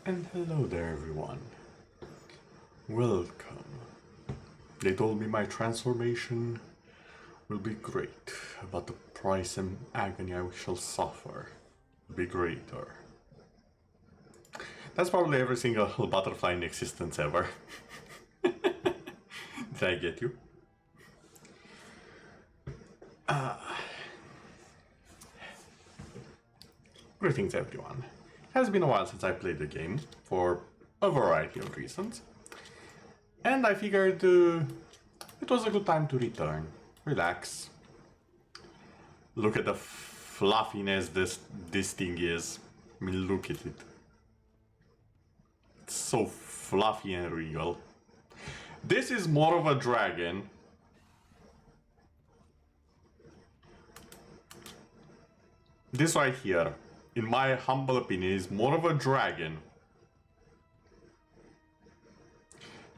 And hello there everyone. Welcome. They told me my transformation will be great, but the price and agony I shall suffer will be greater. That's probably every single butterfly in existence ever. Did I get you? Greetings everyone. It has been a while since I played the game, for a variety of reasons. And I figured it was a good time to return, relax, look at the fluffiness this thing is. I mean, look at it. It's so fluffy and regal. This is more of a dragon. This right here, in my humble opinion, is more of a dragon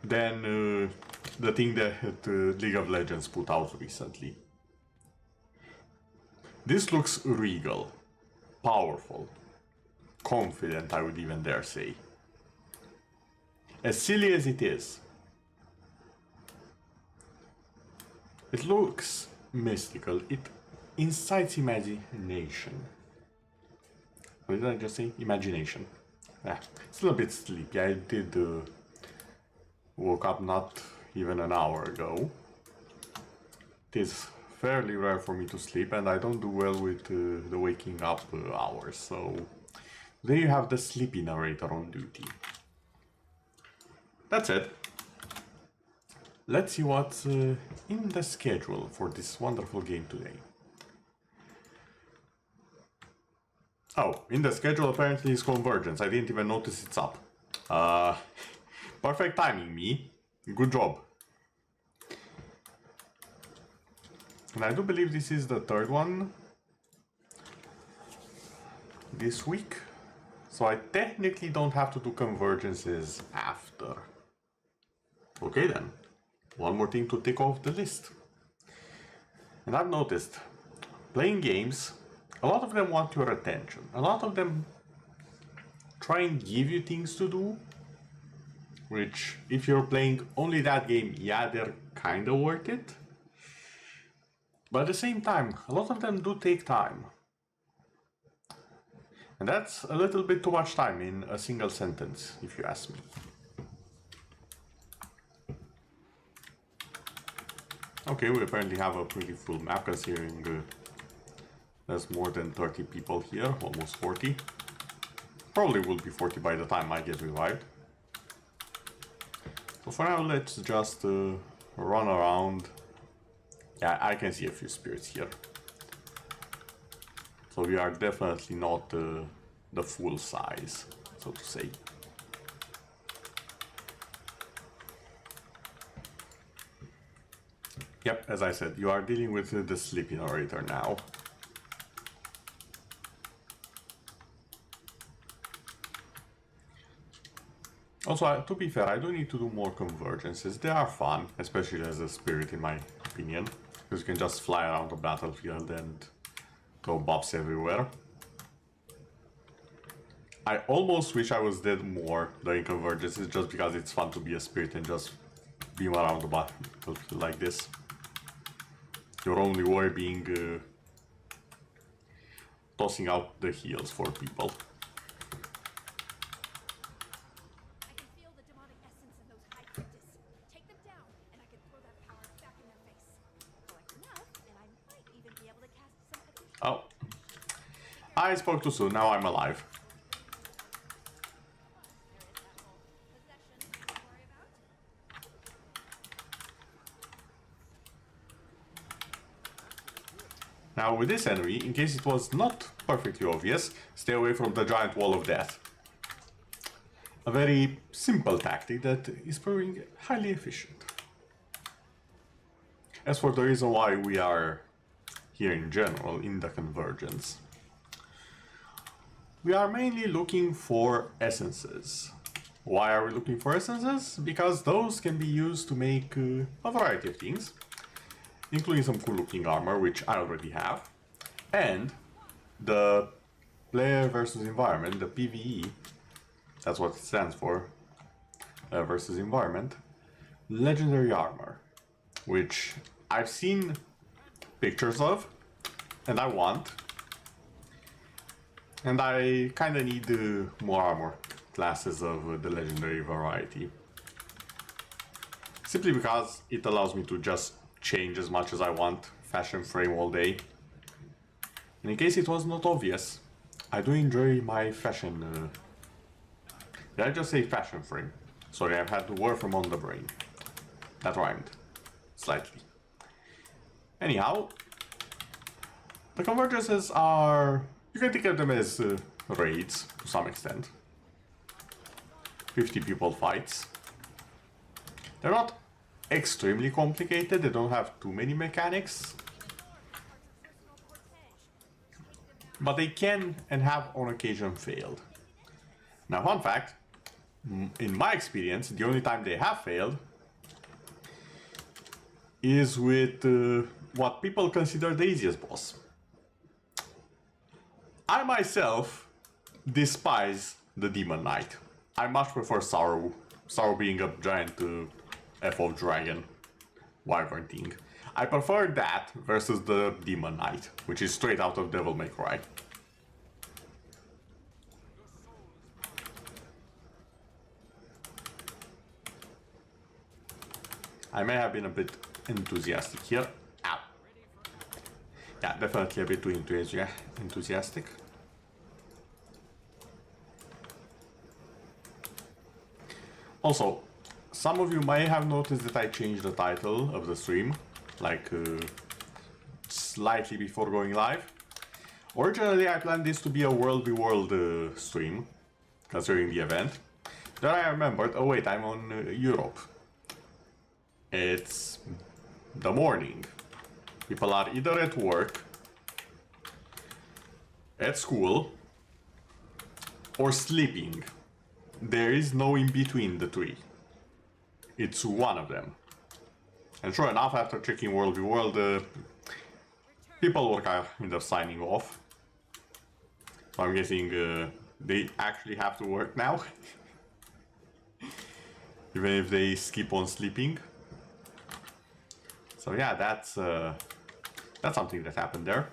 than the thing that League of Legends put out recently. This looks regal, powerful, confident, I would even dare say. As silly as it is, it looks mystical, it incites imagination. What did I just say? Imagination. It's a little bit sleepy. I did woke up not even an hour ago. It is fairly rare for me to sleep, and I don't do well with the waking up hours, so there you have the sleepy narrator on duty. That's it. Let's see what's in the schedule for this wonderful game today. Oh, in the schedule apparently is Convergence. I didn't even notice it's up. Perfect timing, me. Good job. And I do believe this is the third one this week. So I technically don't have to do Convergences after. Okay then. One more thing to tick off the list. And I've noticed, playing games, a lot of them want your attention. A lot of them try and give you things to do, which, if you're playing only that game, yeah, they're kinda worth it. But at the same time, a lot of them do take time. And that's a little bit too much time in a single sentence, if you ask me. Okay, we apparently have a pretty full map, considering there's more than 30 people here, almost 40. Probably will be 40 by the time I get revived. So for now, let's just run around. Yeah, I can see a few spirits here. So we are definitely not the full size, so to say. Yep, as I said, you are dealing with the sleepy narrator now. Also, to be fair, I do need to do more convergences. They are fun, especially as a spirit in my opinion, because you can just fly around the battlefield and throw buffs everywhere. I almost wish I was dead more during convergences, just because it's fun to be a spirit and just beam around the battlefield like this. Your only worry being tossing out the heals for people. Oh, I spoke too soon, now I'm alive. Now with this enemy, in case it was not perfectly obvious, stay away from the giant wall of death. A very simple tactic that is proving highly efficient. As for the reason why we are here in general in the convergence, we are mainly looking for essences. Why are we looking for essences? Because those can be used to make a variety of things, including some cool looking armor, which I already have, and the player versus environment, the PvE, That's what it stands for. Versus environment. Legendary armor, which I've seen pictures of, and I want. And I kinda need more armor classes of the legendary variety. Simply because it allows me to just change as much as I want, fashion frame all day. And in case it was not obvious, I do enjoy my fashion... did I just say fashion frame? Sorry, I've had the word from on the brain. That rhymed. Slightly. Anyhow, the convergences are... you can think of them as raids, to some extent. 50 people fights. They're not extremely complicated, they don't have too many mechanics. But they can and have on occasion failed. Now, fun fact, in my experience, the only time they have failed is with what people consider the easiest boss. I myself despise the Demon Knight. I much prefer Sorrow. Sorrow being a giant FO dragon wyvern thing. I prefer that versus the Demon Knight, which is straight out of Devil May Cry. I may have been a bit enthusiastic here. Ow. Yeah, definitely a bit too enthusiastic. Also, some of you may have noticed that I changed the title of the stream, like slightly before going live. Originally, I planned this to be a World v World stream, considering the event. Then I remembered, oh wait, I'm on Europe. It's the morning. People are either at work, at school, or sleeping. There is no in between the three. It's one of them. And sure enough, after checking World v World, people were kind of signing off. So I'm guessing they actually have to work now. Even if they skip on sleeping. So yeah, that's something that happened there.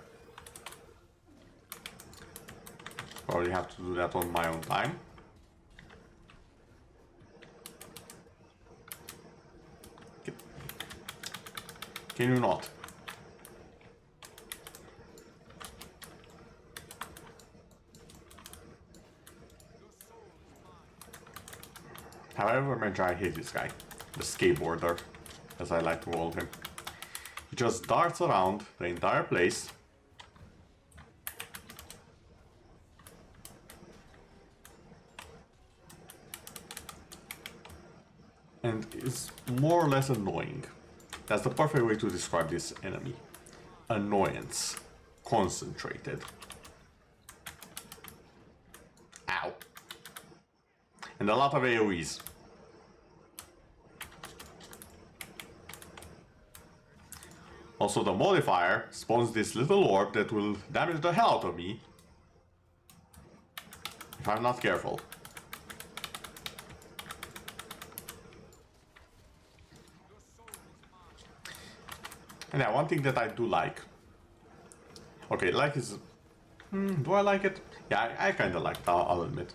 Probably have to do that on my own time. Can you not? However much I hate this guy, the skateboarder, as I like to call him. He just darts around the entire place. And is more or less annoying. That's the perfect way to describe this enemy. Annoyance. Concentrated. Ow. And a lot of AoEs. Also, the modifier spawns this little orb that will damage the hell out of me if I'm not careful. And yeah, one thing that I do like. Okay, like is... do I like it? Yeah, I kinda like it, I'll admit.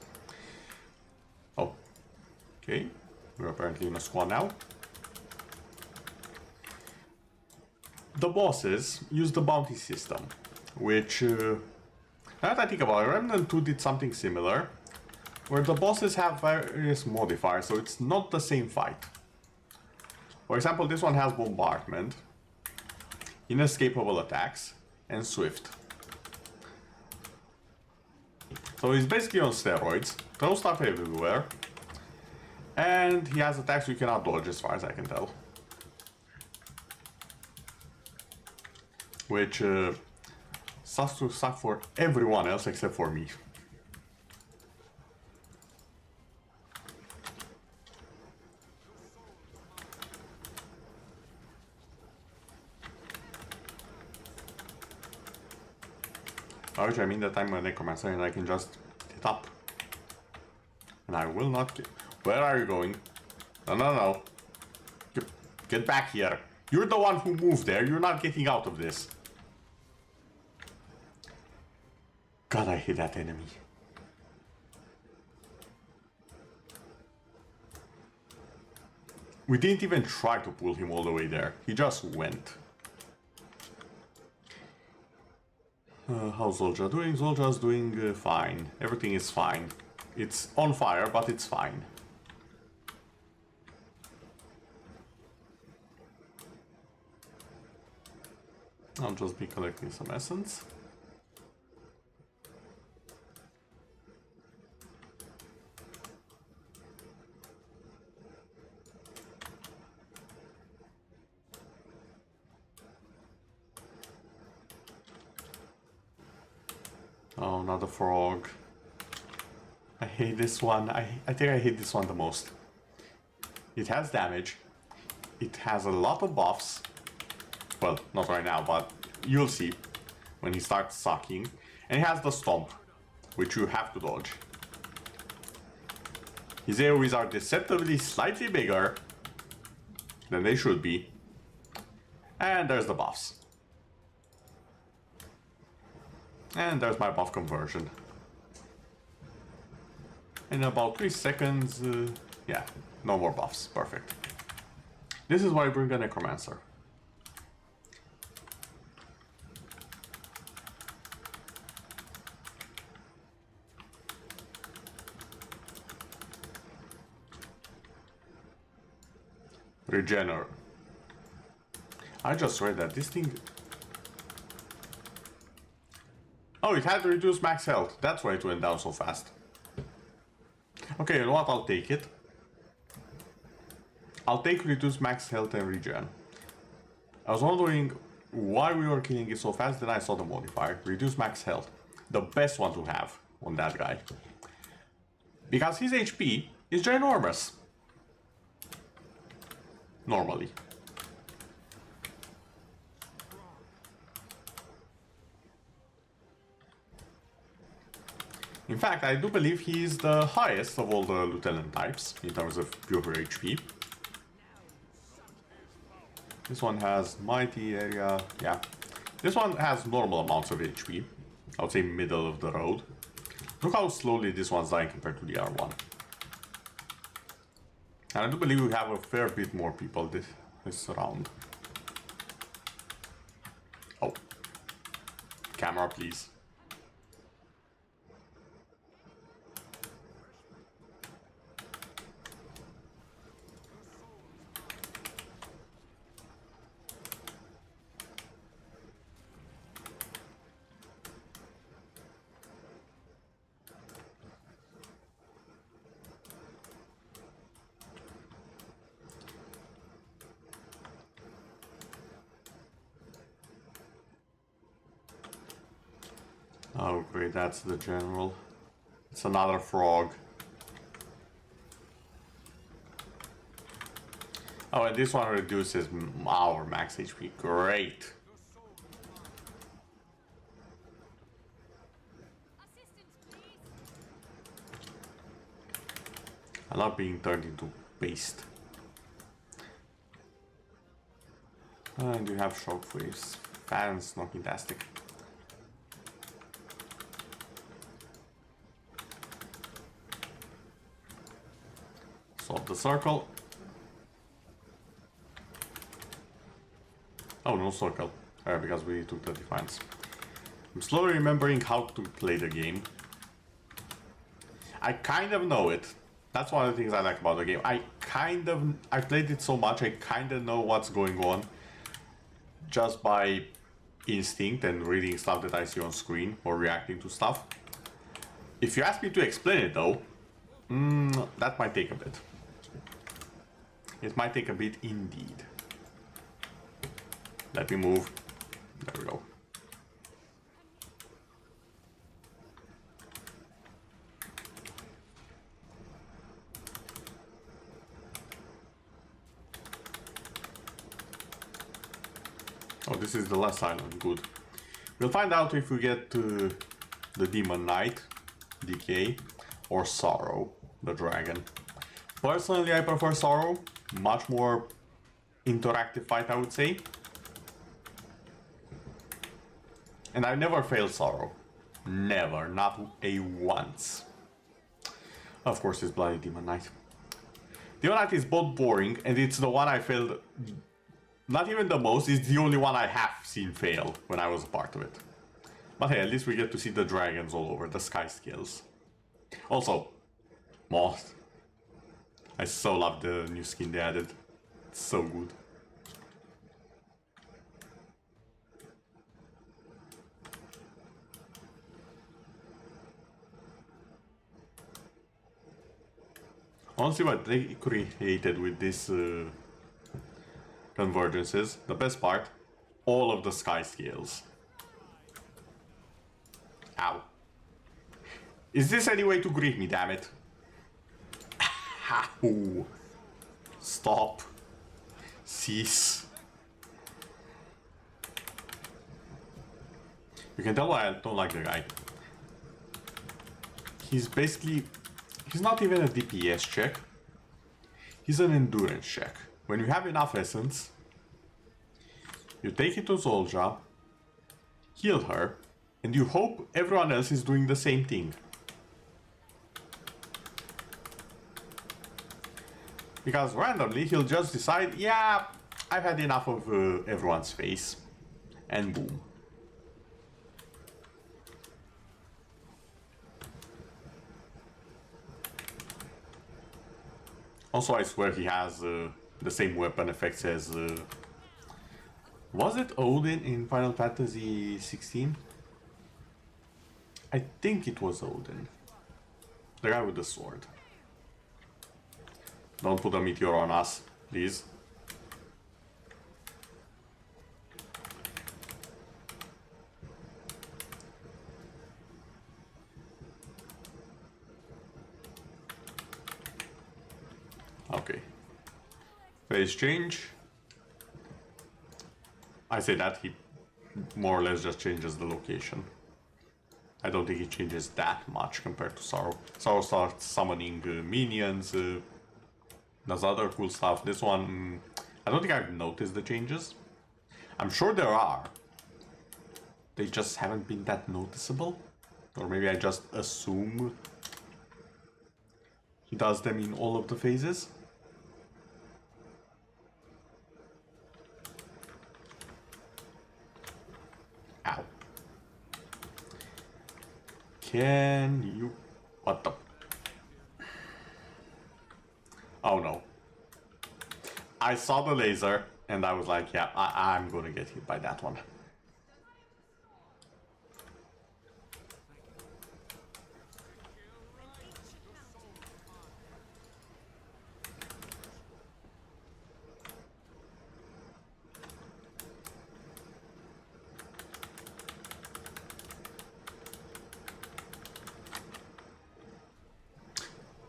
Oh. Okay. We're apparently in a squad now. The bosses use the bounty system, which... now that I think about it, Remnant 2 did something similar, where the bosses have various modifiers, so it's not the same fight. For example, this one has bombardment, inescapable attacks, and swift. So he's basically on steroids, throws stuff everywhere, and he has attacks you cannot dodge as far as I can tell. Which starts to suck for everyone else except for me. By which I mean that I'm a necromancer and I can just hit up. And I will not get... Where are you going? No, no, no. Get back here. You're the one who moved there. You're not getting out of this. God, I hate that enemy. We didn't even try to pull him all the way there. He just went. How's Zolja doing? Zolja's doing fine. Everything is fine. It's on fire, but it's fine. I'll just be collecting some essence. Oh, not a frog. I hate this one. I think I hate this one the most. It has damage. It has a lot of buffs. Well, not right now, but you'll see when he starts sucking. And he has the stomp, which you have to dodge. His AoEs are deceptively slightly bigger than they should be. And there's the buffs. And there's my buff conversion. In about 3 seconds, yeah, no more buffs. Perfect. This is why I bring a Necromancer. Regener. I just read that this thing... Oh, it had reduced max health. That's why it went down so fast. Okay, you know what? I'll take it. I'll take reduced max health and regen. I was wondering why we were killing it so fast, then I saw the modifier. Reduce max health. The best one to have on that guy. Because his HP is ginormous. Normally. In fact, I do believe he is the highest of all the lieutenant types in terms of pure HP. This one has mighty area, yeah. This one has normal amounts of HP. I would say middle of the road. Look how slowly this one's dying compared to the other one. And I do believe we have a fair bit more people this round. Oh. Camera, please. Oh great, that's the general. It's another frog. Oh, and this one reduces our max HP. Great. I love being turned into paste. And you have shockwaves. Fans, not fantastic. Solve the circle. Oh, no circle. Because we took the defense. I'm slowly remembering how to play the game. I kind of know it. That's one of the things I like about the game. I played it so much, I kind of know what's going on. Just by instinct and reading stuff that I see on screen or reacting to stuff. If you ask me to explain it though, that might take a bit. It might take a bit indeed. Let me move. There we go. Oh, this is the last island. Good. We'll find out if we get the Demon Knight, Decay, or Sorrow. the dragon. Personally, I prefer Sorrow. Much more interactive fight, I would say. And I never failed Sorrow. Never, not a once. Of course, it's Bloody Demon Knight. Demon Knight is both boring, and it's the one I failed, not even the most, it's the only one I have seen fail when I was a part of it. But hey, at least we get to see the dragons all over, the sky skills. Also, Moth. I so love the new skin they added. It's so good. I want to see what they created with these convergences. The best part, all of the sky scales. Ow. Is this any way to greet me, damn it? Ow. Stop. Cease. You can tell why I don't like the guy. He's basically... He's not even a DPS check. He's an endurance check. When you have enough essence, you take it to Zolja, heal her, and you hope everyone else is doing the same thing. Because randomly he'll just decide, yeah, I've had enough of everyone's face. And boom. Also, I swear he has the same weapon effects as... was it Odin in Final Fantasy 16? I think it was Odin. The guy with the sword. Don't put a meteor on us, please. Okay. Phase change. I say that he more or less just changes the location. I don't think he changes that much compared to Sorrow. Sorrow starts summoning minions, does other cool stuff. This one, I don't think I've noticed the changes. I'm sure there are. They just haven't been that noticeable. Or maybe I just assume he does them in all of the phases. Ow. Can you... What the... Oh no. I saw the laser and I was like, yeah, I'm gonna get hit by that one.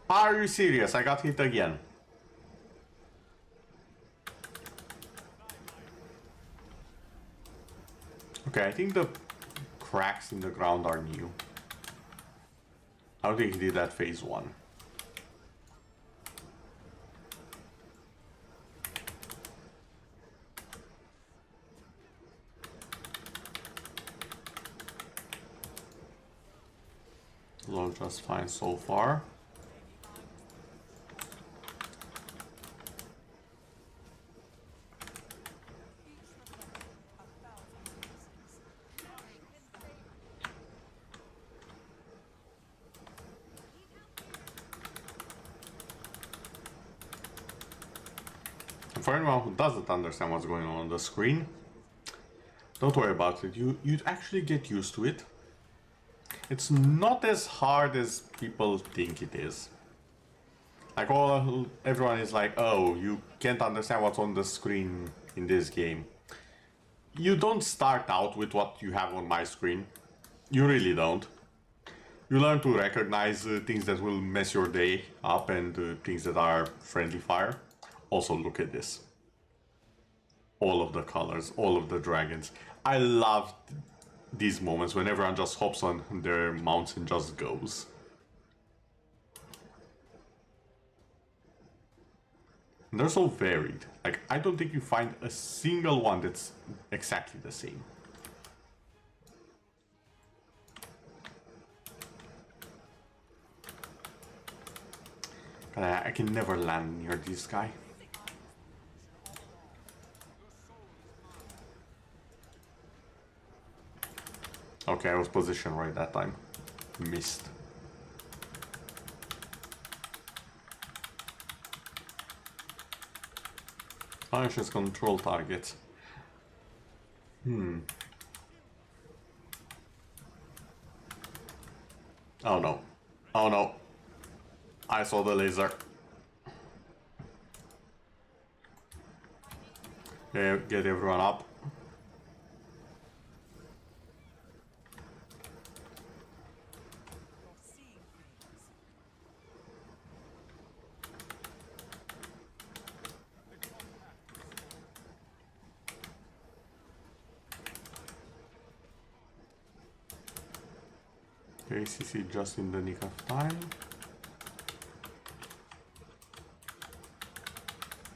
Are you serious? I got hit again. Okay, I think the cracks in the ground are new. I don't think he did that phase 1. Well, just fine so far. For anyone who doesn't understand what's going on the screen, don't worry about it. You'd actually get used to it. It's not as hard as people think it is. Like everyone is like, oh, you can't understand what's on the screen in this game. You don't start out with what you have on my screen. You really don't. You learn to recognize things that will mess your day up and things that are friendly fire. Also, look at this. All of the colors, all of the dragons. I love these moments when everyone just hops on their mounts and just goes. And they're so varied. Like, I don't think you find a single one that's exactly the same. I can never land near this guy. Okay, I was positioned right that time. Missed. Punishes control targets. Oh no. Oh no. I saw the laser. Yeah, get everyone up. Okay, CC just in the nick of time.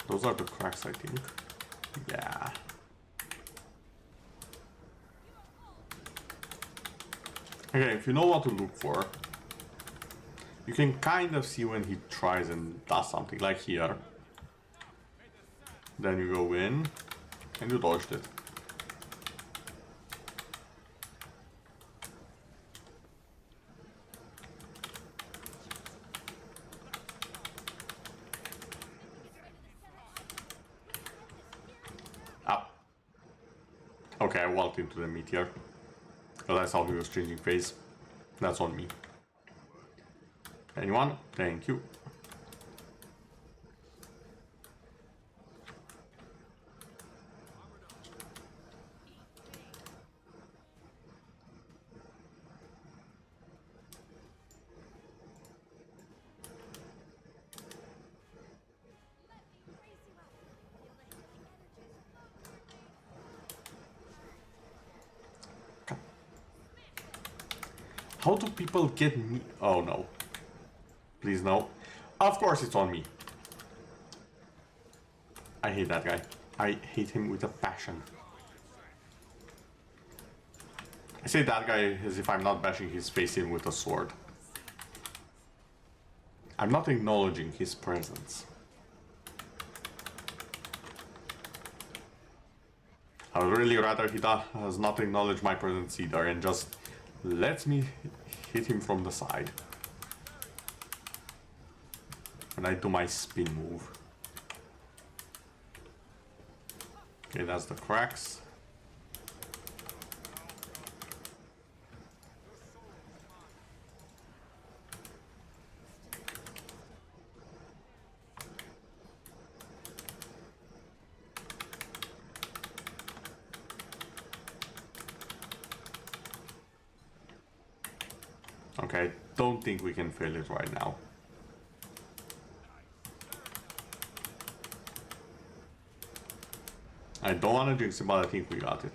Those are the cracks, I think. Yeah. Okay, if you know what to look for, you can kind of see when he tries and does something, like here. Then you go in, and you dodged it. Up. Okay, I walked into the meteor. Because I saw he was changing phase. That's on me. Anyone? Thank you. How do people get me? Oh no. Please no. Of course it's on me. I hate that guy. I hate him with a passion. I say that guy as if I'm not bashing his face in with a sword. I'm not acknowledging his presence. I would really rather he does not acknowledge my presence either and just lets me hit him from the side. And I do my spin move. Okay, that's the cracks. Okay, don't think we can fail it right now. I don't want to jinx it, but I think we got it.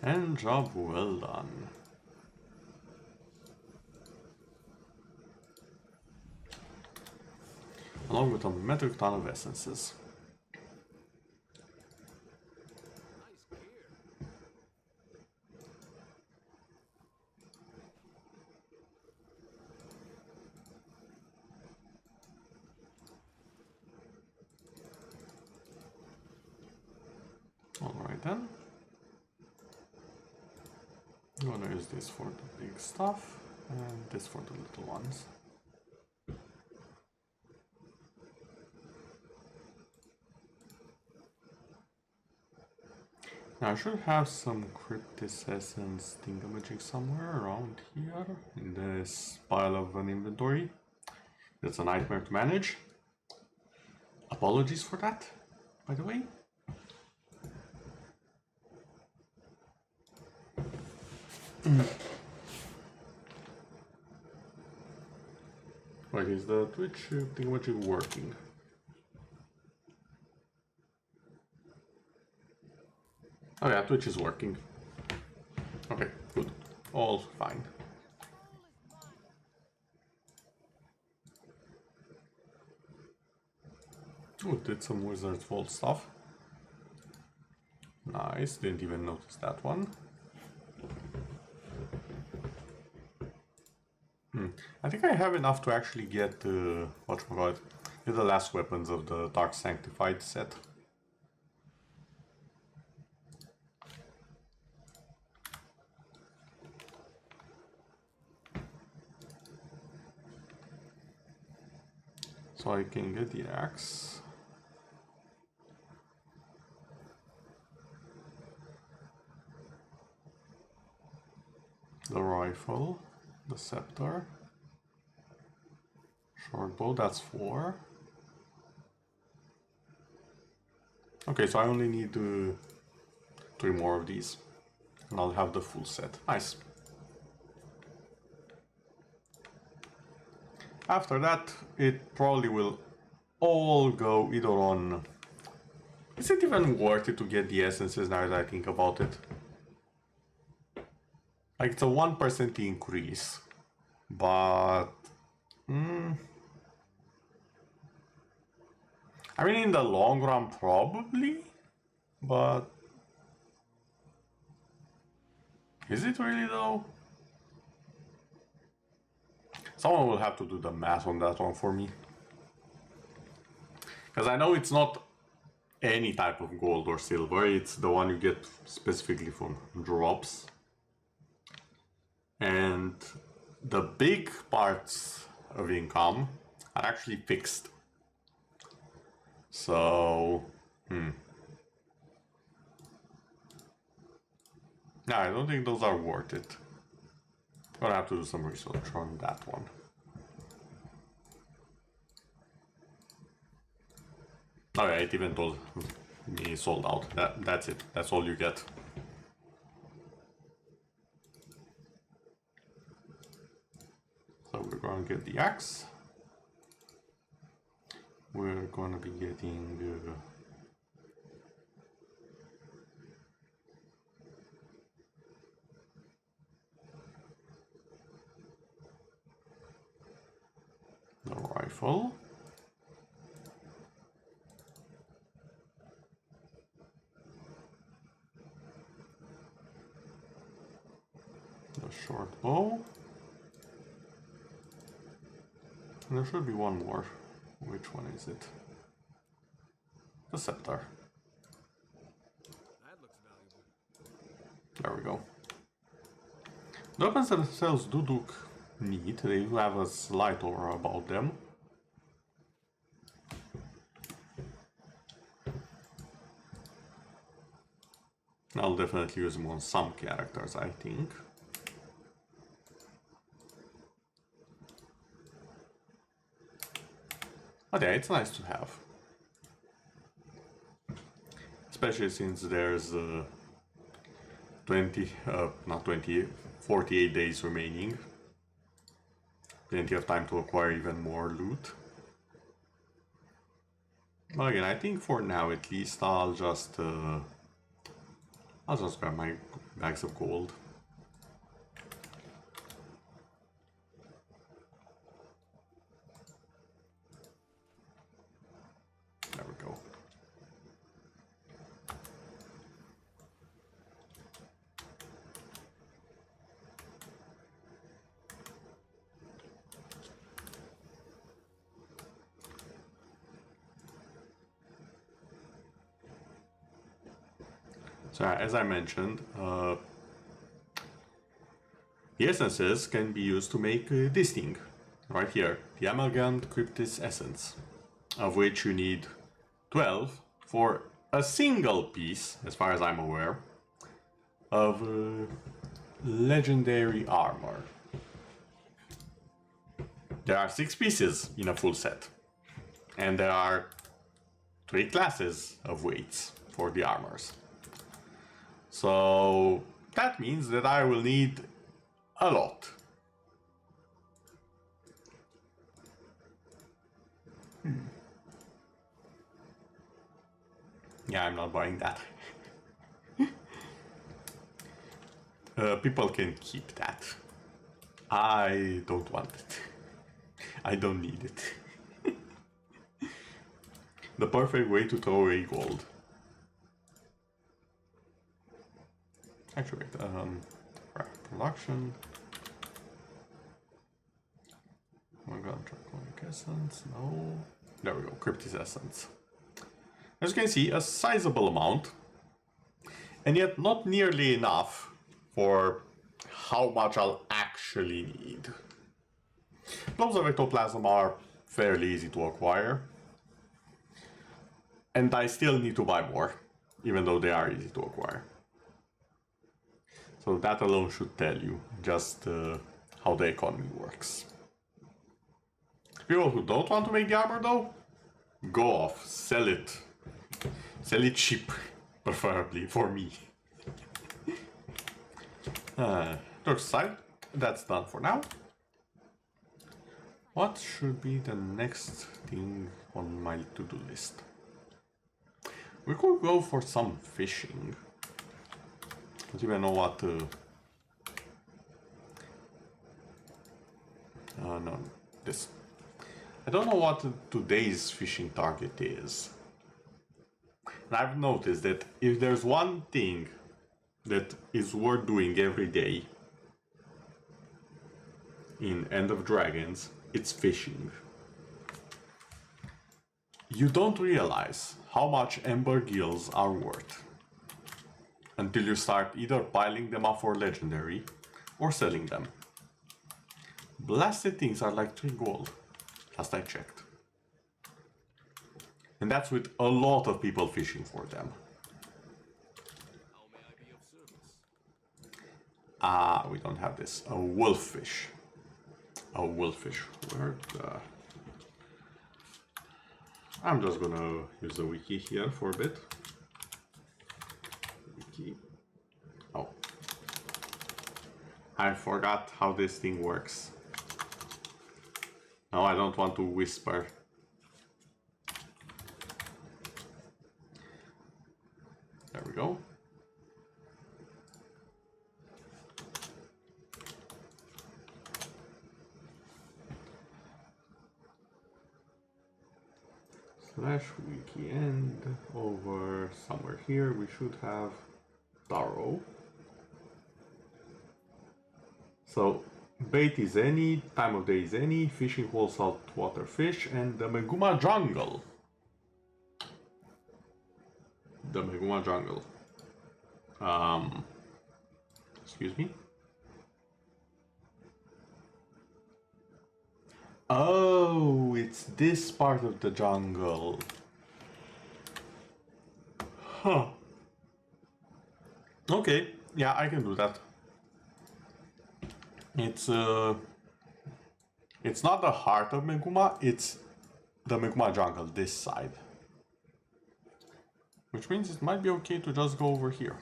And job well done. Along with a metric ton of essences. Alright then. I'm gonna use this for the big stuff and this for the little ones. Now I should have some Cryptessence thingamajig somewhere around here in this pile of an inventory. That's a nightmare to manage. Apologies for that, by the way. Right, is the Twitch thingamajig working? Oh yeah, Twitch is working. Okay, good. All fine. Oh, did some Wizard's Vault stuff. Nice, didn't even notice that one. I think I have enough to actually get whatchamacallit, get the last weapons of the Dark Sanctified set. So I can get the axe. The rifle, the scepter, short bow, that's 4. Okay, so I only need 3 more of these, and I'll have the full set. Nice. After that, it probably will all go either on... Is it even worth it to get the essences now that I think about it? Like, it's a 1% increase, but... I mean, in the long run, probably, but... Is it really, though? Someone will have to do the math on that one for me. Because I know it's not any type of gold or silver, it's the one you get specifically from drops. And the big parts of income are actually fixed. So, no, I don't think those are worth it. Gonna have to do some research on that one. Oh yeah, it even told me sold out. That's it. That's all you get. So we're gonna get the axe. We're gonna be getting the rifle. The short bow. And there should be one more. Which one is it? The scepter. That looks valuable. There we go. The weapons themselves do look neat. They do have a slight aura about them. I'll definitely use them on some characters, I think. But yeah, it's nice to have. Especially since there's 48 days remaining. Plenty of time to acquire even more loot. But again, I think for now at least I'll just grab my bags of gold. There we go. So as I mentioned, the essences can be used to make this thing, right here, the Amalgam Cryptis Essence, of which you need 12 for a single piece, as far as I'm aware, of legendary armor. There are 6 pieces in a full set, and there are 3 classes of weights for the armors. So that means that I will need a lot. Yeah, I'm not buying that. People can keep that. I don't want it. I don't need it. The perfect way to throw away gold. Actually, wait, production. Oh my god, draconic essence, no. There we go, cryptic essence. As you can see, a sizable amount, and yet not nearly enough for how much I'll actually need. Globes of ectoplasm are fairly easy to acquire, and I still need to buy more, even though they are easy to acquire. So that alone should tell you just how the economy works. People who don't want to make the armor though, go off, sell it. Sell it cheap, preferably for me. Dark side, that's done for now. What should be the next thing on my to-do list? We could go for some fishing. Don't even know what no, this. I don't know what today's fishing target is. And I've noticed that if there's one thing that is worth doing every day in End of Dragons, it's fishing. You don't realize how much Ember Gills are worth until you start either piling them up for legendary or selling them. Blasted things are like 3 gold, last I checked. And that's with a lot of people fishing for them. How may I be of service? Ah, we don't have this. A wolffish. A wolffish. Where the... I'm just gonna use the wiki here for a bit. Wiki. Oh. I forgot how this thing works. No, I don't want to whisper. There we go. Slash wiki and over somewhere here we should have Taro. So bait is any, time of day is any, fishing hole saltwater fish, and the Meguma jungle. The Meguma jungle. Excuse me. Oh, it's this part of the jungle. Huh. Okay, yeah, I can do that. It's not the heart of Meguma, it's the Meguma jungle, this side. Which means it might be okay to just go over here.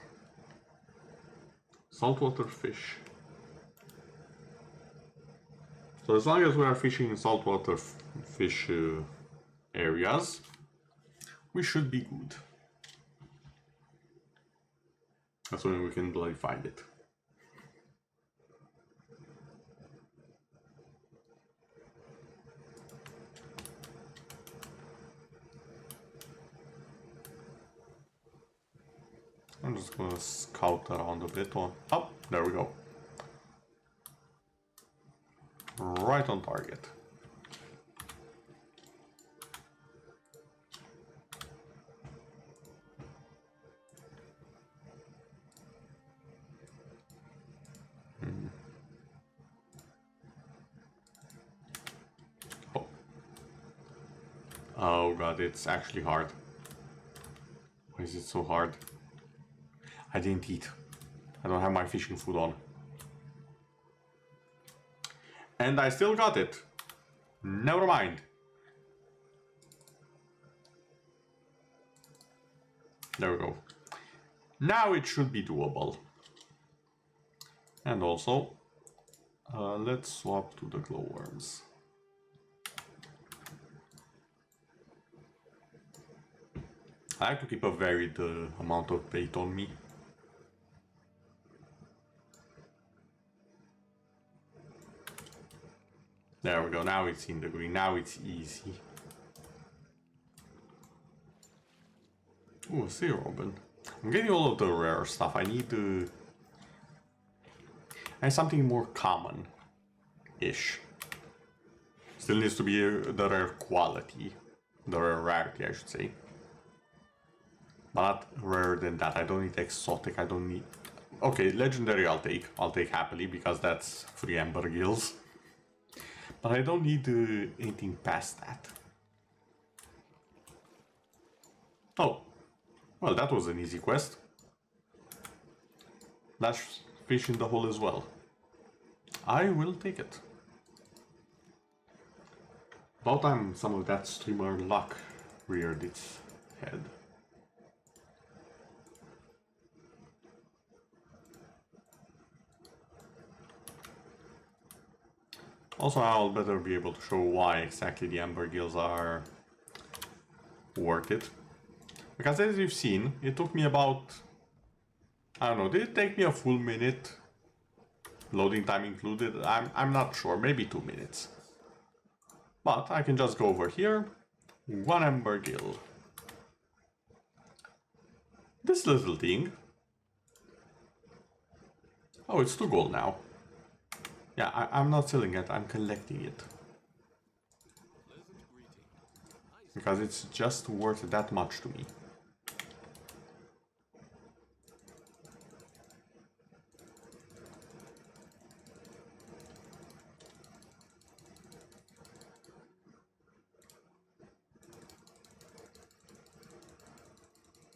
Saltwater fish. So as long as we are fishing in saltwater fish areas, we should be good. That's when we can bloody find it. I'm just gonna scout around a bit. Oh, there we go. Right on target. Oh. Oh god, it's actually hard. Why is it so hard? I didn't eat. I don't have my fishing food on. And I still got it. Never mind. There we go. Now it should be doable. And also, let's swap to the glowworms. I like to keep a varied amount of bait on me. There we go, now it's in the green, now it's easy. Ooh, see Robin. I'm getting all of the rare stuff. I need something more common-ish. Still needs to be the rare quality. The rare rarity, I should say. But not rarer than that. I don't need exotic, I don't need... Okay, legendary I'll take happily, because that's 3 Ember Gills. But I don't need anything past that. Oh, well, that was an easy quest. Lash fish in the hole as well. I will take it. About time some of that streamer luck reared its head. Also, I'll better be able to show why exactly the Ember Gills are worth it. Because as you've seen, it took me about, I don't know, did it take me a full minute? Loading time included? I'm not sure, maybe 2 minutes. But I can just go over here, 1 Ember Gill. This little thing. Oh, it's 2 gold now. Yeah, I'm not selling it, I'm collecting it. Because it's just worth that much to me.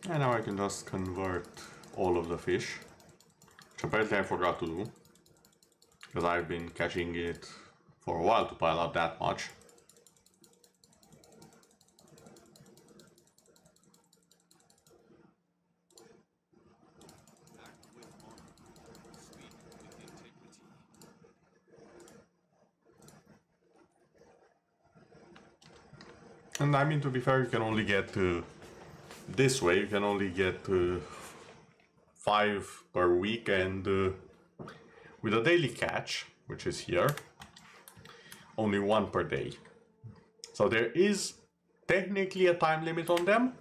And now I can just convert all of the fish, which apparently I forgot to do, because I've been catching it for a while to pile up that much. And I mean, to be fair, you can only get this way, you can only get 5 per week, and with a daily catch, which is here, only 1 per day. So there is technically a time limit on them.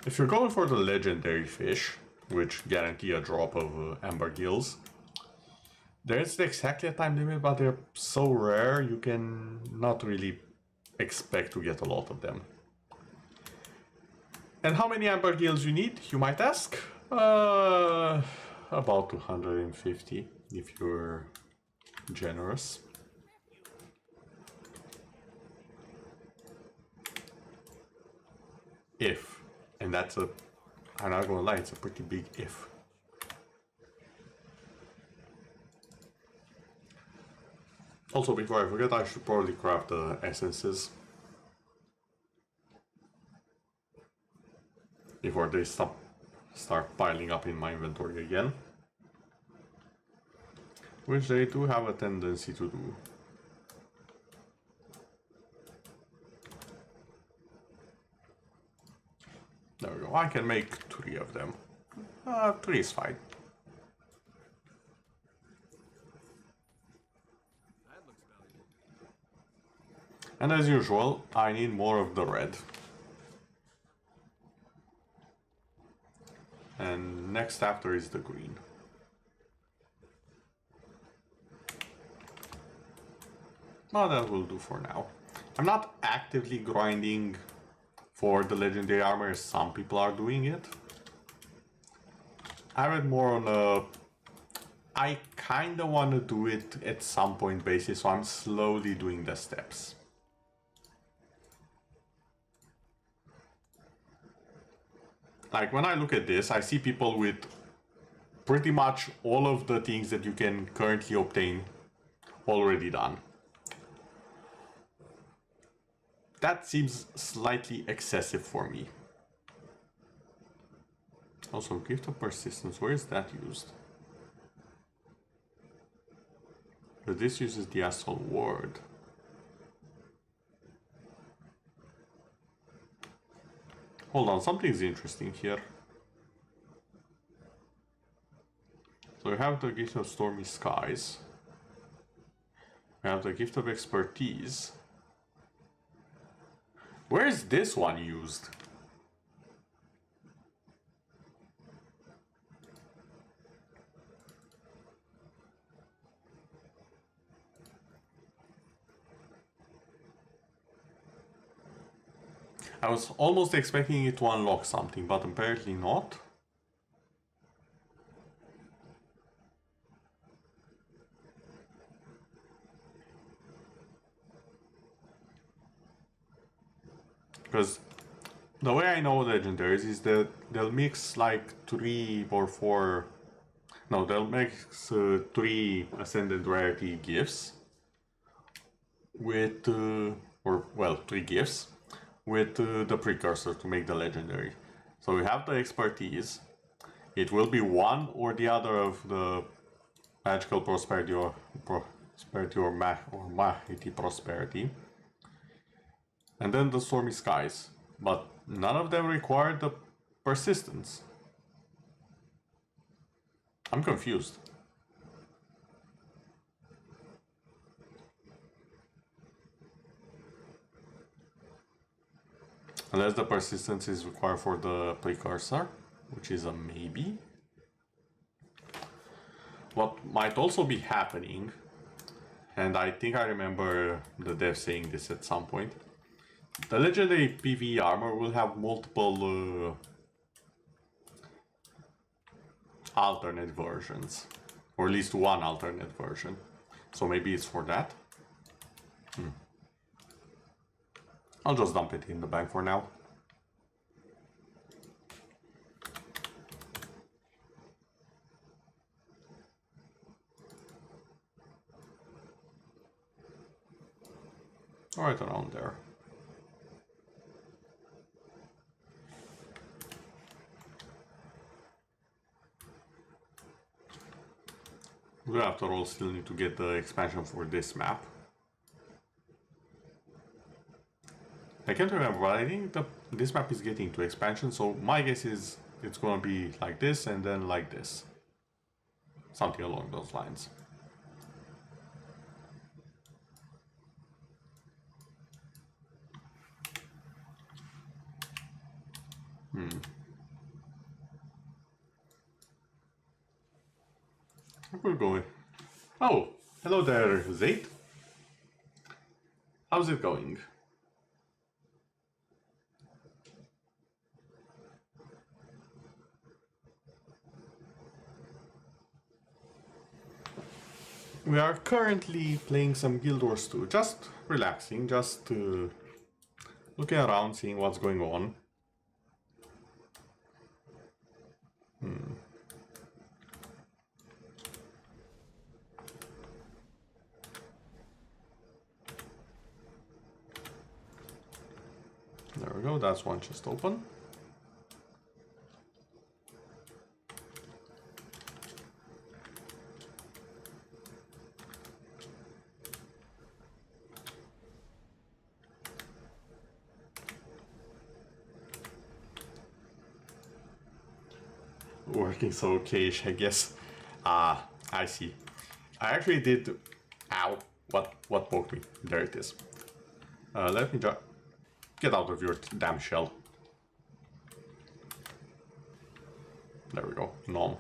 If you're going for the legendary fish, which guarantee a drop of Ember Gills, there is exactly a time limit, but they're so rare you can not really expect to get a lot of them. And how many Ember Gills you need, you might ask? About 250 if you're generous. If, and that's a, I'm not gonna lie, it's a pretty big if. Also, before I forget, I should probably craft the essences before they start piling up in my inventory again, which they do have a tendency to do. There we go, I can make 3 of them. 3 is fine. That looks valuable. And as usual, I need more of the red. And next after is the green. Well, that will do for now. I'm not actively grinding for the legendary armor as some people are doing it. I read more on a I kinda wanna do it at some point basis, so I'm slowly doing the steps. Like, when I look at this, I see people with pretty much all of the things that you can currently obtain already done. That seems slightly excessive for me. Also, gift of persistence, where is that used? But this uses the astral ward. Hold on, something's interesting here. So we have the gift of stormy skies. We have the gift of expertise. Where is this one used? I was almost expecting it to unlock something, but apparently not. Because the way I know legendaries is that they'll mix like 3 or 4... No, they'll mix 3 ascendant rarity gifts with... or, well, 3 gifts with the precursor to make the legendary. So we have the expertise. It will be one or the other of the magical prosperity or mighty prosperity. And then the stormy skies, but none of them require the persistence. I'm confused. Unless the persistence is required for the precursor, which is a maybe. What might also be happening, and I think I remember the dev saying this at some point, the legendary PvE armor will have multiple alternate versions, or at least one alternate version. So maybe it's for that. I'll just dump it in the bank for now. Right around there. We after all still need to get the expansion for this map. I can't remember, but I think this map is getting to expansion, so my guess is it's gonna be like this and then like this. Something along those lines. We're going. Oh, hello there, Zayt. How's it going? We are currently playing some Guildwars 2, just relaxing, just looking around, seeing what's going on. There we go, that's one just open. Working so okay-ish, I guess. Ah, I see. I actually did... Ow! What poked me? There it is. Let me just... Get out of your damn shell. There we go. No.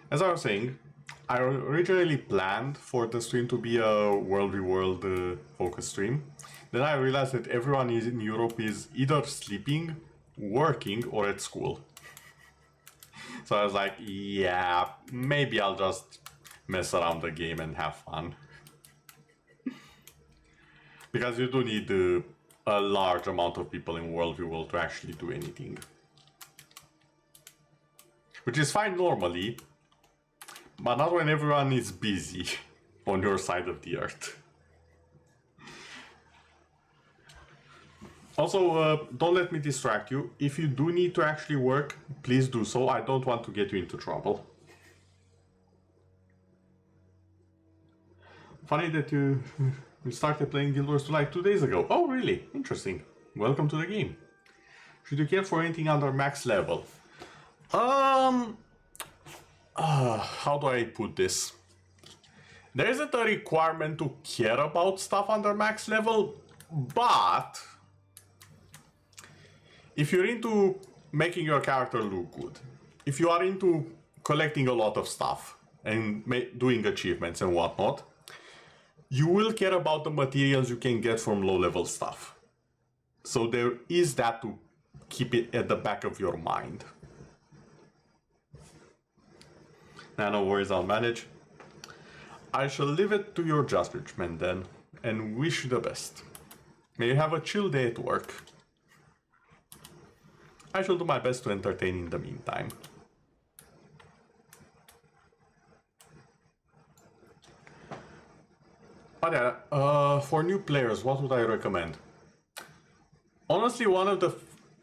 As I was saying, I originally planned for the stream to be a World v World focus stream. Then I realized that everyone in Europe is either sleeping, working, or at school. So I was like, yeah, maybe I'll just mess around the game and have fun. Because you do need a large amount of people in World v World to actually do anything. Which is fine normally, but not when everyone is busy on your side of the earth. Also, don't let me distract you. If you do need to actually work, please do so. I don't want to get you into trouble. Funny that you We started playing Guild Wars 2 like 2 days ago. Oh, really? Interesting. Welcome to the game. Should you care for anything under max level? How do I put this? There isn't a requirement to care about stuff under max level, but if you're into making your character look good, if you are into collecting a lot of stuff and doing achievements and whatnot, you will care about the materials you can get from low-level stuff. So there is that to keep it at the back of your mind. Nah, no worries, I'll manage. I shall leave it to your judgment then, and wish you the best. May you have a chill day at work. I shall do my best to entertain in the meantime. But yeah, for new players, what would I recommend? Honestly, one of the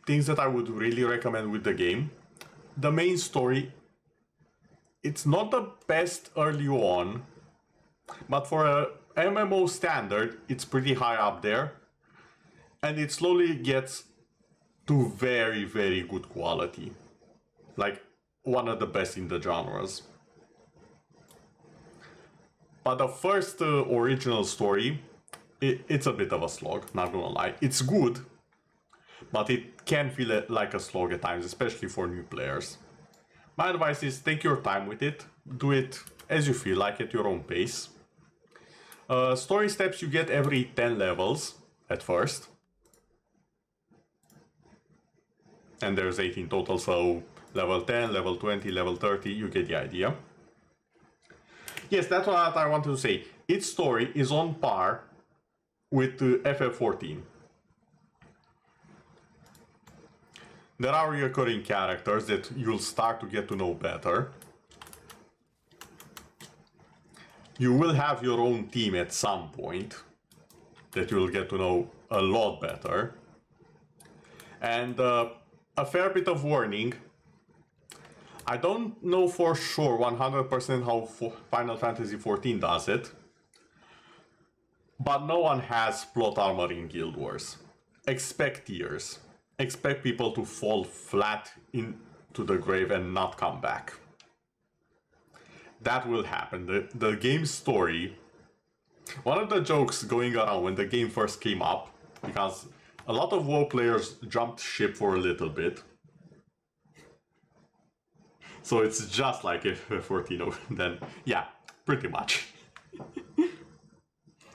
things that I would really recommend with the game, the main story, it's not the best early on, but for a MMO standard, it's pretty high up there, and it slowly gets to very, very good quality. Like, one of the best in the genres. But the first original story, it's a bit of a slog, not gonna lie. It's good, but it can feel like a slog at times, especially for new players. My advice is take your time with it, do it as you feel like at your own pace. Story steps you get every 10 levels at first. And there's 18 total, so level 10, level 20, level 30, you get the idea. Yes, that's what I wanted to say. Its story is on par with FF14. There are recurring characters that you'll start to get to know better. You will have your own team at some point that you'll get to know a lot better. And a fair bit of warning. I don't know for sure 100% how Final Fantasy XIV does it, but no one has plot armor in Guild Wars. Expect tears. Expect people to fall flat into the grave and not come back. That will happen. The game's story, one of the jokes going around when the game first came up, because a lot of WoW players jumped ship for a little bit, so it's just like FF14, then yeah, pretty much.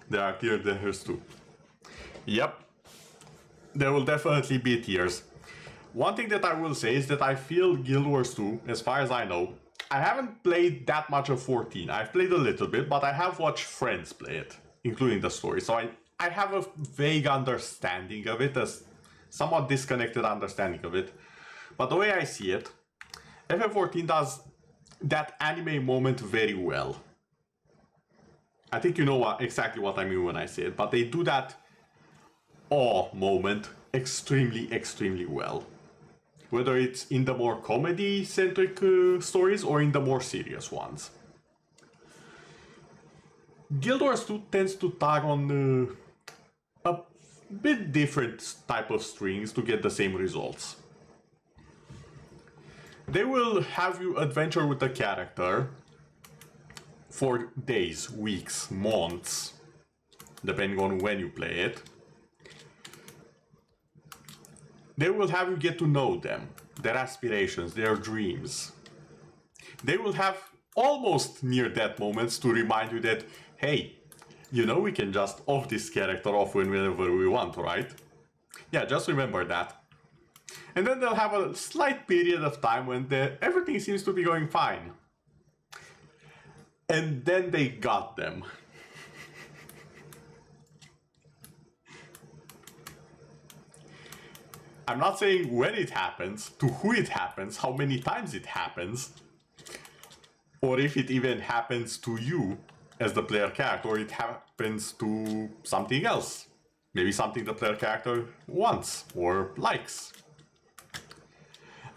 There are tears too. Yep, there will definitely be tears. One thing that I will say is that I feel Guild Wars 2, as far as I know, I haven't played that much of 14. I've played a little bit, but I have watched friends play it, including the story. So I have a vague understanding of it, a somewhat disconnected understanding of it. But the way I see it, FF14 does that anime moment very well. I think you know exactly what I mean when I say it, but they do that awe moment extremely, extremely well. Whether it's in the more comedy-centric stories or in the more serious ones. Guild Wars 2 tends to tag on a bit different type of strings to get the same results. They will have you adventure with the character for days, weeks, months, depending on when you play it. They will have you get to know them, their aspirations, their dreams. They will have almost near-death moments to remind you that, hey, you know we can just off this character off whenever we want, right? Yeah, just remember that. And then they'll have a slight period of time when everything seems to be going fine. And then they got them. I'm not saying when it happens, to who it happens, how many times it happens, or if it even happens to you as the player character, or it happens to something else. Maybe something the player character wants or likes.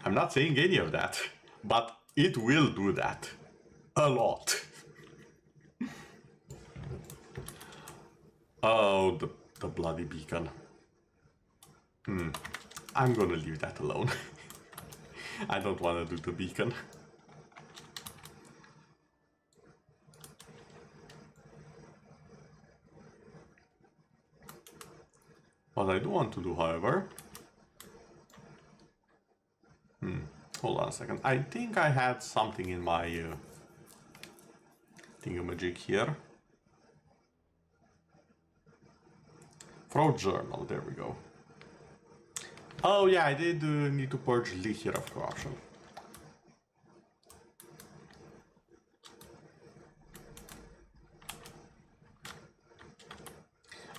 I'm not saying any of that, but it will do that. A lot. Oh, the bloody beacon. I'm gonna leave that alone. I don't want to do the beacon. What I do want to do, however... Hold on a second. I think I had something in my thingamajig here. Fraud journal, there we go. Oh yeah, I did need to purge Lee here of corruption.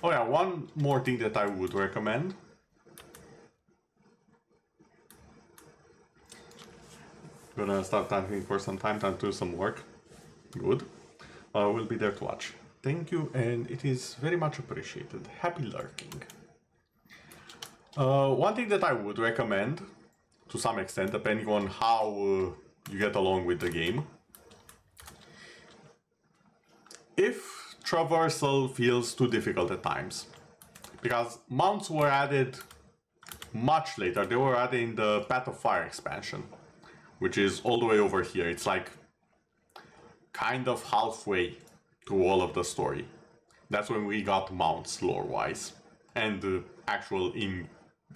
Oh yeah, one more thing that I would recommend. Gonna start typing for some time to do some work. Good. We'll be there to watch. Thank you, and it is very much appreciated. Happy lurking. One thing that I would recommend, to some extent, depending on how you get along with the game, if traversal feels too difficult at times, because mounts were added much later. They were added in the Path of Fire expansion, which is all the way over here. It's like kind of halfway through all of the story. That's when we got mounts lore-wise, and actual in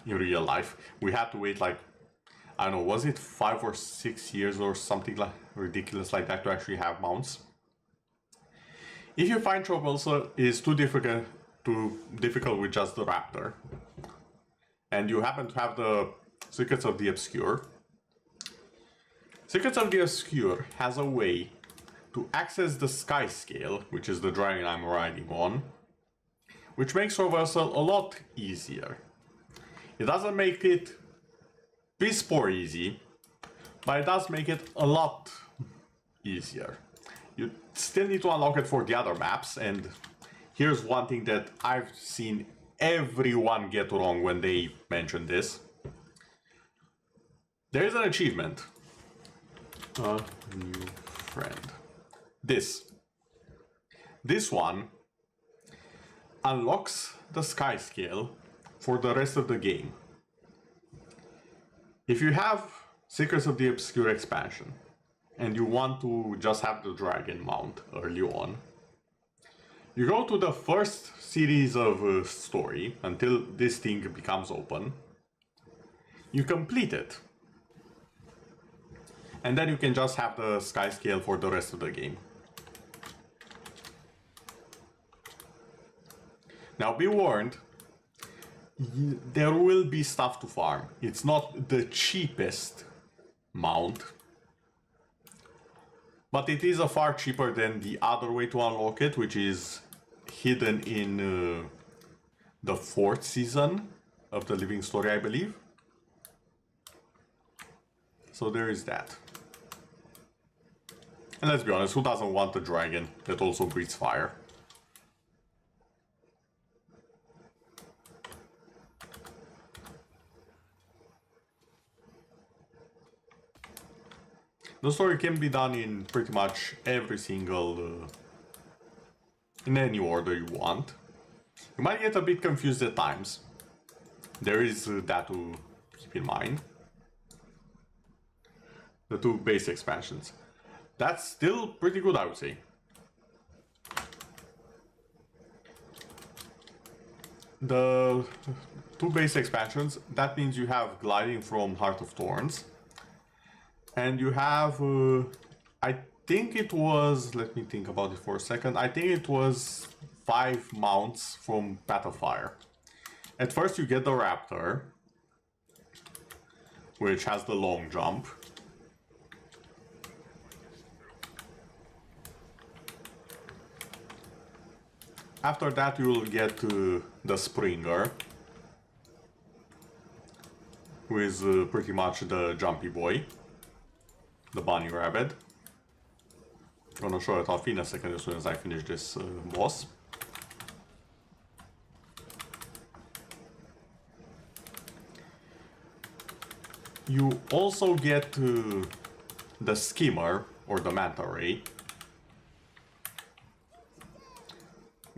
real life. We had to wait like, I don't know, was it 5 or 6 years or something like ridiculous like that to actually have mounts? If you find traversal is too difficult with just the raptor, and you happen to have the Secrets of the Obscure, Secrets of the Obscure has a way to access the Sky Scale, which is the dragon I'm riding on, which makes traversal a lot easier. It doesn't make it piss poor easy, but it does make it a lot easier. You still need to unlock it for the other maps, and here's one thing that I've seen everyone get wrong when they mention this. There is an achievement. A new friend. This one unlocks the Sky Scale for the rest of the game. If you have Secrets of the Obscure expansion and you want to just have the dragon mount early on, you go to the first series of story until this thing becomes open, you complete it, and then you can just have the Sky Scale for the rest of the game. Now be warned, there will be stuff to farm. It's not the cheapest mount, but it is a far cheaper than the other way to unlock it, which is hidden in the 4th season of the Living Story, I believe. So there is that. And let's be honest, who doesn't want a dragon that also breathes fire? The story can be done in pretty much every single, in any order you want. You might get a bit confused at times. There is that to keep in mind. The 2 base expansions. That's still pretty good, I would say. The 2 base expansions, that means you have gliding from Heart of Thorns. And you have, I think it was, let me think about it for a second, I think it was 5 mounts from Path of Fire. At first you get the Raptor, which has the long jump. After that you will get the Springer, who is pretty much the jumpy boy. The bunny rabbit. I'm gonna show it off in a second as soon as I finish this boss. You also get the skimmer or the manta ray,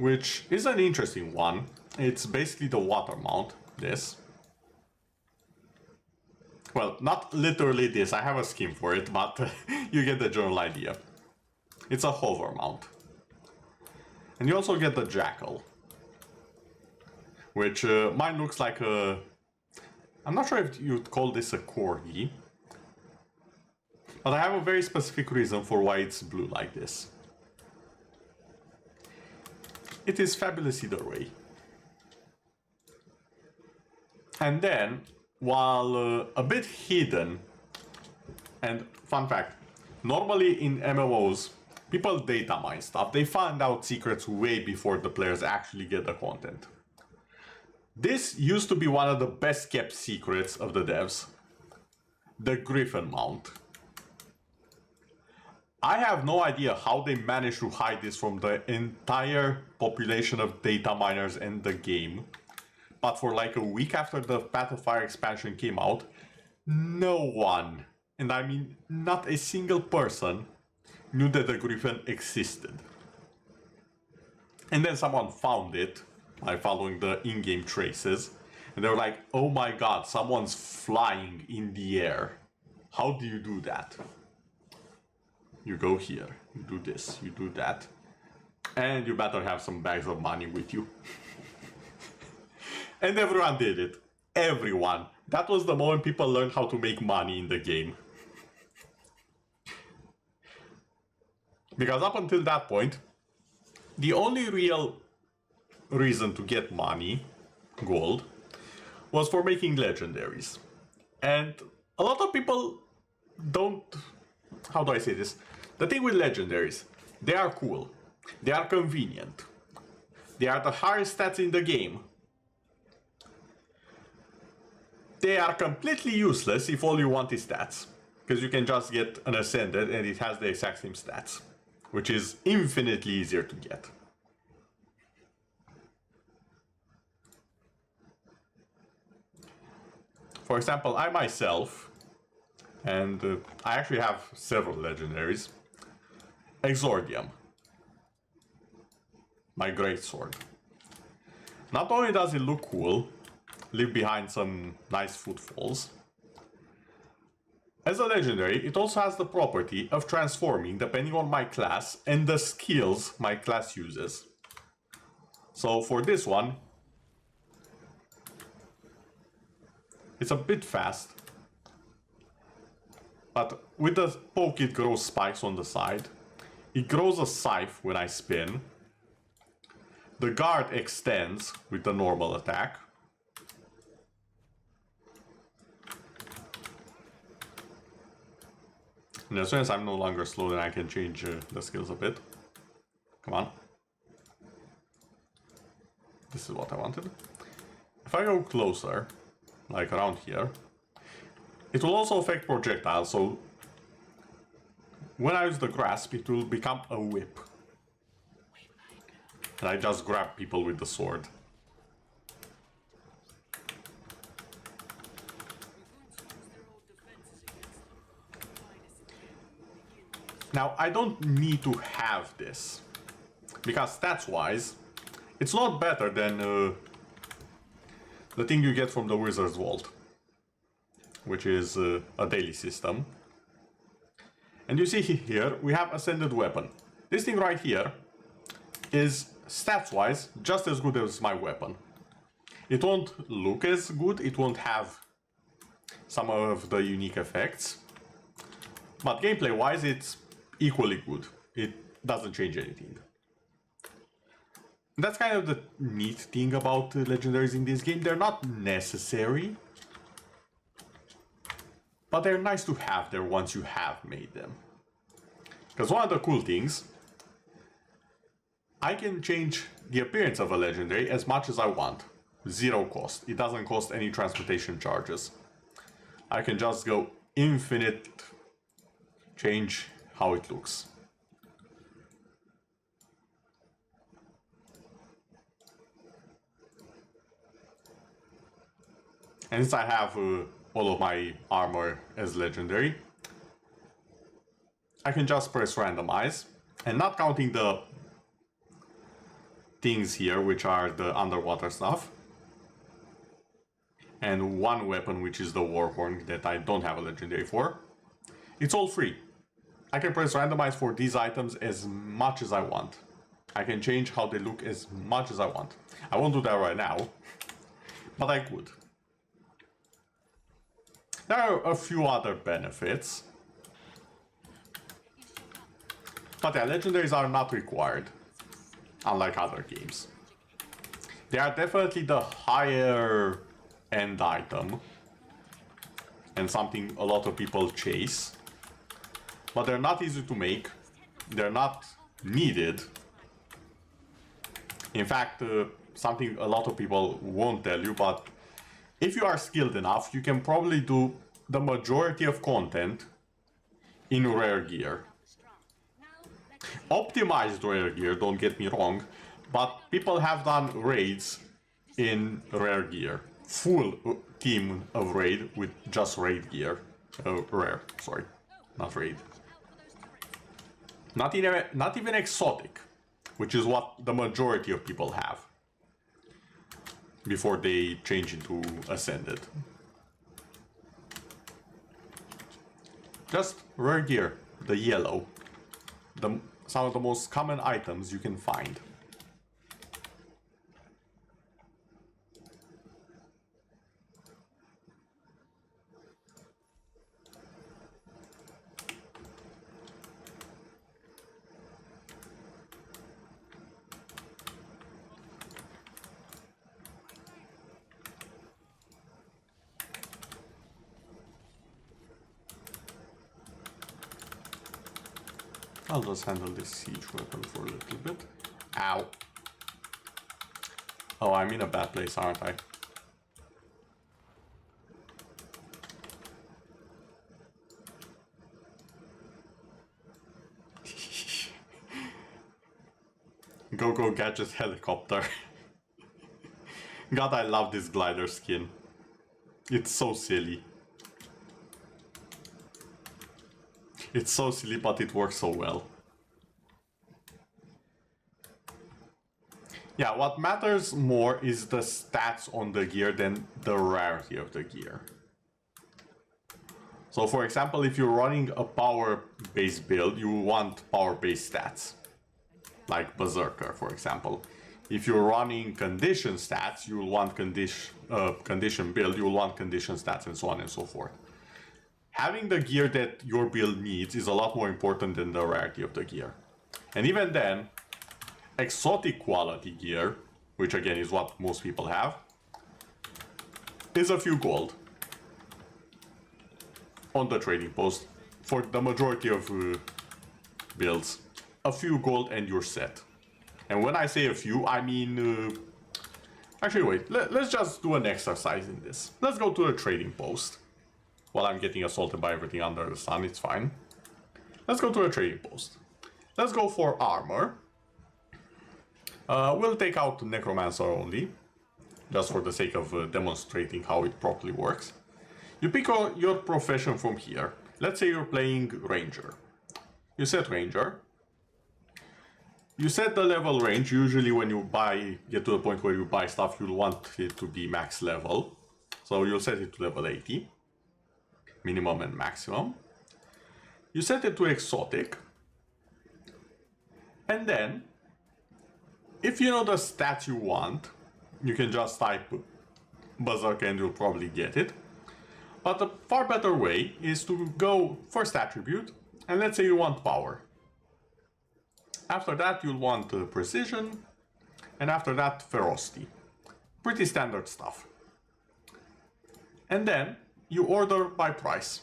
which is an interesting one. It's basically the water mount, this. Well, not literally this, I have a scheme for it, but you get the general idea. It's a hover mount. And you also get the jackal, which mine looks like a... I'm not sure if you'd call this a corgi, but I have a very specific reason for why it's blue like this. It is fabulous either way. And then, while a bit hidden, and fun fact, normally in MMOs, people data mine stuff. They find out secrets way before the players actually get the content. This used to be one of the best kept secrets of the devs. The Griffin mount. I have no idea how they managed to hide this from the entire population of data miners in the game. But for like a week after the Path of Fire expansion came out, no one, and I mean not a single person, knew that the Griffin existed. And then someone found it by following the in-game traces, and they were like, oh my god, someone's flying in the air. How do you do that? You go here, you do this, you do that, and you better have some bags of money with you. And everyone did it. Everyone. That was the moment people learned how to make money in the game. Because up until that point, the only real reason to get money, gold, was for making legendaries. And a lot of people don't... How do I say this? The thing with legendaries, they are cool. They are convenient. They are the highest stats in the game. They are completely useless if all you want is stats. Because you can just get an Ascended and it has the exact same stats. Which is infinitely easier to get. For example, I myself, and I actually have several legendaries. Exordium. My greatsword. Not only does it look cool, leave behind some nice footfalls. As a legendary, it also has the property of transforming depending on my class and the skills my class uses. So for this one, it's a bit fast, but with the poke it grows spikes on the side. It grows a scythe when I spin. The guard extends with the normal attack. And as soon as I'm no longer slow, then I can change the skills a bit. Come on. This is what I wanted. If I go closer, like around here, it will also affect projectiles, so when I use the grasp, it will become a whip. And I just grab people with the sword. Now, I don't need to have this, because stats-wise, it's not better than the thing you get from the Wizard's Vault, which is a daily system. And you see here, we have Ascended Weapon. This thing right here is, stats-wise, just as good as my weapon. It won't look as good, it won't have some of the unique effects, but gameplay-wise, it's equally good. It doesn't change anything. That's kind of the neat thing about legendaries in this game. They're not necessary, but they're nice to have there once you have made them. Because one of the cool things, I can change the appearance of a legendary as much as I want. Zero cost. It doesn't cost any transportation charges. I can just go infinite, change how it looks. And since I have all of my armor as legendary, I can just press randomize, and not counting the things here, which are the underwater stuff. And one weapon, which is the Warhorn, that I don't have a legendary for. It's all free. I can press randomize for these items as much as I want. I can change how they look as much as I want. I won't do that right now, but I could. There are a few other benefits. But yeah, legendaries are not required, unlike other games. They are definitely the higher end item, and something a lot of people chase. But they're not easy to make, they're not needed. In fact, something a lot of people won't tell you, but if you are skilled enough, you can probably do the majority of content in rare gear. Optimized rare gear, don't get me wrong, but people have done raids in rare gear. Full team of raid with just raid gear. Rare, sorry, not raid. Not even exotic, which is what the majority of people have before they change into Ascended. Just rare gear, the yellow. Some of the most common items you can find. I'll just handle this siege weapon for a little bit. Ow. Oh, I'm in a bad place, aren't I? Go Gadget helicopter. God, I love this glider skin. It's so silly. It's so silly, but it works so well. Yeah, what matters more is the stats on the gear than the rarity of the gear. So for example, if you're running a power-based build, you want power-based stats. Like Berserker, for example. If you're running condition stats, you'll want condition build, you'll want condition stats, and so on and so forth. Having the gear that your build needs is a lot more important than the rarity of the gear. And even then, exotic quality gear, which again is what most people have, is a few gold on the trading post for the majority of builds. A few gold and you're set. And when I say a few, I mean... actually wait, let's just do an exercise in this. Let's go to the trading post. While I'm getting assaulted by everything under the sun, it's fine. Let's go to the trading post. Let's go for armor. We'll take out Necromancer only, just for the sake of demonstrating how it properly works. You pick your profession from here. Let's say you're playing Ranger. You set Ranger. You set the level range. Usually when you get to the point where you buy stuff, you'll want it to be max level. So you'll set it to level 80. Minimum and maximum. You set it to exotic. And then, if you know the stats you want, you can just type Berserk and you'll probably get it. But a far better way is to go first attribute, and let's say you want power. After that you'll want precision, and after that ferocity. Pretty standard stuff. And then you order by price.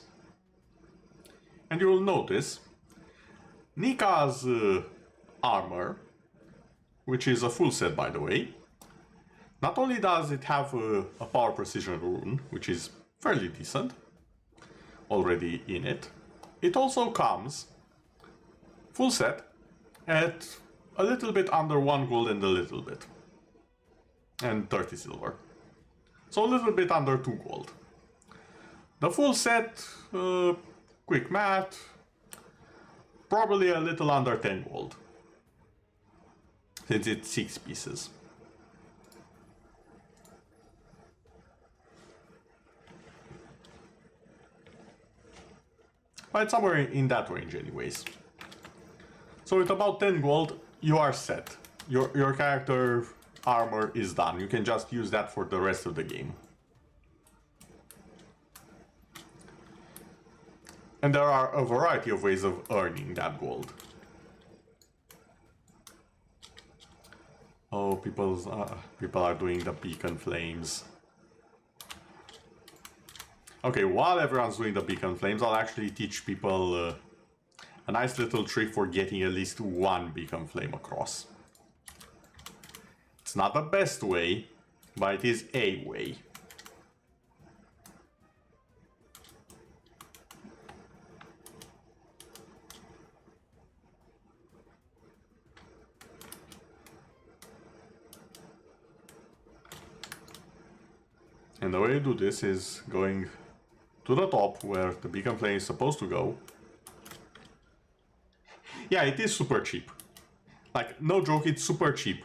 And you will notice Nika's armor, which is a full set by the way, not only does it have a power precision rune, which is fairly decent, already in it, it also comes full set at a little bit under 1 gold and a little bit. And 30 silver. So a little bit under 2 gold. The full set, quick math, probably a little under 10 gold. since it's 6 pieces. But it's somewhere in that range anyways. So with about 10 gold, you are set. Your character armor is done. You can just use that for the rest of the game. And there are a variety of ways of earning that gold. Oh, people are doing the beacon flames. Okay, while everyone's doing the beacon flames, I'll actually teach people a nice little trick for getting at least one beacon flame across. It's not the best way, but it is a way. And the way you do this is going to the top where the beacon flame is supposed to go. Yeah, it is super cheap. Like, no joke, it's super cheap.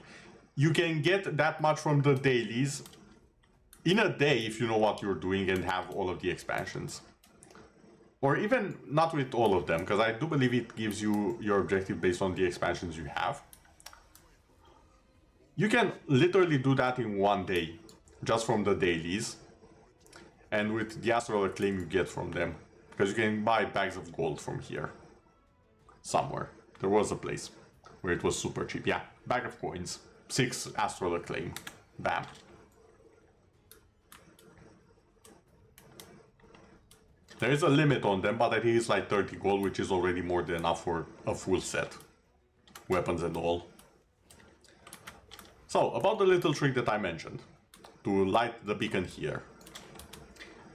You can get that much from the dailies in a day if you know what you're doing and have all of the expansions. Or even not with all of them, because I do believe it gives you your objective based on the expansions you have. You can literally do that in one day, just from the dailies. And with the astral acclaim you get from them. Because you can buy bags of gold from here. Somewhere. There was a place where it was super cheap. Yeah, bag of coins. 6 astral acclaim. Bam. There is a limit on them, but I think it's like 30 gold, which is already more than enough for a full set. Weapons and all. So, about the little trick that I mentioned. To light the beacon here.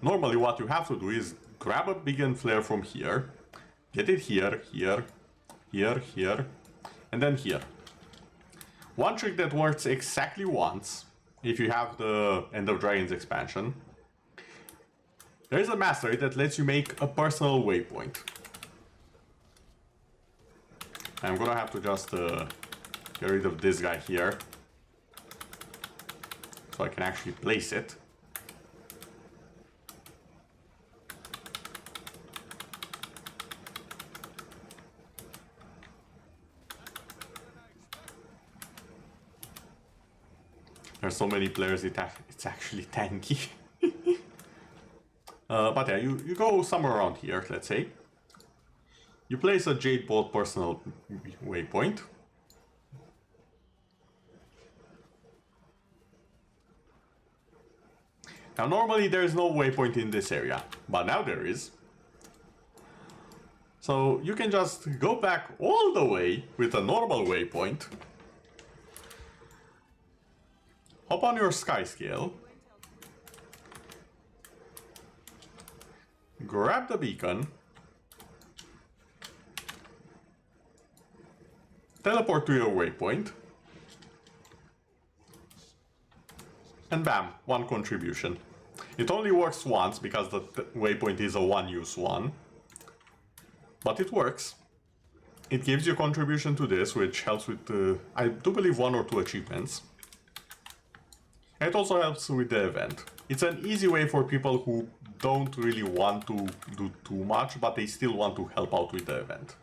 Normally what you have to do is grab a beacon flare from here. Get it here, here, here, here, and then here. One trick that works exactly once, if you have the End of Dragons expansion, there is a mastery that lets you make a personal waypoint. I'm gonna have to just get rid of this guy here, so I can actually place it. There's so many players, it's actually tanky. But yeah, you go somewhere around here, let's say. You place a Jade Bolt personal waypoint. Now normally there is no waypoint in this area, but now there is. So you can just go back all the way with a normal waypoint. Hop on your sky scale. Grab the beacon. Teleport to your waypoint. And bam, 1 contribution. It only works once because the waypoint is a one-use one. But it works. It gives you a contribution to this, which helps with, I do believe, 1 or 2 achievements. It also helps with the event. It's an easy way for people who don't really want to do too much, but they still want to help out with the event.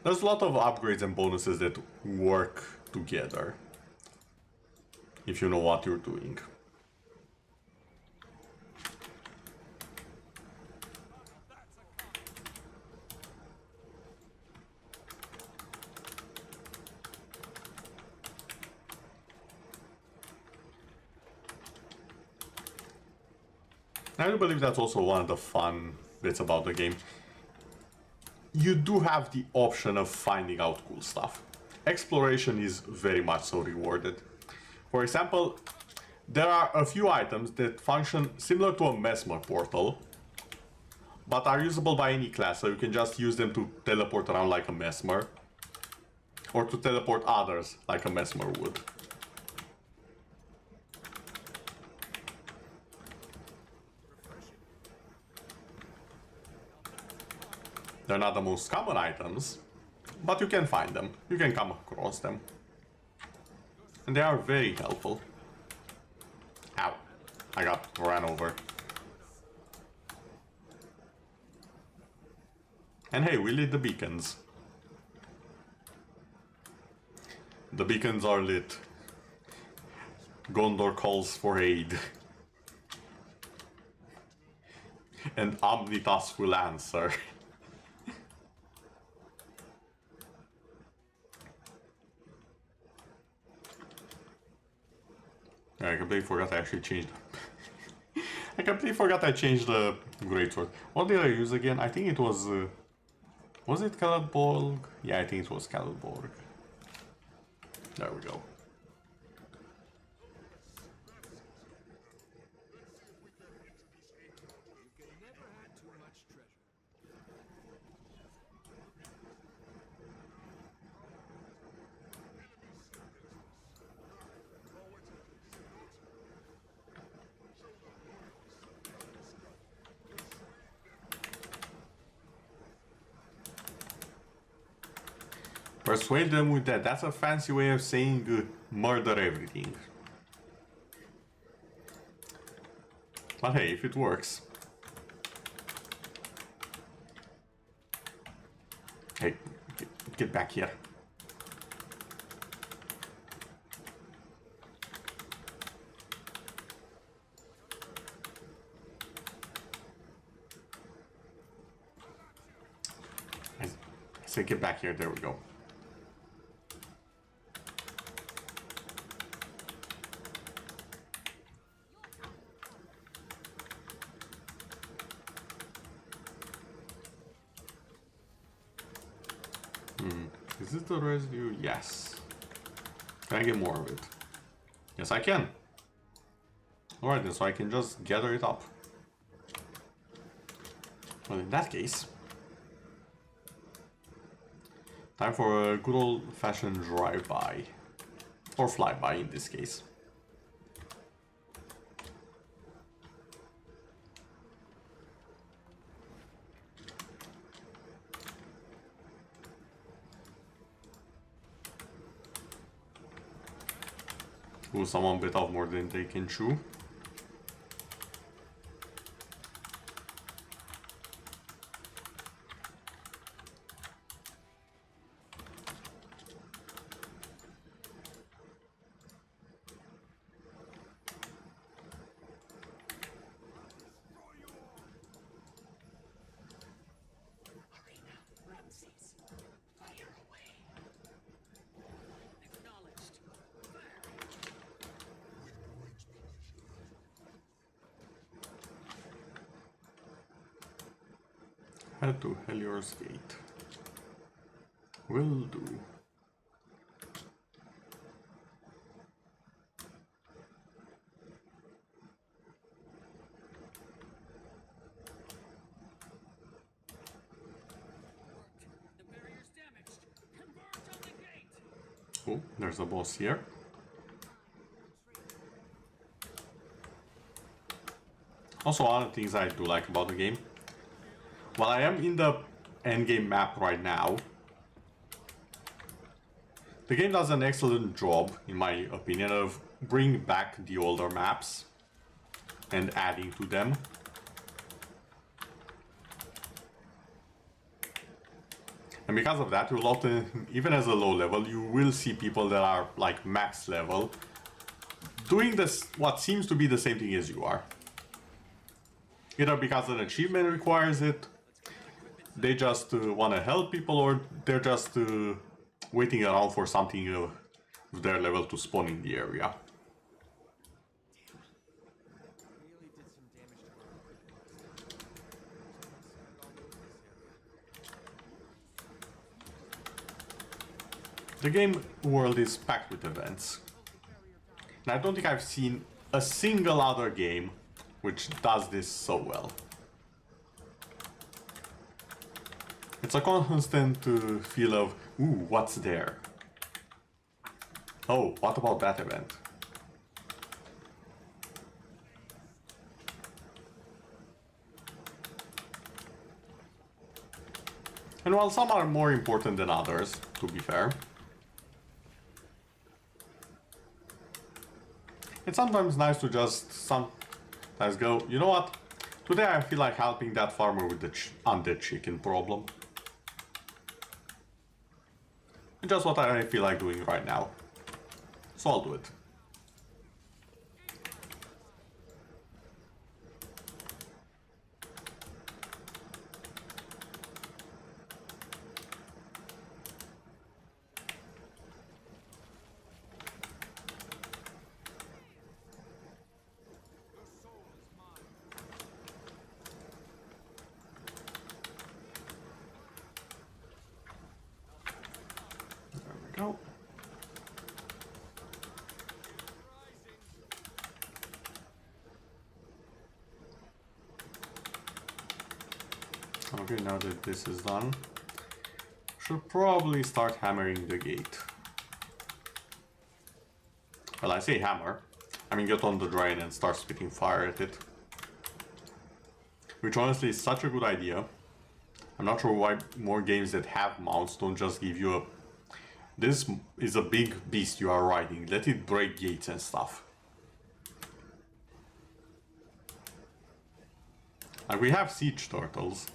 There's a lot of upgrades and bonuses that work together, if you know what you're doing. I do believe that's also one of the fun bits about the game. You do have the option of finding out cool stuff. Exploration is very much so rewarded. For example, there are a few items that function similar to a Mesmer portal, but are usable by any class, so you can just use them to teleport around like a Mesmer, or to teleport others like a Mesmer would. They're not the most common items, but you can find them. You can come across them. And they are very helpful. Ow. I got ran over. And hey, we lit the beacons. The beacons are lit. Gondor calls for aid. And Omnitas will answer. I completely forgot I actually changed. I completely forgot I changed the greatsword. What did I use again? I think it was. Was it Kalborg? Yeah, I think it was Kalborg. There we go. Persuade them with that. That's a fancy way of saying murder everything. But hey, if it works. Hey, get back here. I said get back here, there we go. Is this the residue? Yes. Can I get more of it? Yes, I can. Alright then, so I can just gather it up. Well, in that case, time for a good old-fashioned drive-by. Or fly-by in this case. Ooh, someone bit off more than they can chew. Head to Helior's Gate. Will do. Oh, there's a boss here. Also, one of the things I do like about the game, while I am in the endgame map right now, the game does an excellent job, in my opinion, of bringing back the older maps and adding to them. And because of that, you'll often, even as a low level, you will see people that are like max level doing this, what seems to be the same thing as you are. Either because an achievement requires it, they just want to help people, or they're just waiting around for something of their level to spawn in the area. The game world is packed with events. And I don't think I've seen a single other game which does this so well. It's a constant feel of, ooh, what's there? Oh, what about that event? And while some are more important than others, to be fair, it's sometimes nice to just sometimes go, you know what? Today I feel like helping that farmer with the undead chicken problem. And just what I feel like doing right now. So I'll do it. Go. Okay, now that this is done, should probably start hammering the gate. Well, I say hammer. I mean get on the drain and start spitting fire at it. Which honestly is such a good idea. I'm not sure why more games that have mounts don't just give you a... This is a big beast you are riding. Let it break gates and stuff. Like we have siege turtles.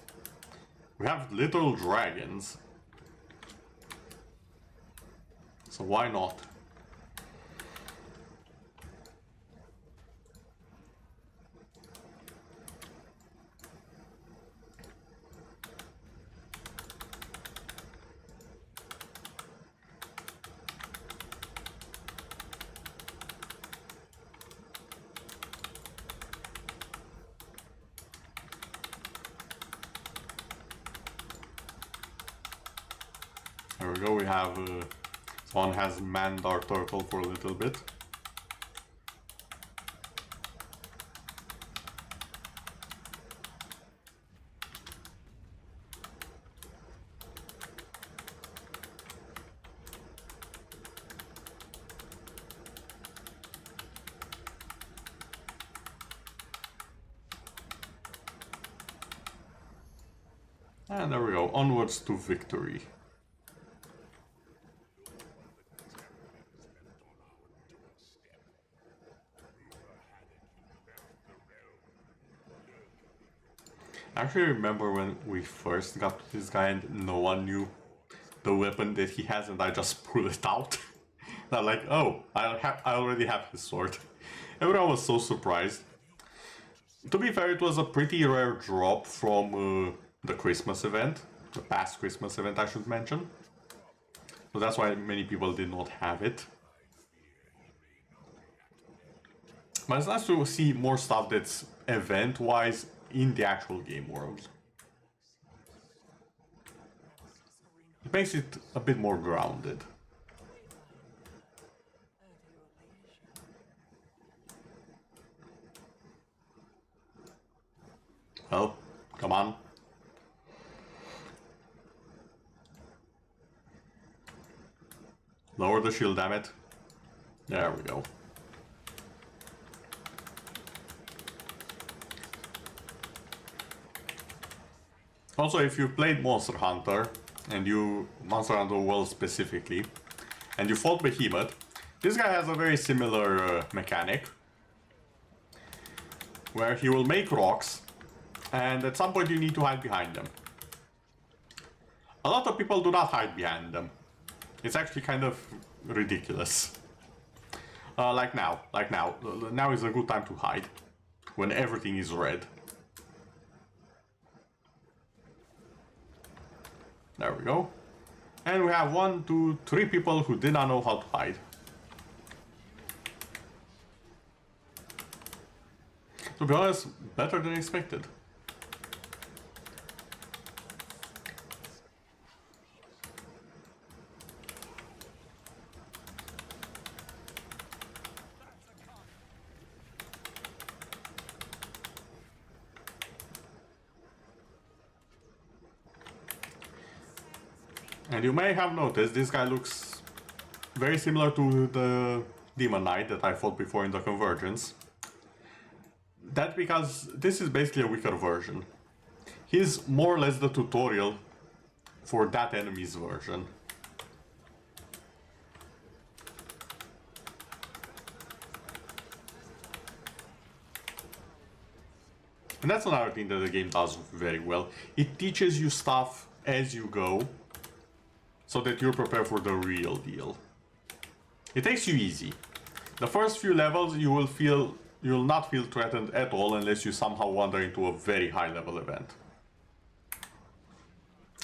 We have little dragons. So why not? There we go, we have, someone has manned our turtle for a little bit. And there we go, onwards to victory. I actually remember when we first got to this guy and no one knew the weapon that he has and I just pulled it out. I'm like, oh, I already have his sword. Everyone was so surprised. To be fair, it was a pretty rare drop from the Christmas event. The past Christmas event, I should mention. So that's why many people did not have it. But it's nice to see more stuff that's event-wise in the actual game world. It makes it a bit more grounded. Oh, come on. Lower the shield, damn it. There we go. Also, if you played Monster Hunter, and you Monster Hunter World specifically, and you fought Behemoth, this guy has a very similar mechanic, where he will make rocks, and at some point you need to hide behind them. A lot of people do not hide behind them. It's actually kind of ridiculous. Like now. Now is a good time to hide, when everything is red. There we go. And we have 1, 2, 3 people who did not know how to hide. To be honest, better than expected. And you may have noticed this guy looks very similar to the Demon Knight that I fought before in the Convergence. That's because this is basically a weaker version. He's more or less the tutorial for that enemy's version. And that's another thing that the game does very well. It teaches you stuff as you go, so that you're prepared for the real deal. It takes you easy. The first few levels you will not feel threatened at all unless you somehow wander into a very high level event.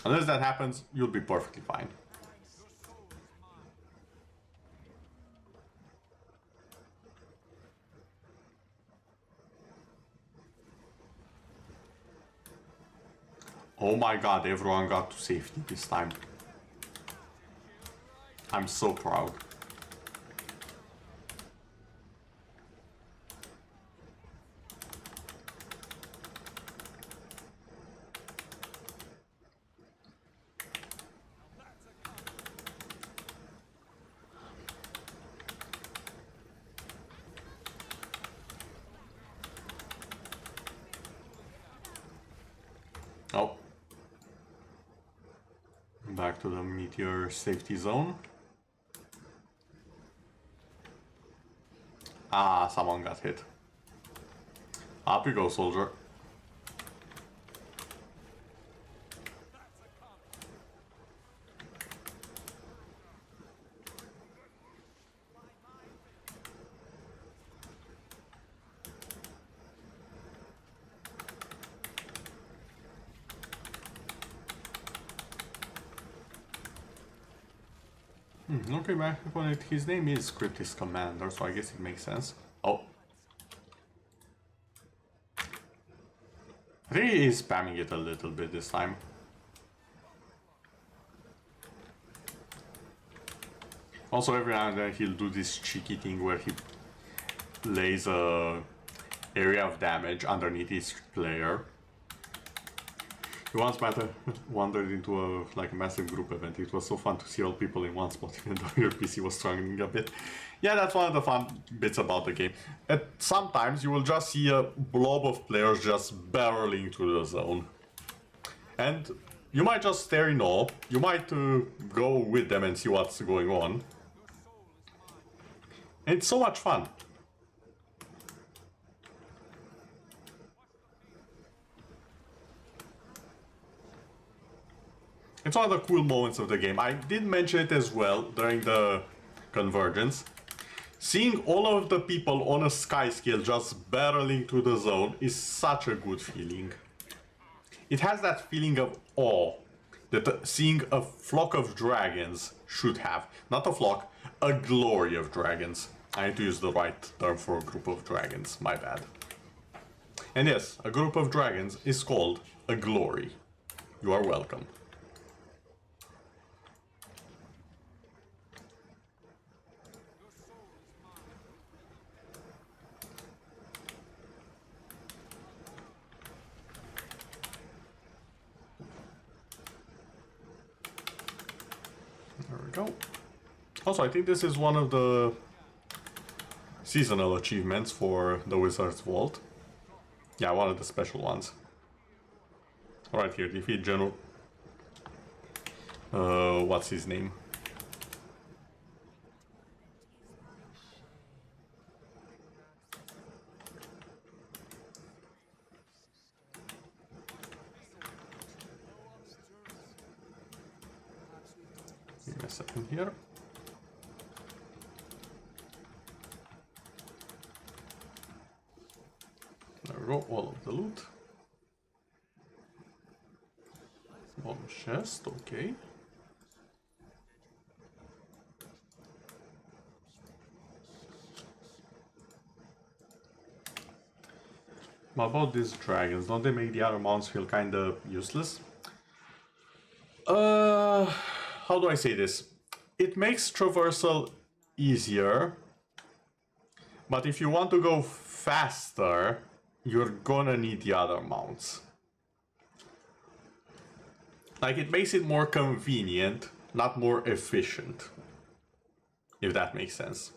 Unless that happens, you'll be perfectly fine. Oh my god, everyone got to safety this time. I'm so proud. Oh. Back to the meteor safety zone. Ah, someone got hit. Up you go, soldier. Okay, my opponent, his name is Cryptis Commander, so I guess it makes sense. Oh. I think he is spamming it a little bit this time. Also, every now and then he'll do this cheeky thing where he lays a area of damage underneath his player. He once wandered into a massive group event. It was so fun to see all people in one spot, even though your PC was struggling a bit. Yeah, that's one of the fun bits about the game. Sometimes you will just see a blob of players just barreling through the zone. And you might just stare in awe. You might go with them and see what's going on. And it's so much fun. It's one of the cool moments of the game. I did mention it as well during the convergence. Seeing all of the people on a sky scale just barreling through the zone is such a good feeling. It has that feeling of awe that seeing a flock of dragons should have. Not a flock, a glory of dragons. I need to use the right term for a group of dragons, my bad. And yes, a group of dragons is called a glory. You are welcome. There we go. Also, I think this is one of the seasonal achievements for the Wizard's Vault. Yeah, one of the special ones. Right here, defeat General... what's his name? Give me a second here. There we go, all of the loot. Small chest, okay. What about these dragons? Don't they make the other mounts feel kinda useless? How do I say this? It makes traversal easier, but if you want to go faster, you're gonna need the other mounts. Like, it makes it more convenient, not more efficient. If that makes sense.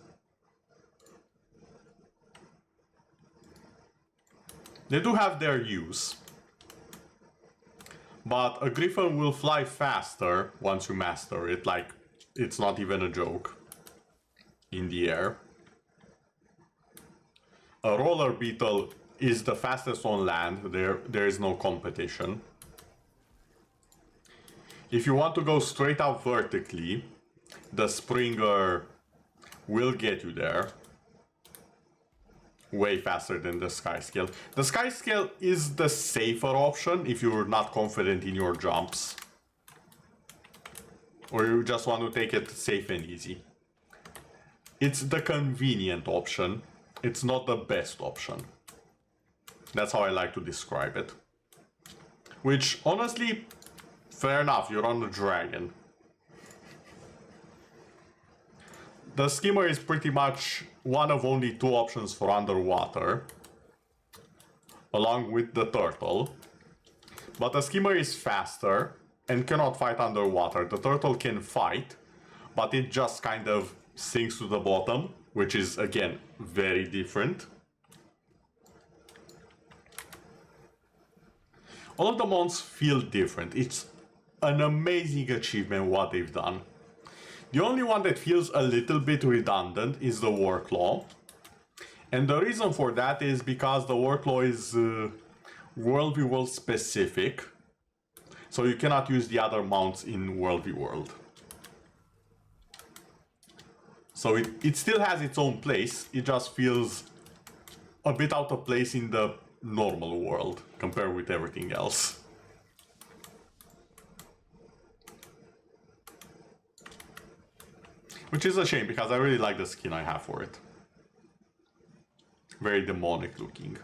They do have their use. But a griffin will fly faster once you master it, like it's not even a joke in the air. A roller beetle is the fastest on land, there is no competition. If you want to go straight out vertically, the Springer will get you there way faster than the Sky Scale. The Sky Scale is the safer option if you're not confident in your jumps, or you just want to take it safe and easy. It's the convenient option, it's not the best option. That's how I like to describe it. Which, honestly, fair enough, you're on the dragon. The skimmer is pretty much one of only two options for underwater, along with the turtle. But the skimmer is faster and cannot fight underwater. The turtle can fight, but it just kind of sinks to the bottom, which is, again, very different. All of the mounts feel different. It's an amazing achievement what they've done. The only one that feels a little bit redundant is the Worklaw. And the reason for that is because the Worklaw is World v World specific. So you cannot use the other mounts in World v World. So it still has its own place, it just feels a bit out of place in the normal world compared with everything else. Which is a shame because I really like the skin I have for it. Very demonic looking.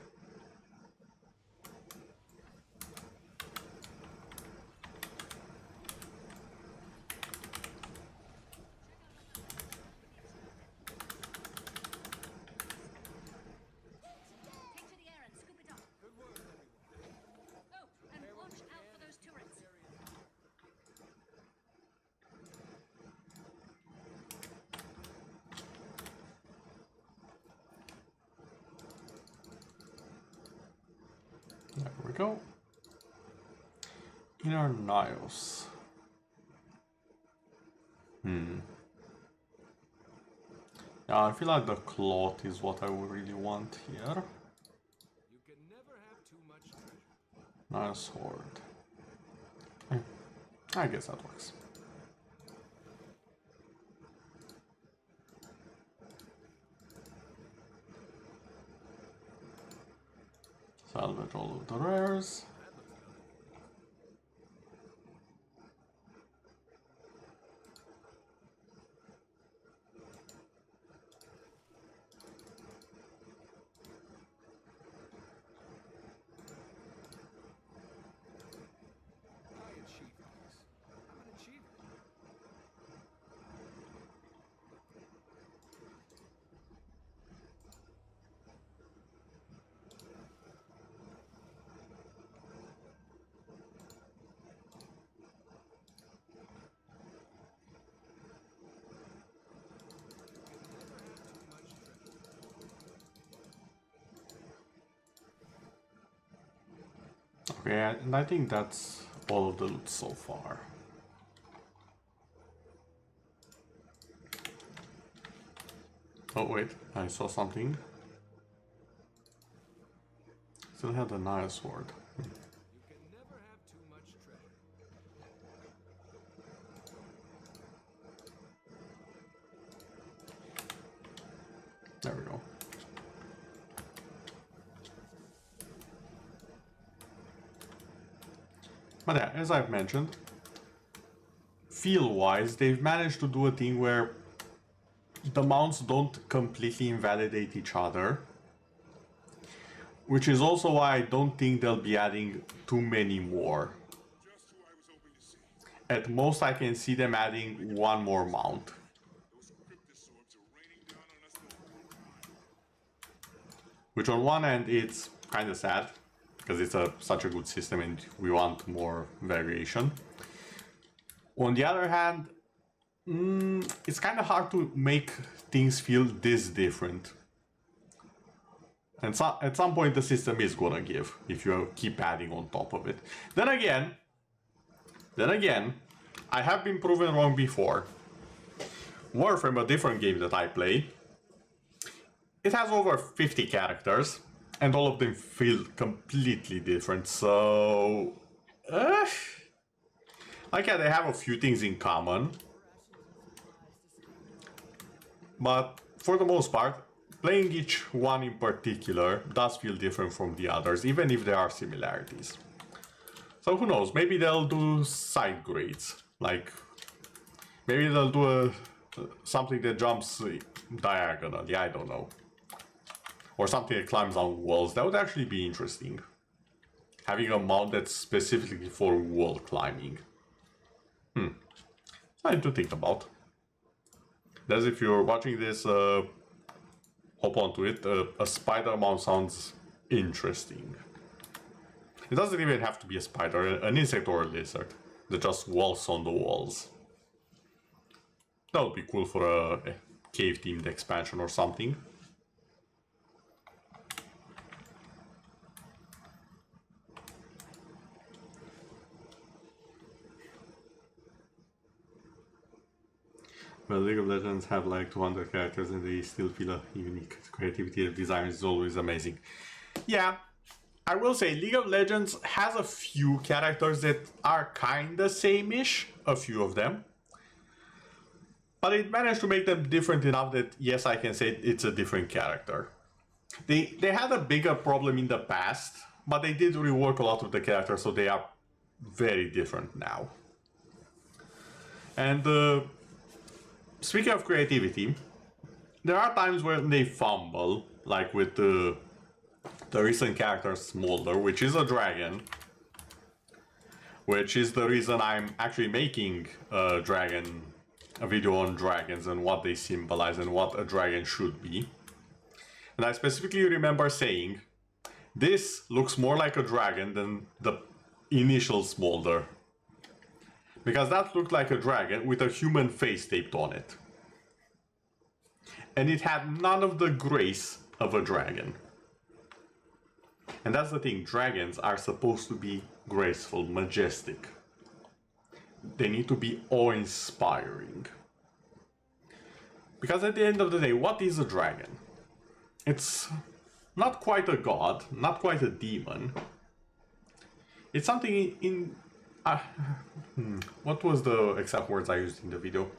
There we go. Inner Niles. Yeah, I feel like the cloth is what I would really want here. You can never have too much treasure. Nice sword. I guess that works. Salvage all of the rares. I achieve things. I'm an achiever. Okay, and I think that's all of the loot so far. Oh wait, I saw something. Still had a nice sword. You can never have too much treasure. There we go. But yeah, as I've mentioned, feel-wise, they've managed to do a thing where the mounts don't completely invalidate each other. Which is also why I don't think they'll be adding too many more. At most I can see them adding one more mount. Which on one end it's kind of sad, because it's such a good system and we want more variation. On the other hand, it's kind of hard to make things feel this different. And so, at some point the system is gonna give if you keep adding on top of it. Then again, Then again, I have been proven wrong before. Warframe, a different game that I play, it has over 50 characters, and all of them feel completely different, so... Like, yeah, they have a few things in common, but for the most part, playing each one in particular does feel different from the others, even if there are similarities. So who knows, maybe they'll do side grades, like maybe they'll do something that jumps diagonally, I don't know. Or something that climbs on walls, that would actually be interesting. Having a mount that's specifically for wall climbing. Something to think about. As if you're watching this, hop onto it, a spider mount sounds interesting. It doesn't even have to be a spider, an insect or a lizard that just walks on the walls. That would be cool for a cave-themed expansion or something. Well, League of Legends have like 200 characters and they still feel a unique creativity of design is always amazing. Yeah, I will say League of Legends has a few characters that are kinda same-ish, a few of them. But it managed to make them different enough that, yes, I can say it's a different character. They had a bigger problem in the past, but they did rework a lot of the characters, so they are very different now. And speaking of creativity, there are times when they fumble, like with the recent character Smolder, which is a dragon, which is the reason I'm actually making a video on dragons and what they symbolize and what a dragon should be. And I specifically remember saying, this looks more like a dragon than the initial Smolder. Because that looked like a dragon with a human face taped on it. And it had none of the grace of a dragon. And that's the thing, dragons are supposed to be graceful, majestic. They need to be awe-inspiring. Because at the end of the day, what is a dragon? It's not quite a god, not quite a demon. It's something in... what was the exact words I used in the video?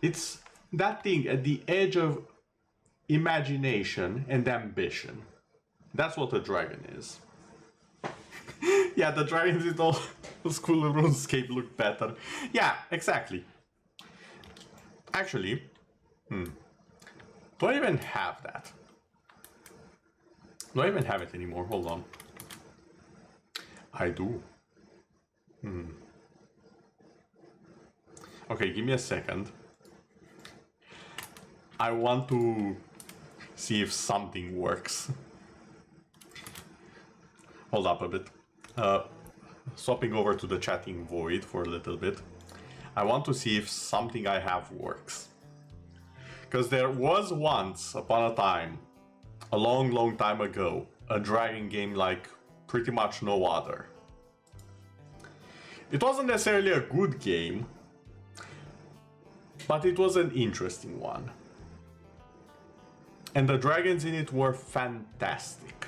It's that thing at the edge of imagination and ambition. That's what a dragon is. Yeah, the dragons in all school RuneScape look better. Yeah, exactly. Actually, do I even have that? Do I even have it anymore? Hold on. I do. Okay, give me a second. I want to see if something works. Hold up a bit. Swapping over to the chatting void for a little bit. I want to see if something I have works. Because there was once upon a time, a long time ago, a dragon game like pretty much no other. It wasn't necessarily a good game, but it was an interesting one. And the dragons in it were fantastic.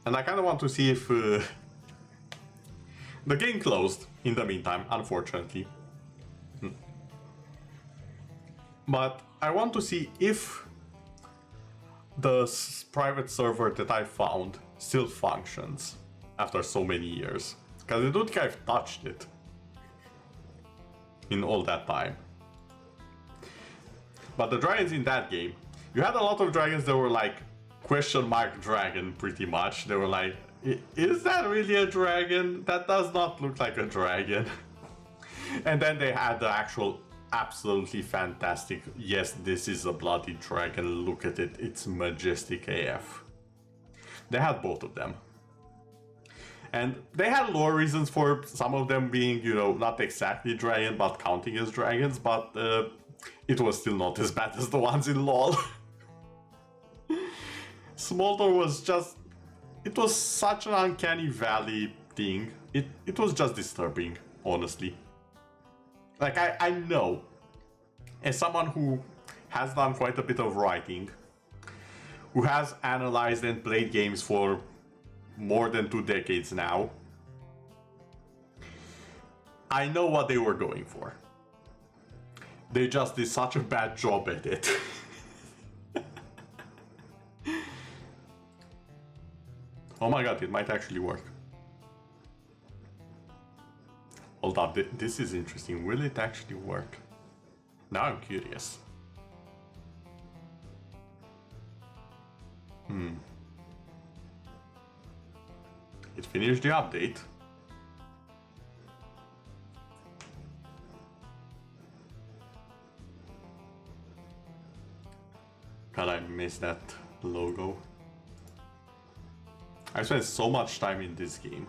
And I kind of want to see if... the game closed in the meantime, unfortunately. But I want to see if the private server that I found still functions after so many years. Because I don't think I've touched it in all that time. But the dragons in that game, you had a lot of dragons that were like question mark dragon pretty much. They were like, is that really a dragon? That does not look like a dragon. And then they had the actual absolutely fantastic, yes, this is a bloody dragon, look at it, it's majestic AF. They had both of them. And they had lore reasons for some of them being, you know, not exactly dragon, but counting as dragons, but it was still not as bad as the ones in LoL. Smolder was just... it was such an uncanny valley thing. It was just disturbing, honestly. Like, I know, as someone who has done quite a bit of writing, who has analyzed and played games for more than 2 decades now, I know what they were going for. They just did such a bad job at it. Oh my god, it might actually work. Hold up, this is interesting. Will it actually work? Now I'm curious. It finished the update. God, I miss that logo. I spent so much time in this game.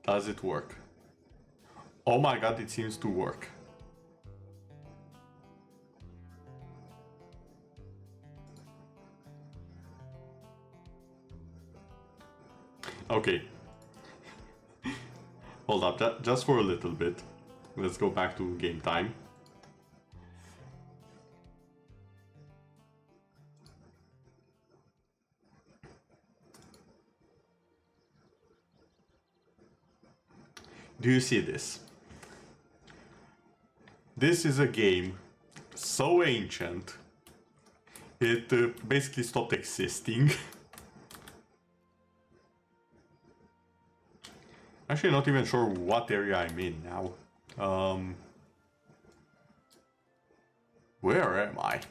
Does it work? Oh my god, it seems to work. Okay. Hold up, just for a little bit. Let's go back to game time. Do you see this? This is a game so ancient, it basically stopped existing. Actually, not even sure what area I'm in now. Where am I?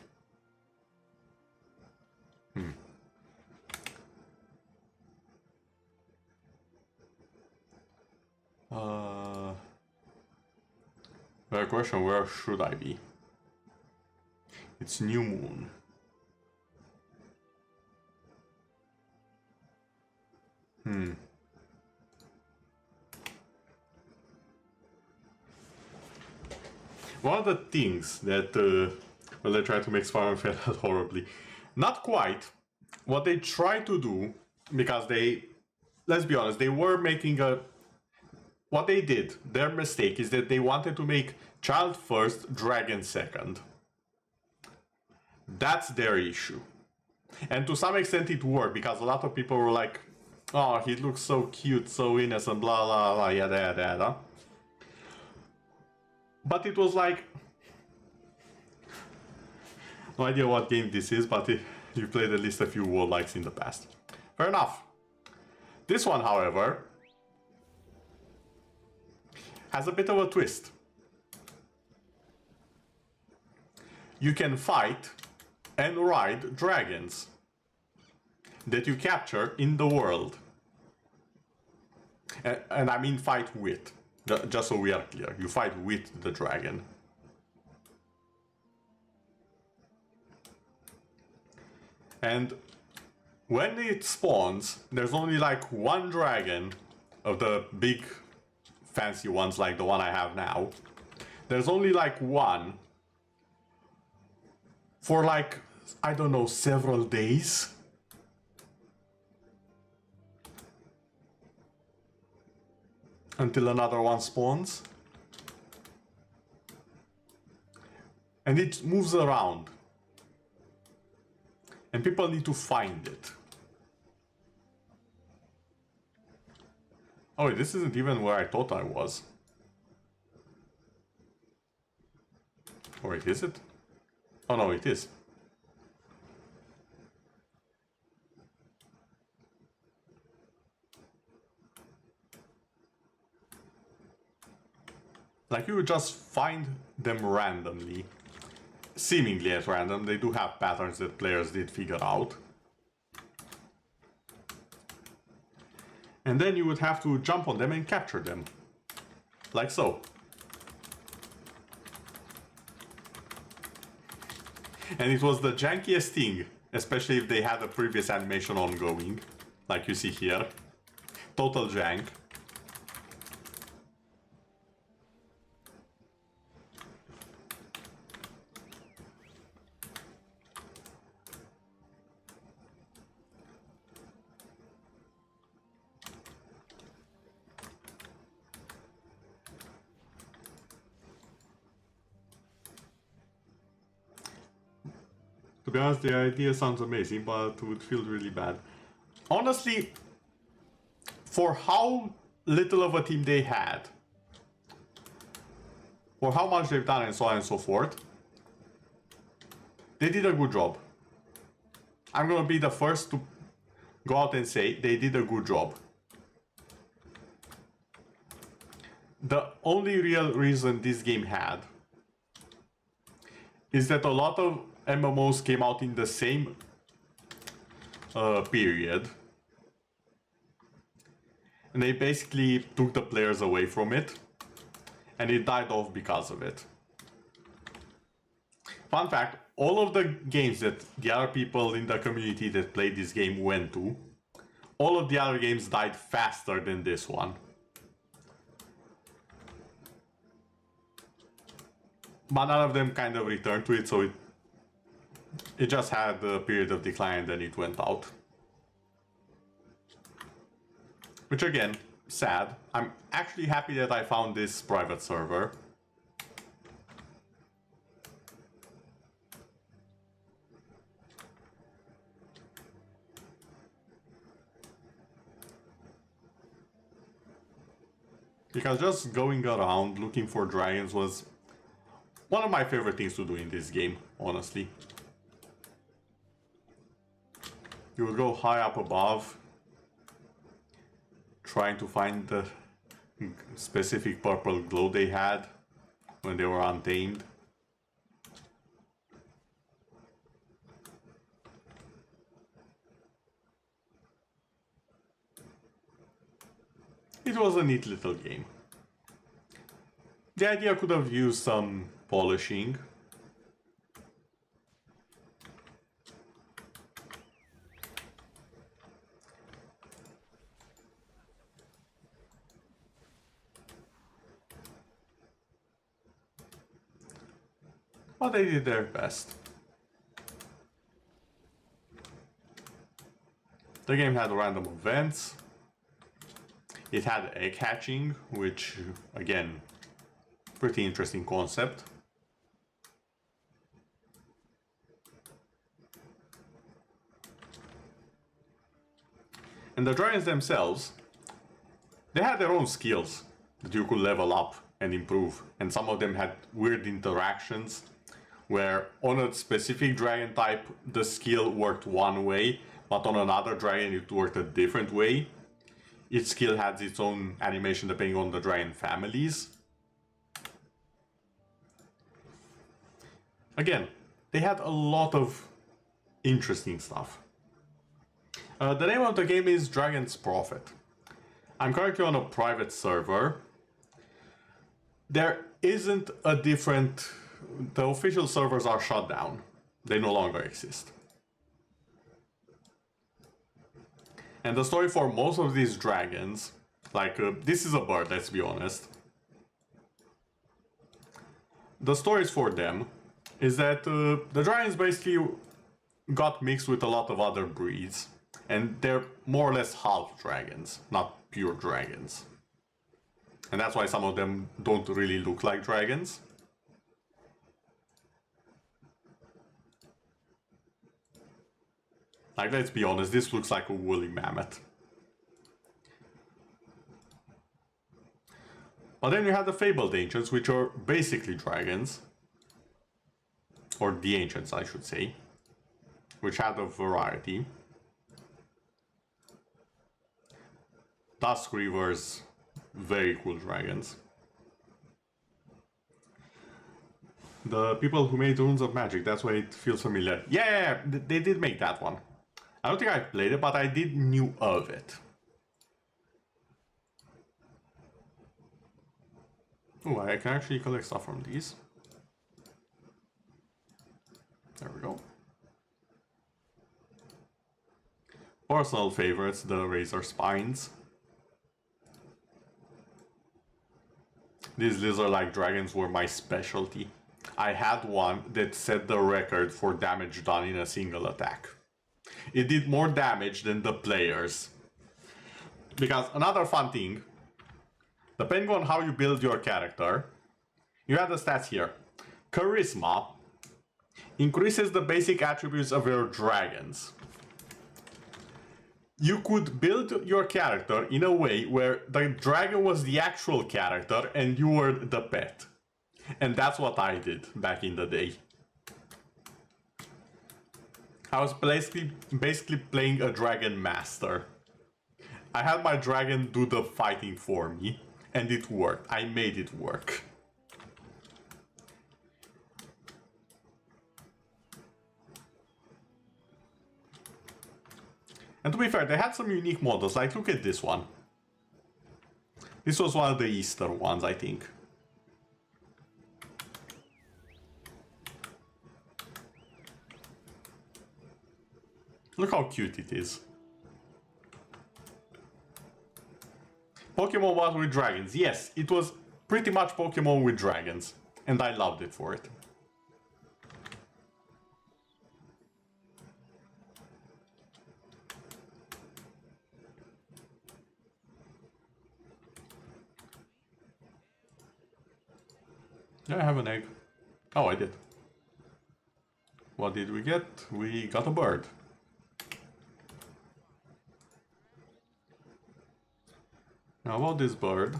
Better question, where should I be? It's new moon. One of the things that, well, they try to make Spider-Man fail out horribly. Not quite. What they try to do, because they, let's be honest, they were making a, what they did, their mistake is that they wanted to make child first, dragon second. That's their issue. And to some extent it worked, because a lot of people were like, oh, he looks so cute, so innocent, blah, blah, blah, yada, yada, yada. But it was like, no idea what game this is, but you played at least a few world likes in the past. Fair enough. This one, however, has a bit of a twist. You can fight and ride dragons that you capture in the world. And I mean fight with. Just so we are clear, you fight with the dragon. And when it spawns, there's only like one dragon of the big fancy ones like the one I have now. There's only like one for like, I don't know, several days. Until another one spawns. And it moves around. And people need to find it. Oh wait, this isn't even where I thought I was. Oh wait, is it? Oh no, it is. Like, you would just find them randomly. Seemingly at random. They do have patterns that players did figure out. And then you would have to jump on them and capture them. Like so. And it was the jankiest thing, especially if they had a previous animation ongoing, like you see here, total jank. To be honest, the idea sounds amazing, but it would feel really bad. Honestly, for how little of a team they had, for how much they've done and so on and so forth, they did a good job. I'm gonna be the first to go out and say they did a good job. The only real reason this game had is that a lot of MMOs came out in the same period, and they basically took the players away from it, and it died off because of it. Fun fact, all of the games that the other people in the community that played this game went to, all of the other games died faster than this one. But none of them kind of returned to it, so it just had a period of decline and then it went out. Which again, sad. I'm actually happy that I found this private server. Because just going around looking for dragons was one of my favorite things to do in this game, honestly. You would go high up above, trying to find the specific purple glow they had when they were untamed. It was a neat little game. The idea could have used some polishing. But they did their best. The game had random events. It had egg hatching, which, again, pretty interesting concept. And the dragons themselves, they had their own skills that you could level up and improve. And some of them had weird interactions where on a specific dragon type, the skill worked one way, but on another dragon, it worked a different way. Each skill has its own animation depending on the dragon families. Again, they had a lot of interesting stuff. The name of the game is Dragon's Prophet. I'm currently on a private server. There isn't a different... The official servers are shut down. They no longer exist. And the story for most of these dragons, like this is a bird, let's be honest. The stories for them is that the dragons basically got mixed with a lot of other breeds. And they're more or less half dragons, not pure dragons. And that's why some of them don't really look like dragons. Like, let's be honest, this looks like a woolly mammoth. But then you have the fabled ancients, which are basically dragons. Or the ancients, I should say. Which had a variety. Dusk Reavers, very cool dragons. The people who made Runes of Magic, that's why it feels familiar. Yeah, they did make that one. I don't think I played it, but I did knew of it. Oh, I can actually collect stuff from these. There we go. Personal favorites, the razor spines. These lizard-like dragons were my specialty. I had one that set the record for damage done in a single attack. It did more damage than the players. Because another fun thing, depending on how you build your character, you have the stats here. Charisma increases the basic attributes of your dragons. You could build your character in a way where the dragon was the actual character and you were the pet. And that's what I did back in the day. I was basically playing a dragon master. I had my dragon do the fighting for me, and it worked. I made it work. And to be fair, they had some unique models, like look at this one. This was one of the Easter ones, I think. Look how cute it is. Pokemon was with dragons. Yes, it was pretty much Pokemon with dragons. And I loved it for it. Do I have an egg? Oh, I did. What did we get? We got a bird. Now about this bird.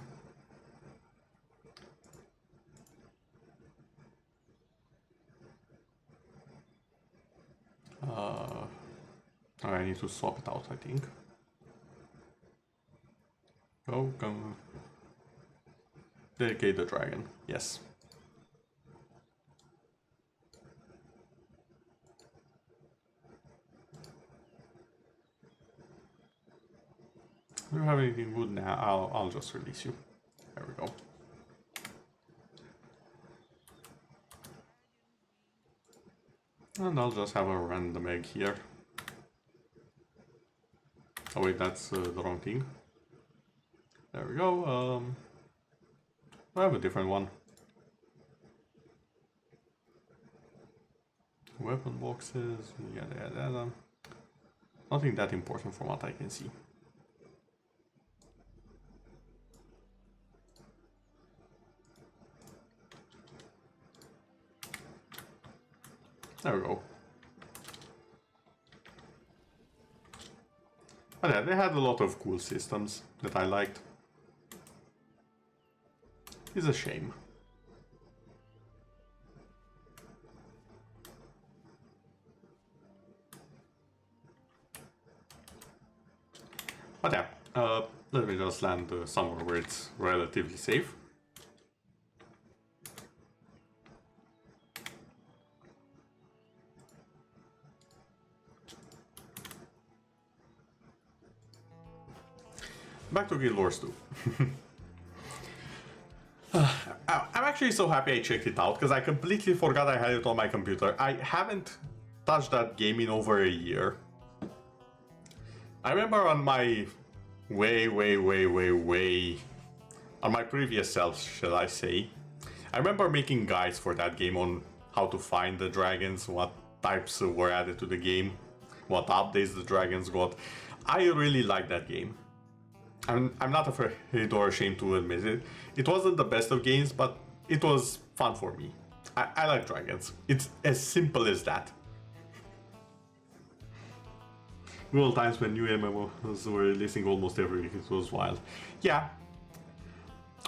I need to swap it out, I think. Oh, come. Dedicate the dragon. Yes. Do you have anything good now? I'll just release you. There we go. And I'll just have a random egg here. Oh wait, that's the wrong thing. There we go. I have a different one. Weapon boxes, yada yada yada. Nothing that important from what I can see. There we go. But yeah, they had a lot of cool systems that I liked. It's a shame. But yeah, let me just land somewhere where it's relatively safe. Back to Guildwars 2. I'm actually so happy I checked it out, because I completely forgot I had it on my computer. I haven't touched that game in over a year. I remember on my on my previous self, shall I say, I remember making guides for that game on how to find the dragons, what types were added to the game, what updates the dragons got. I really liked that game. I'm not afraid or ashamed to admit it. It wasn't the best of games, but it was fun for me. I like dragons. It's as simple as that. Good old times when new MMOs were releasing almost every week. It was wild. Yeah.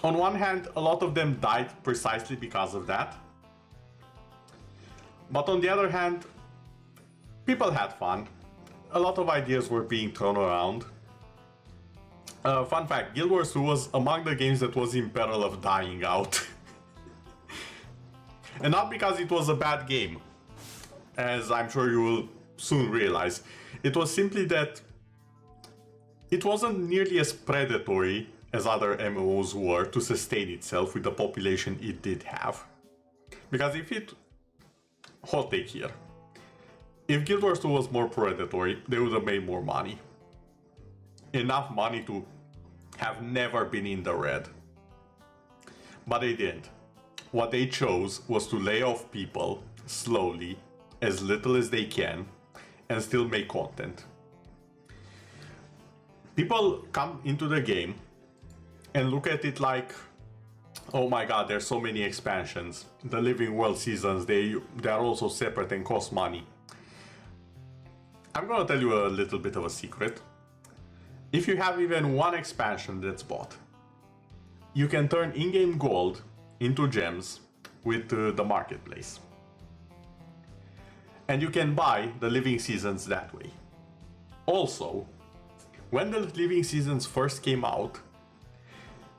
On one hand, a lot of them died precisely because of that. But on the other hand, people had fun. A lot of ideas were being thrown around. Fun fact, Guildwars 2 was among the games that was in peril of dying out. And not because it was a bad game, as I'm sure you will soon realize. It was simply that it wasn't nearly as predatory as other MMOs were to sustain itself with the population it did have. Because if it... Hot take here. If Guild Wars 2 was more predatory, they would have made more money. Enough money to have never been in the red. But they didn't. What they chose was to lay off people slowly, as little as they can, and still make content. People come into the game and look at it like, oh my god, there's so many expansions. The Living World seasons, they are also separate and cost money. I'm gonna tell you a little bit of a secret. If you have even one expansion that's bought, you can turn in-game gold into gems with the marketplace. And you can buy the Living Seasons that way. Also, when the Living Seasons first came out,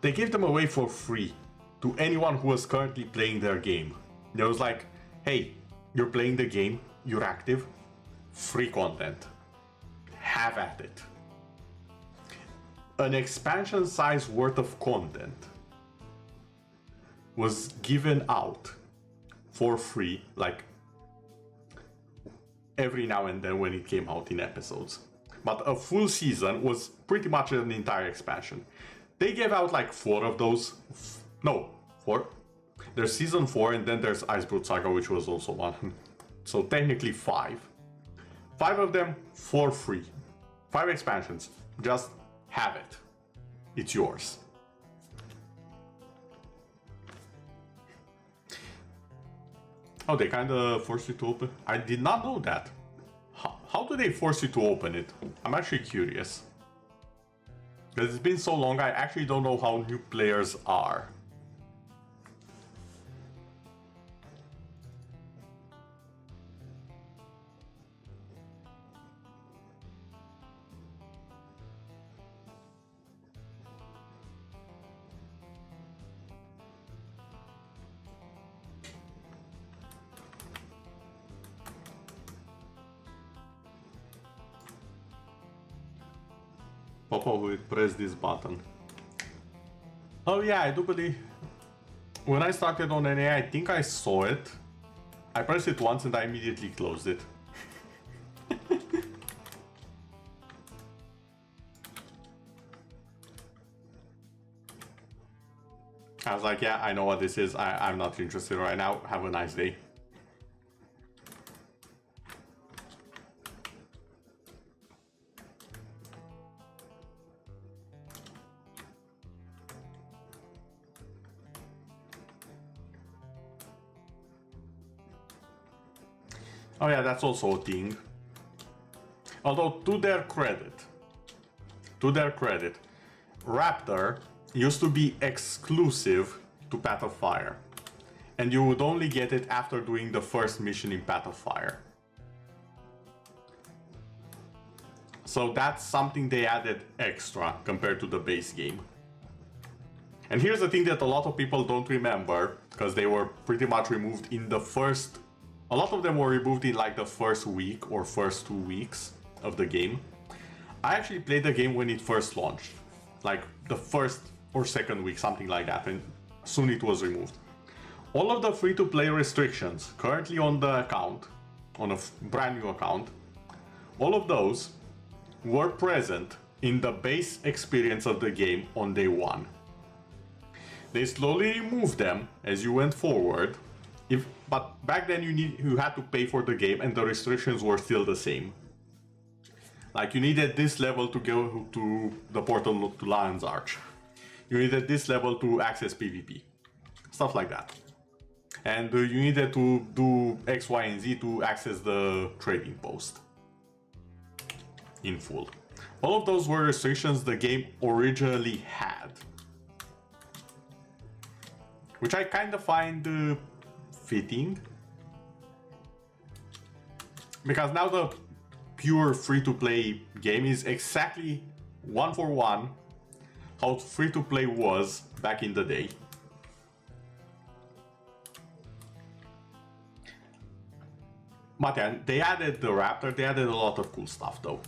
they gave them away for free to anyone who was currently playing their game. It was like, hey, you're playing the game, you're active, free content. Have at it. An expansion size worth of content was given out for free, like every now and then when it came out in episodes. But a full season was pretty much an entire expansion. They gave out like 4 of those. No, 4. There's season 4 and then there's Icebrood Saga, which was also one. So technically 5. 5 of them for free. 5 expansions. Just have it. It's yours. Oh, they kind of force you to open? I did not know that. How do they force you to open it? I'm actually curious. Because it's been so long, I actually don't know how new players are. Papa will press this button. Oh yeah, I do believe when I started on NA, I think I saw it. I pressed it once and I immediately closed it. I was like, yeah, I know what this is. I'm not interested right now. Have a nice day. Oh yeah, that's also a thing. Although to their credit, Raptor used to be exclusive to Path of Fire. And you would only get it after doing the first mission in Path of Fire. So that's something they added extra compared to the base game. And here's the thing that a lot of people don't remember, because they were pretty much removed in the first... A lot of them were removed in like the first week or first 2 weeks of the game. I actually played the game when it first launched. Like the first or second week, something like that, and soon it was removed. All of the free-to-play restrictions currently on the account, on a brand new account, all of those were present in the base experience of the game on day 1. They slowly removed them as you went forward. But back then you had to pay for the game and the restrictions were still the same. Like you needed this level to go to the portal to Lion's Arch. You needed this level to access PvP. Stuff like that. And you needed to do X, Y, and Z to access the trading post. In full. All of those were restrictions the game originally had. Which I kind of find... fitting, because now the pure free-to-play game is exactly 1-for-1 how free-to-play was back in the day. But yeah, they added the Raptor, they added a lot of cool stuff though,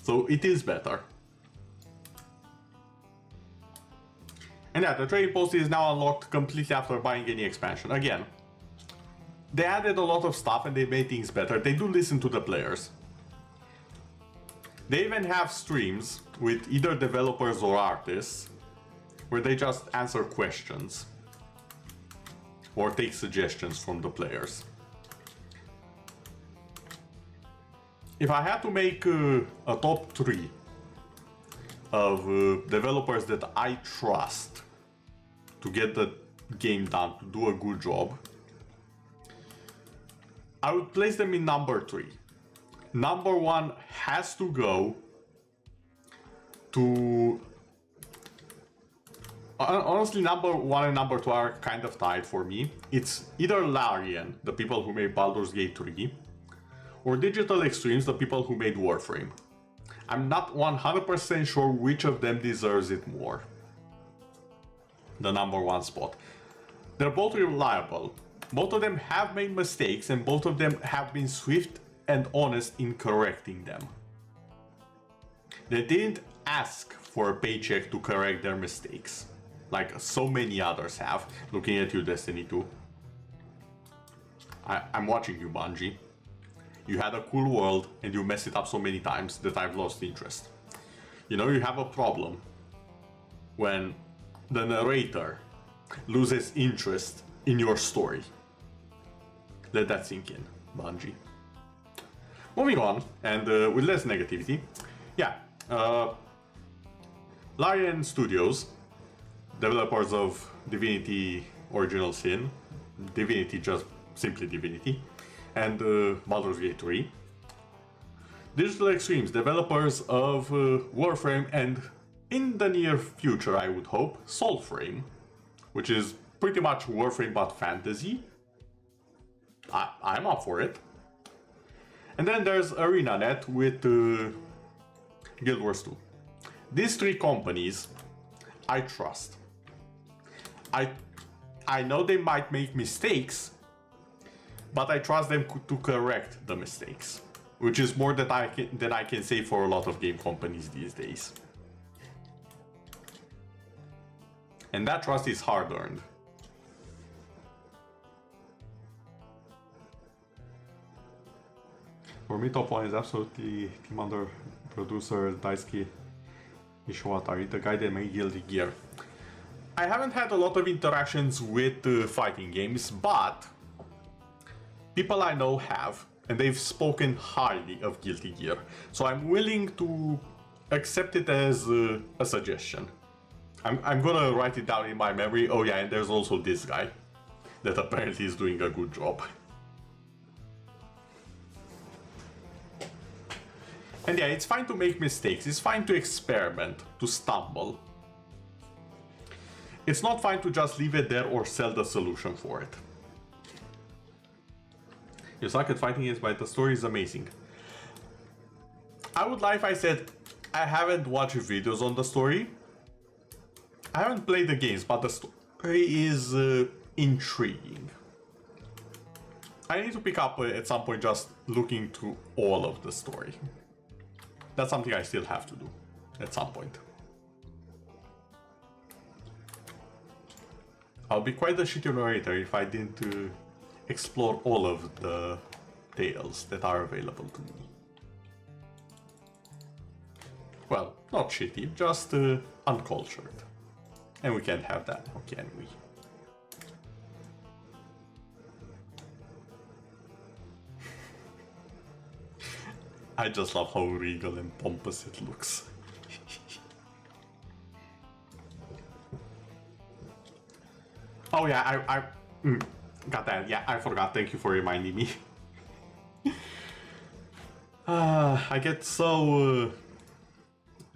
so it is better. And yeah, the trading post is now unlocked completely after buying any expansion. Again, they added a lot of stuff and they made things better. They do listen to the players. They even have streams with either developers or artists where they just answer questions or take suggestions from the players. If I had to make a top 3 of developers that I trust to get the game done, to do a good job, I would place them in number 3. Number 1 has to go to... Honestly, number 1 and number 2 are kind of tied for me. It's either Larian, the people who made Baldur's Gate 3, or Digital Extremes, the people who made Warframe. I'm not 100% sure which of them deserves it more. The number 1 spot. They're both reliable. Both of them have made mistakes, and both of them have been swift and honest in correcting them. They didn't ask for a paycheck to correct their mistakes, like so many others have. Looking at you, Destiny 2. I'm watching you, Bungie. You had a cool world, and you messed it up so many times that I've lost interest. You know, you have a problem when the narrator loses interest in your story. Let that sink in, Bungie. Moving on, and with less negativity, yeah, Larian Studios, developers of Divinity Original Sin, Divinity just simply Divinity, and Baldur's Gate 3. Digital Extremes, developers of Warframe, and in the near future, I would hope, Soulframe, which is pretty much Warframe but fantasy. I'm up for it. And then there's ArenaNet with Guildwars 2. These 3 companies I trust. I know they might make mistakes, but I trust them to correct the mistakes, which is more than I can say for a lot of game companies these days. And that trust is hard-earned. For me, top 1 is absolutely Team Under producer Daisuke Ishiwatari, the guy that made Guilty Gear. I haven't had a lot of interactions with fighting games, but people I know have, and they've spoken highly of Guilty Gear, so I'm willing to accept it as a suggestion. I'm gonna write it down in my memory. Oh yeah, and there's also this guy that apparently is doing a good job. And yeah, it's fine to make mistakes, it's fine to experiment, to stumble. It's not fine to just leave it there or sell the solution for it. You suck at fighting games, but the story is amazing. I would lie if I said I haven't watched videos on the story. I haven't played the games, but the story is intriguing. I need to pick up at some point just looking through all of the story. That's something I still have to do at some point. I'll be quite a shitty narrator if I didn't explore all of the tales that are available to me. Well, not shitty, just uncultured. And we can't have that, or can we? I just love how regal and pompous it looks. Oh yeah, got that. Yeah, I forgot. Thank you for reminding me. I get so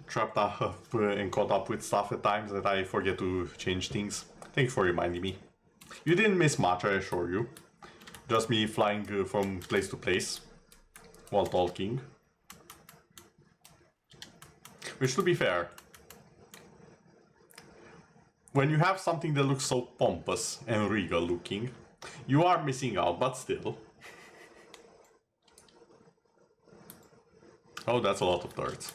trapped up and caught up with stuff at times that I forget to change things. Thank you for reminding me. You didn't miss much, I assure you. Just me flying from place to place while talking. Which, to be fair, when you have something that looks so pompous and regal looking, you are missing out, but still. Oh, that's a lot of darts.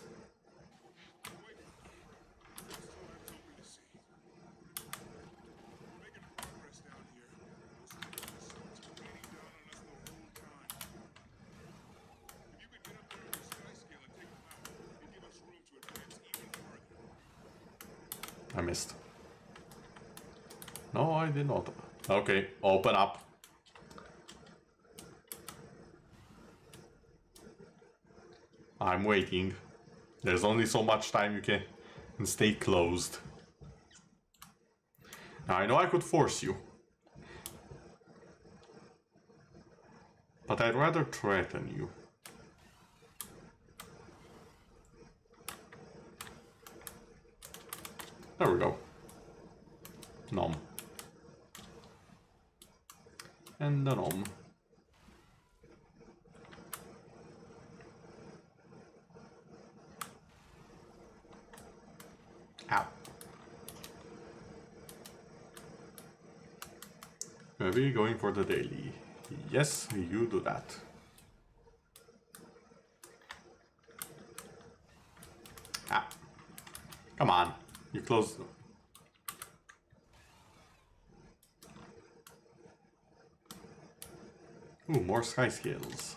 I missed. No, I did not. Okay, open up. I'm waiting. There's only so much time you can stay closed. Now, I know I could force you. But I'd rather threaten you. There we go. Nom. And the nom. Ow. Maybe going for the daily. Yes, you do that. Ah. Come on. You close. Ooh, more sky scales.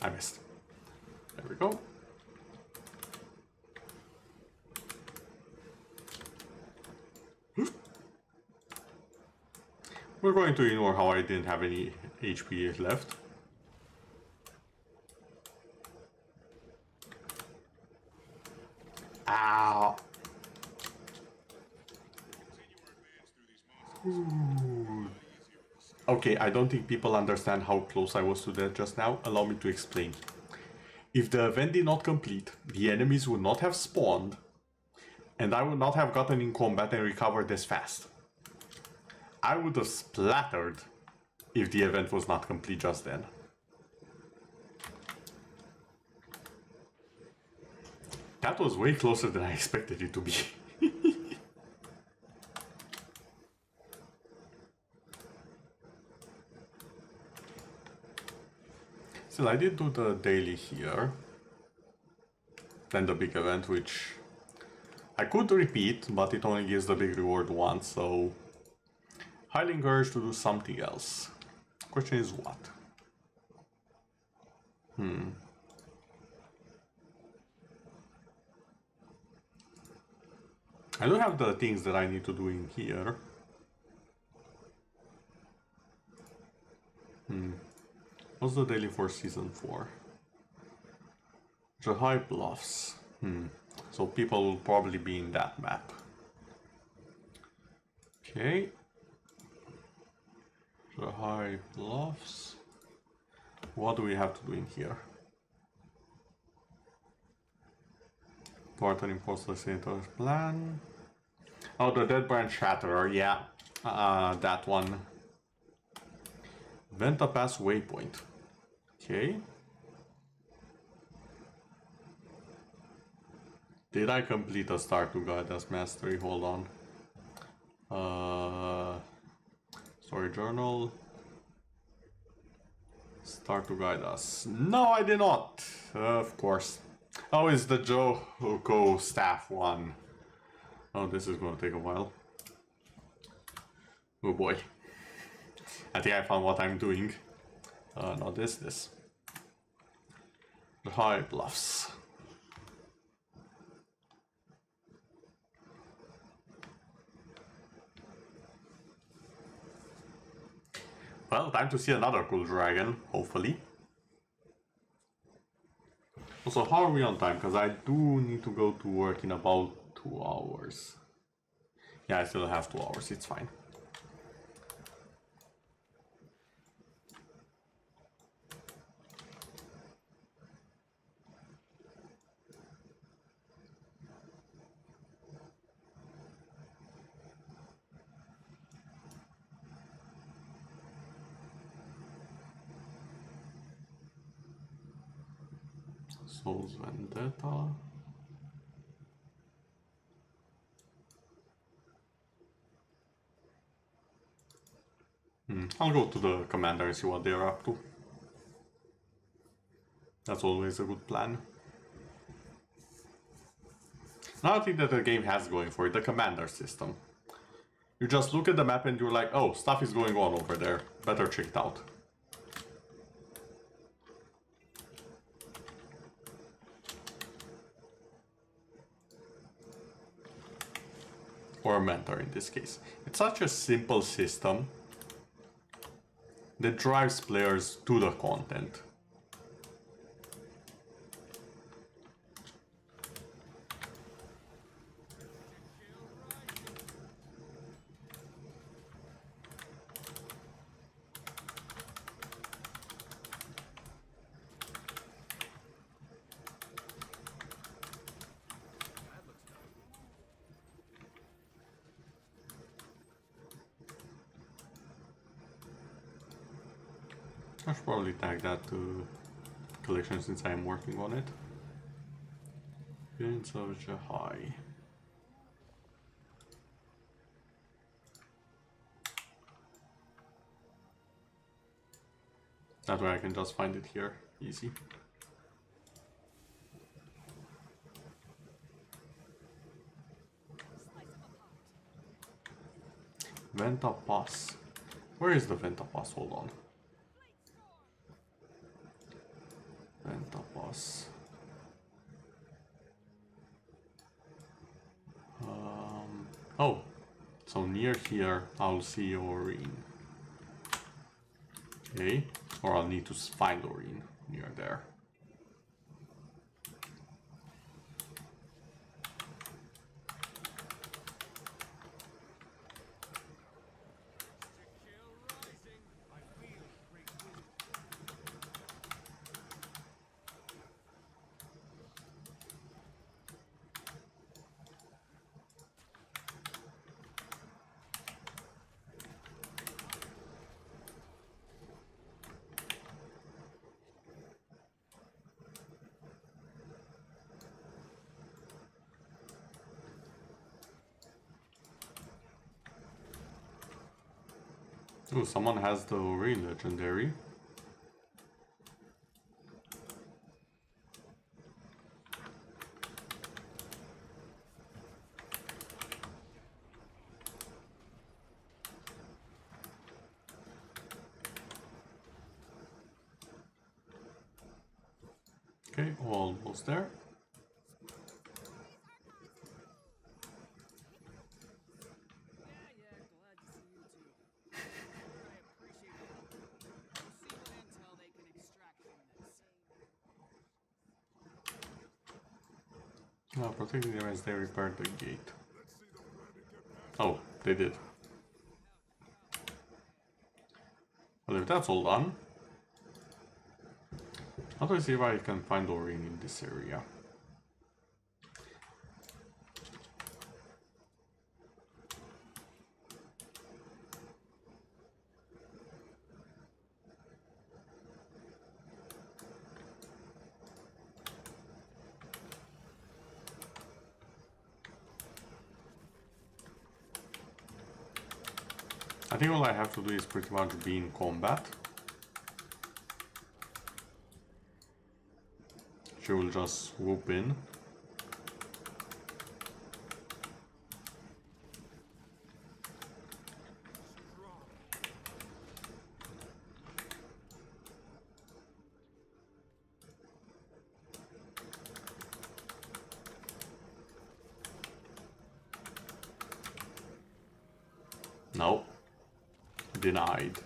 I missed. There we go. We're going to ignore how I didn't have any HP left. Ow. Ooh. Okay, I don't think people understand how close I was to that just now. Allow me to explain. If the event did not complete, the enemies would not have spawned, and I would not have gotten in combat and recovered this fast. I would have splattered if the event was not complete just then. That was way closer than I expected it to be. Still, I did do the daily here. Then the big event, which I could repeat, but it only gives the big reward once, so highly encouraged to do something else. Question is what? I don't have the things that I need to do in here. What's the daily for season 4? The high bluffs. So people will probably be in that map. Okay. The high bluffs. What do we have to do in here? Part an imposter Senator's plan. Oh, the Dead Branch Shatterer, yeah. That one. Venta Pass Waypoint. Okay. Did I complete a Start to Guide as Mastery? Hold on. Story Journal. Start to Guide Us. No, I did not. Of course. Oh, it's the Joko staff one. Oh, this is going to take a while. Oh boy. I think I found what I'm doing. Not this. The High Bluffs. Well, time to see another cool dragon, hopefully. Also, how are we on time? Because I do need to go to work in about 2 hours. Yeah, I still have 2 hours, it's fine. Soul's Vendetta. I'll go to the commander and see what they're up to. That's always a good plan. Another thing that the game has going for it, the commander system. You just look at the map and you're like, oh, stuff is going on over there. Better check it out. or a mentor in this case. It's such a simple system that drives players to the content. I should probably tag that to collection since I am working on it. In such a high. That way I can just find it here, easy. Venta Pass. Where is the Venta Pass? Hold on. Venta Pass. Oh, so near here I'll see Oreen. Okay, or I'll need to find Oreen near there. Oh, someone has the Oreen legendary. Okay, almost there. Protecting them as they repaired the gate. Oh, they did. Well, if that's all done, how do I see if I can find Oreen in this area? I think all I have to do is pretty much be in combat. She will just swoop in. No. Denied.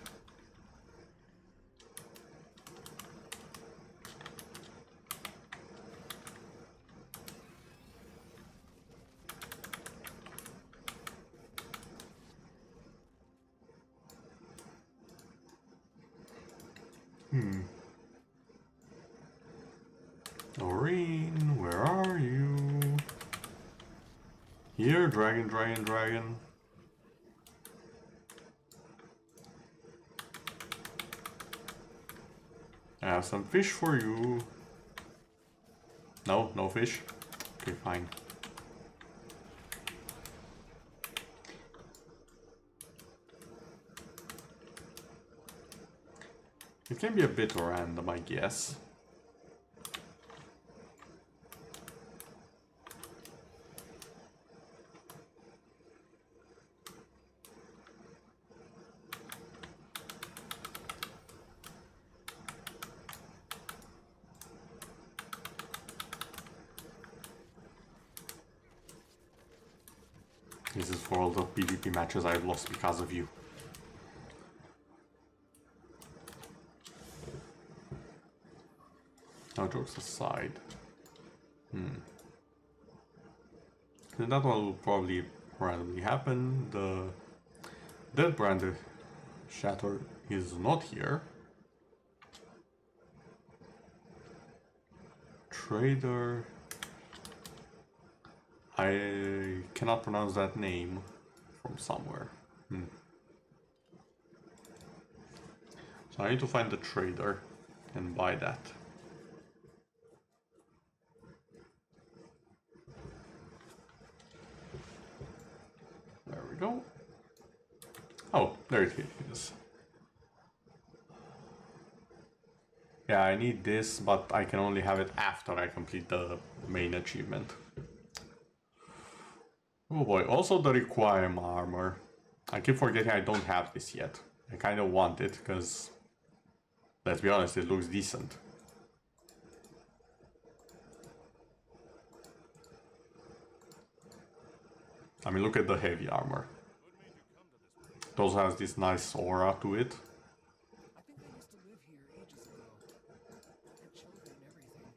Oreen, where are you? Here, dragon, dragon, dragon. I have some fish for you. No, no fish. Okay, fine. It can be a bit random, I guess. This is for all the PvP matches I've lost because of you. Now jokes aside. Then that one will probably randomly happen. The Dead Brand Shatter is not here. Trader. I cannot pronounce that name from somewhere. So I need to find the trader and buy that. There we go. Oh, there it is. Yeah, I need this, but I can only have it after I complete the main achievement. Oh boy, also the Requiem armor. I keep forgetting I don't have this yet. I kind of want it, because, let's be honest, it looks decent. I mean, look at the heavy armor. It also has this nice aura to it. I think they used to live here ages ago. Had children and everything.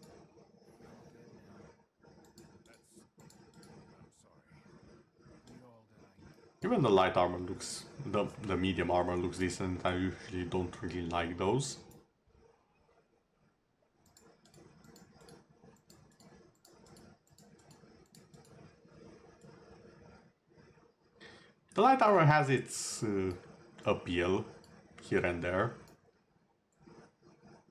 They're all dead now. I'm sorry. We all die. Even the light armor looks, the medium armor looks decent. I usually don't really like those. The light armor has its appeal here and there.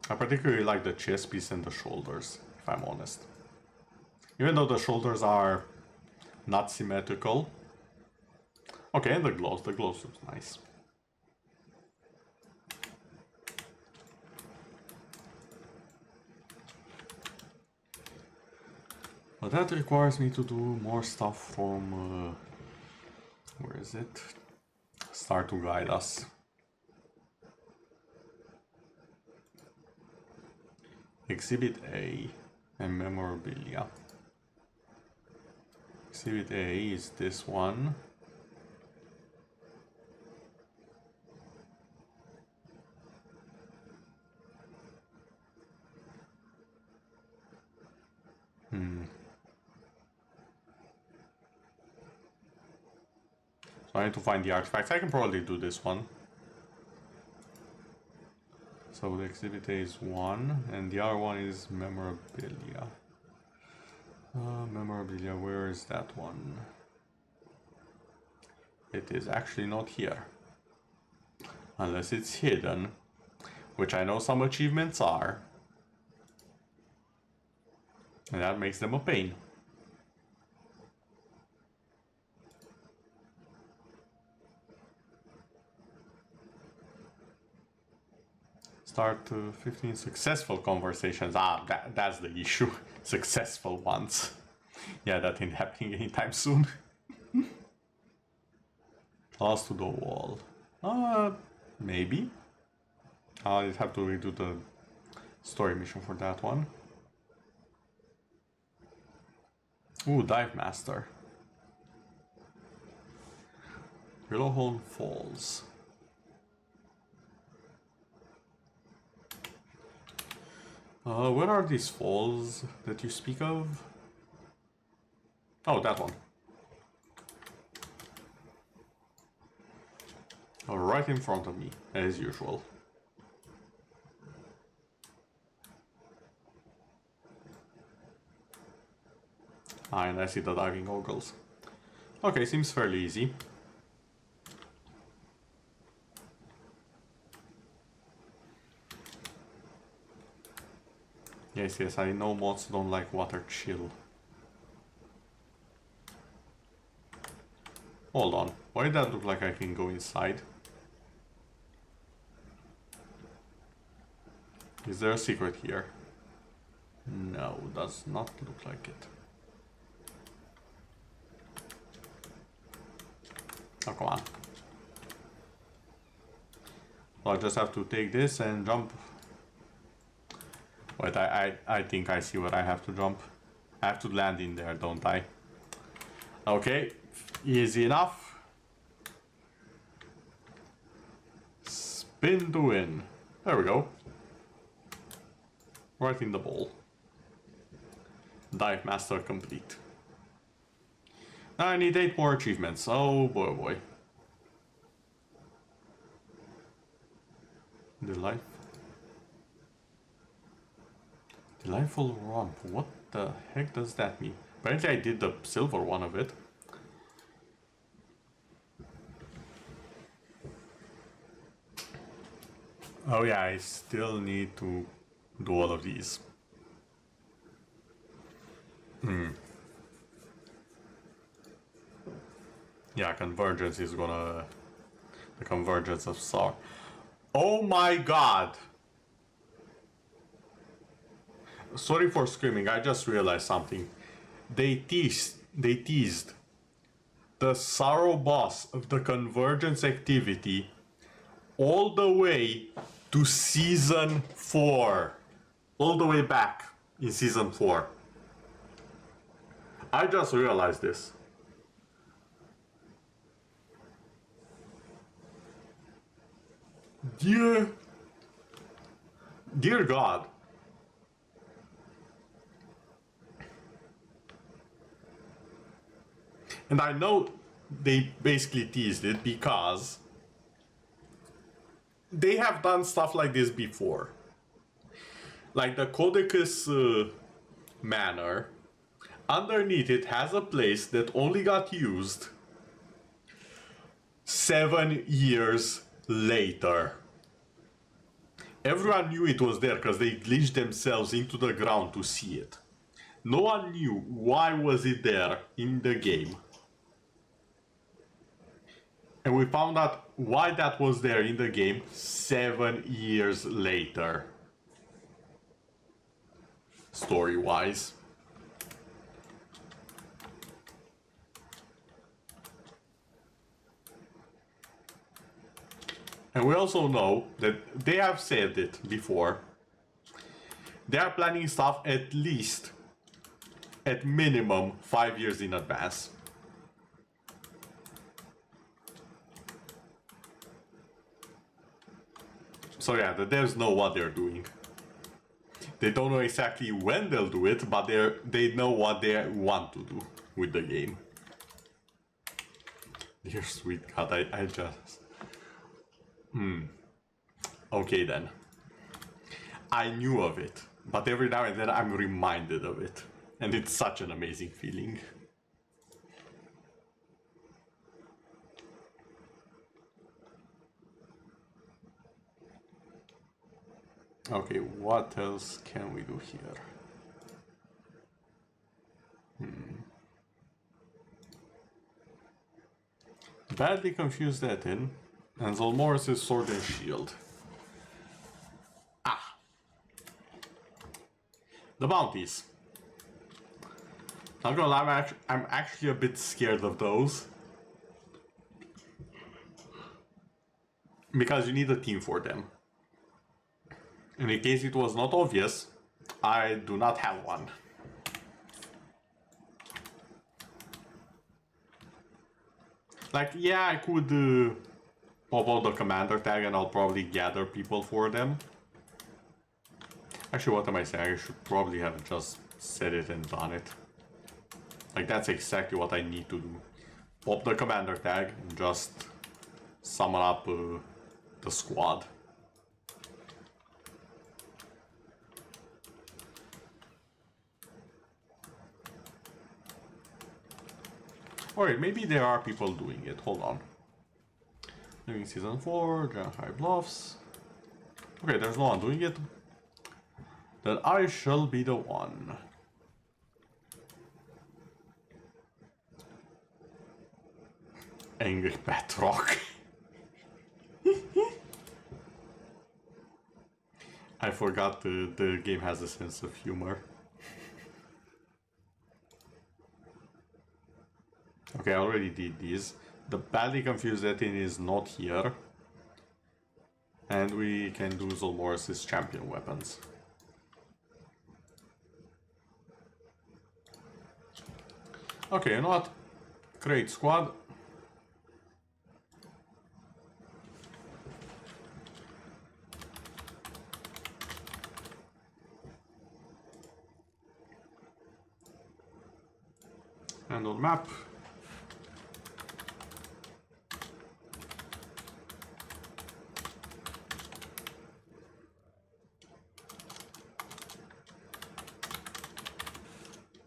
I particularly like the chest piece and the shoulders, if I'm honest. Even though the shoulders are not symmetrical. Okay, and the gloves looks nice. But that requires me to do more stuff from... where is it? Start to guide us. Exhibit A and memorabilia. Exhibit A is this one. So I need to find the artifacts. I can probably do this one. So the exhibit A is one, and the other one is memorabilia. Memorabilia, where is that one? It is actually not here. Unless it's hidden, which I know some achievements are. And that makes them a pain. Start 15 successful conversations. That's the issue. Successful ones. Yeah, that ain't happening anytime soon. Close to the wall. Maybe. I'll have to redo the story mission for that one. Ooh, Dive Master. Willowhorn Falls. Where are these falls that you speak of? Oh, that one. Oh, right in front of me, as usual. And I see the diving goggles. Okay, seems fairly easy. Yes, I know mods don't like water chill. Hold on, why did that look like I can go inside? Is there a secret here? No, does not look like it. Oh, come on. Well, I just have to take this and jump. Wait, I think I see where I have to jump. I have to land in there, don't I? Okay, Easy enough. Spin to win. There we go. Right in the bowl. Dive Master complete. Now I need 8 more achievements. Oh boy, oh boy. Delightful romp. What the heck does that mean? Apparently I did the silver one of it. Oh yeah, I still need to do all of these. Yeah, convergence is gonna... The convergence of Sar. Oh my god! Sorry for screaming, I just realized something. They teased the Sorrow boss of the convergence activity all the way to season 4. All the way back in season 4. I just realized this. Dear God. And I know they basically teased it because they have done stuff like this before. Like the Codicus Manor, underneath it has a place that only got used 7 years later. Everyone knew it was there because they glitched themselves into the ground to see it. No one knew why was it there in the game. And we found out why that was there in the game 7 years later. Story-wise. And we also know that they have said it before. They are planning stuff at least, at minimum, 5 years in advance. So yeah, the devs know what they're doing. They don't know exactly when they'll do it, but they know what they want to do with the game. Dear sweet God, I just... Okay then. I knew of it, but every now and then I'm reminded of it. And it's such an amazing feeling. Okay, what else can we do here? Badly confused that in. And Zolmorris' sword and shield. Ah! The bounties. Not gonna lie, I'm actually a bit scared of those. Because you need a team for them. And in case it was not obvious, I do not have one. Like, yeah, I could pop out the commander tag and I'll probably gather people for them. Actually, what am I saying? I should probably have just said it and done it. Like, that's exactly what I need to do. Pop the commander tag and just summon up the squad. Alright, maybe there are people doing it. Hold on. Doing season 4, Giant High Bluffs. Okay, there's no one doing it. Then I shall be the one. Angry Petrock. I forgot the game has a sense of humor. Okay, I already did these. The badly confused Etin is not here. And we can do Zolmorris' champion weapons. Okay, you know what? Great squad. And on the map.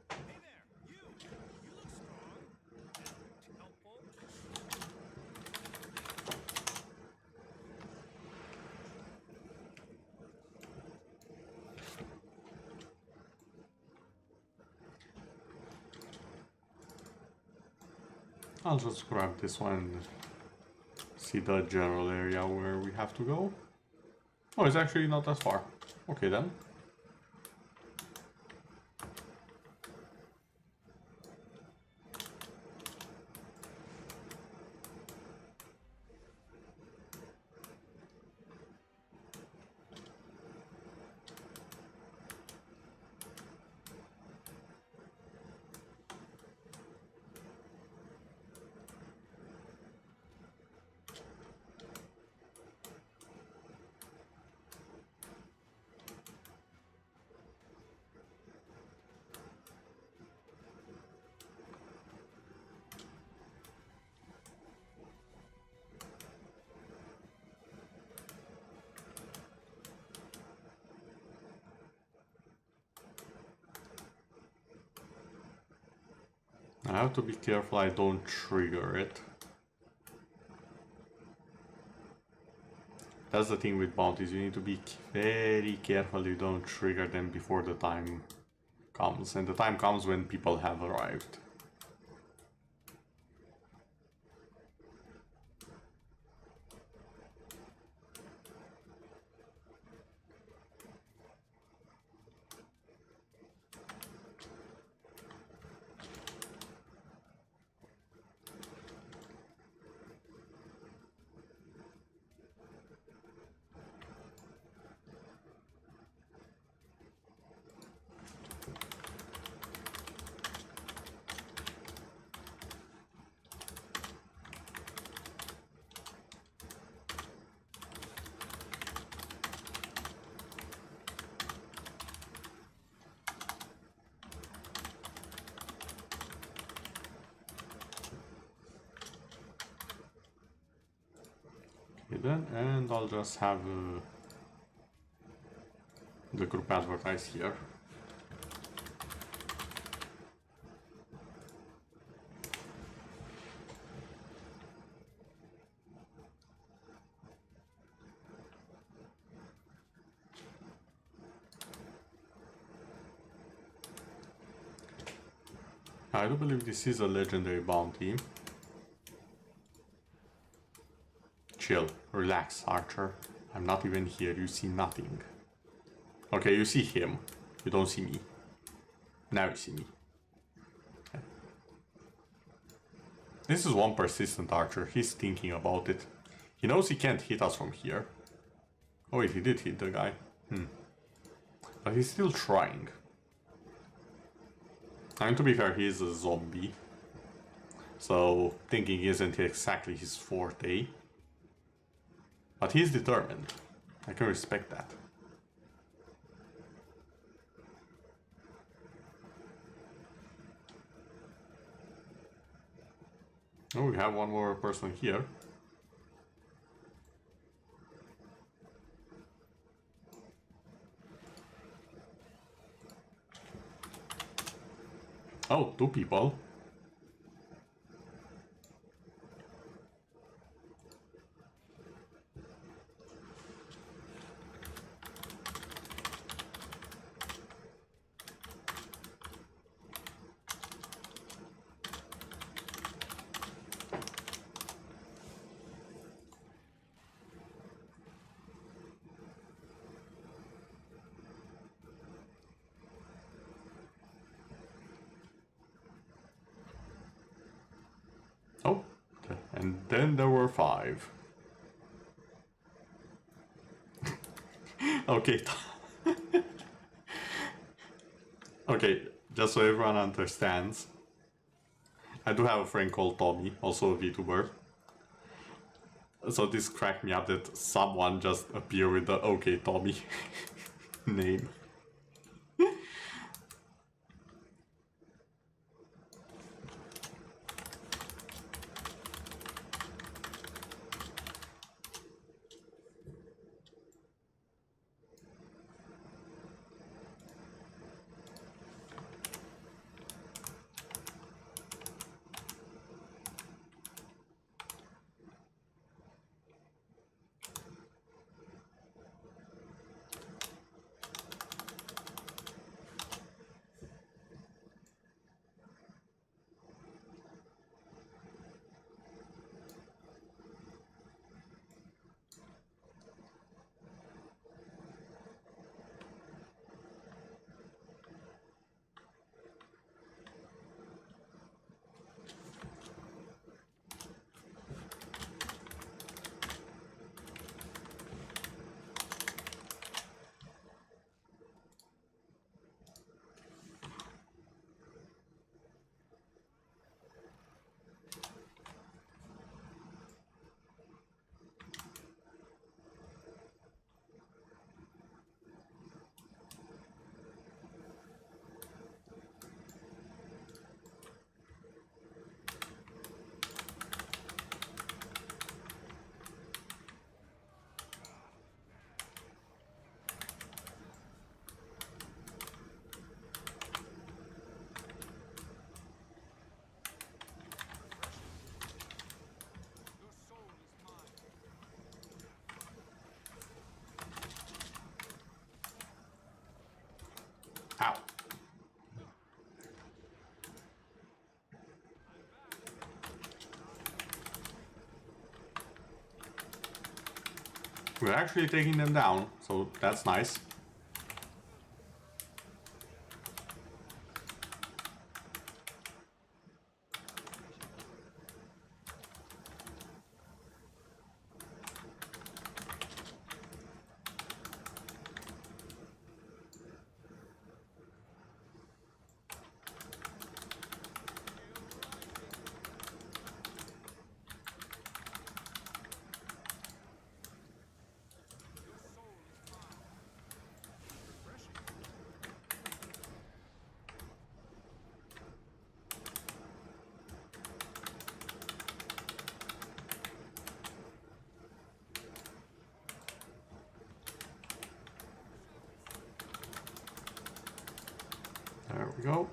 Hey there, you! You look strong. That helpful. I'll just grab this one. See the general area where we have to go. Oh, it's actually not that far. Okay then. I have to be careful I don't trigger it. That's the thing with bounties, you need to be very careful you don't trigger them before the time comes. And the time comes when people have arrived. Then, and I'll just have the group advertise here. I do believe this is a legendary bounty. Chill, relax, Archer. I'm not even here, you see nothing. Okay, you see him. You don't see me. Now you see me. Okay. This is one persistent Archer. He's thinking about it. He knows he can't hit us from here. Oh wait, he did hit the guy. But he's still trying. I mean, to be fair, he is a zombie. So, thinking isn't exactly his forte. But he's determined. I can respect that. Oh, we have one more person here. Oh, two people. Oh, and then there were 5. Okay. Okay, just so everyone understands. I do have a friend called Tommy, also a VTuber. So this cracked me up that someone just appeared with the OK Tommy name. Your soul is mine. Ow. We're actually taking them down, so that's nice. Your soul is mine. Refreshing. There we go.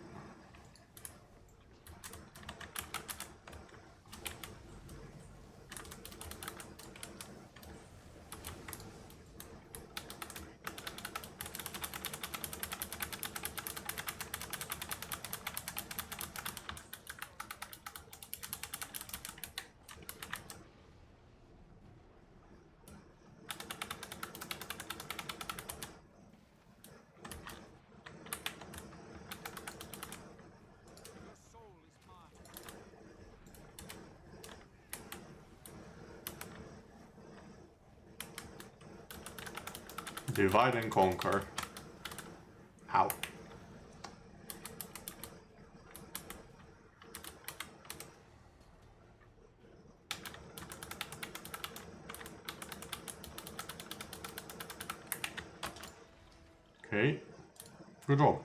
Your soul is mine. Divide and conquer. Ow. Okay. Good job.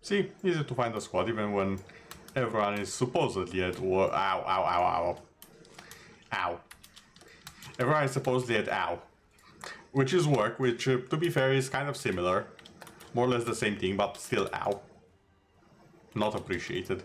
See, easy to find a squad even when everyone is supposedly at war. Ow, ow, ow, ow. Ow. Everyone is supposedly at ow. Which is work, which, to be fair, is kind of similar. More or less the same thing, but still ow. Not appreciated.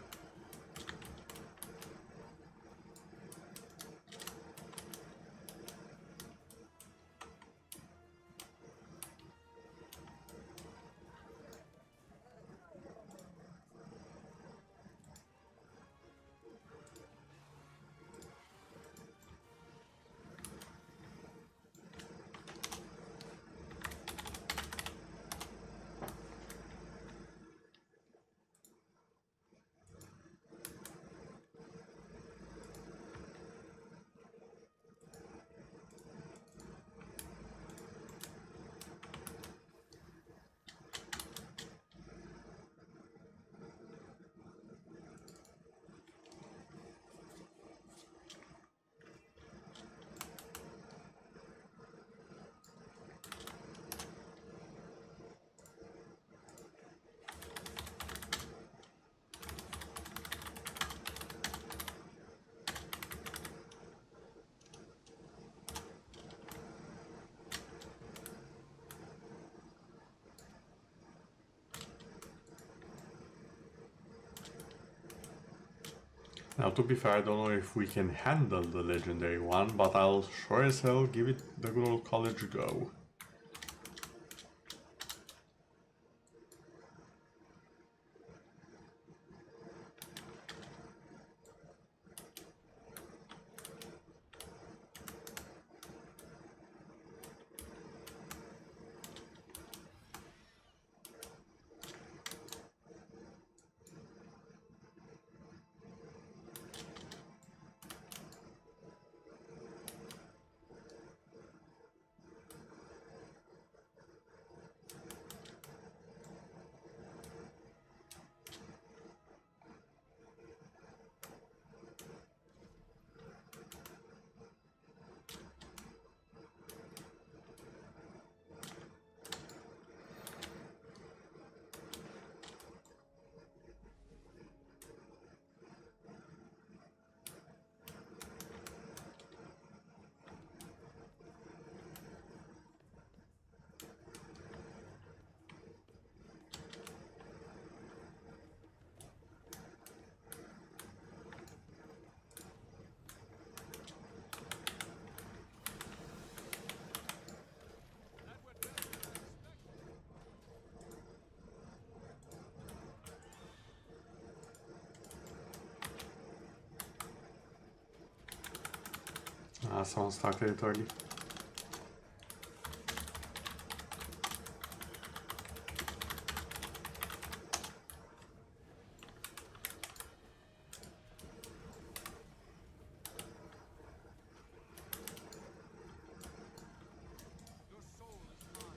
Now, to be fair, I don't know if we can handle the legendary one, but I'll sure as hell give it the good old college go. Someone started it early. Your soul is mine.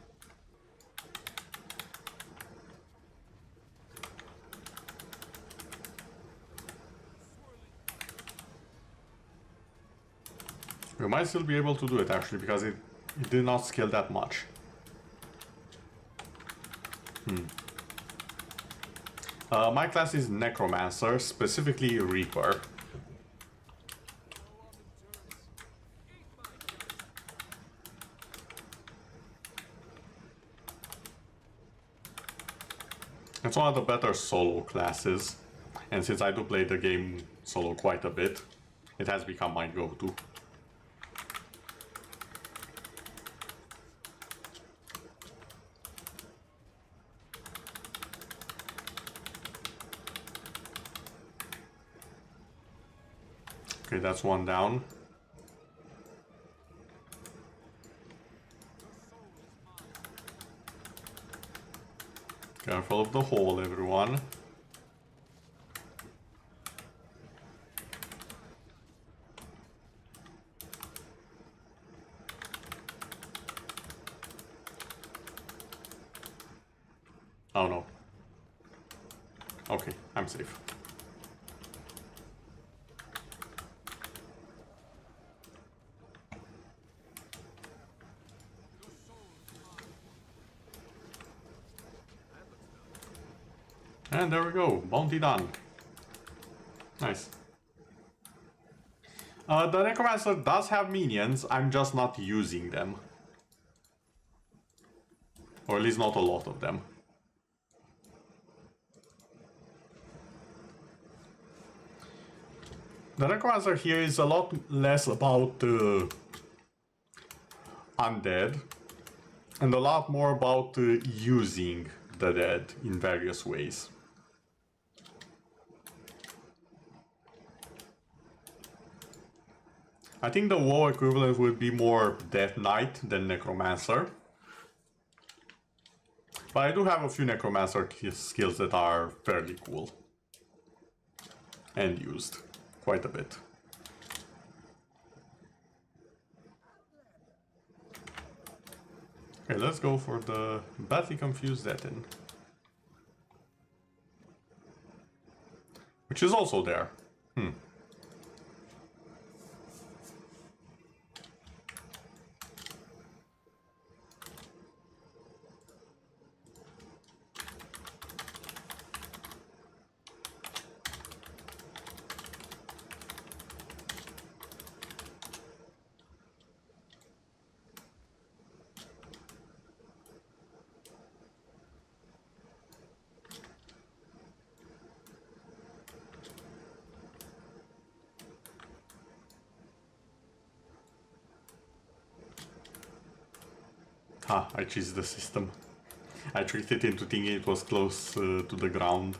We might still be able to do it actually, because it did not scale that much. My class is Necromancer, specifically Reaper. It's one of the better solo classes, and since I do play the game solo quite a bit, it has become my go-to. Okay, that's one down. Careful of the hole, everyone. Oh no. Okay, I'm safe. And there we go, bounty done. Nice. The Necromancer does have minions, I'm just not using them. Or at least not a lot of them. The Necromancer here is a lot less about undead, and a lot more about using the dead in various ways. I think the WoW equivalent would be more Death Knight than Necromancer. But I do have a few Necromancer skills that are fairly cool. And used quite a bit. Okay, let's go for the badly confused Deton. Which is also there. Ah, I cheesed the system. I tricked it into thinking it was close to the ground.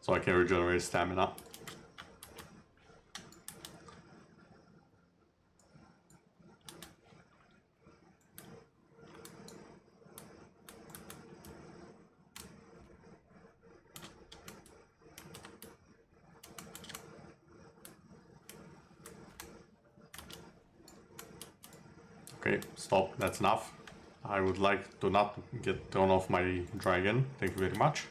So I can regenerate stamina. Okay, stop, that's enough. I would like to not get thrown off my dragon. Thank you very much.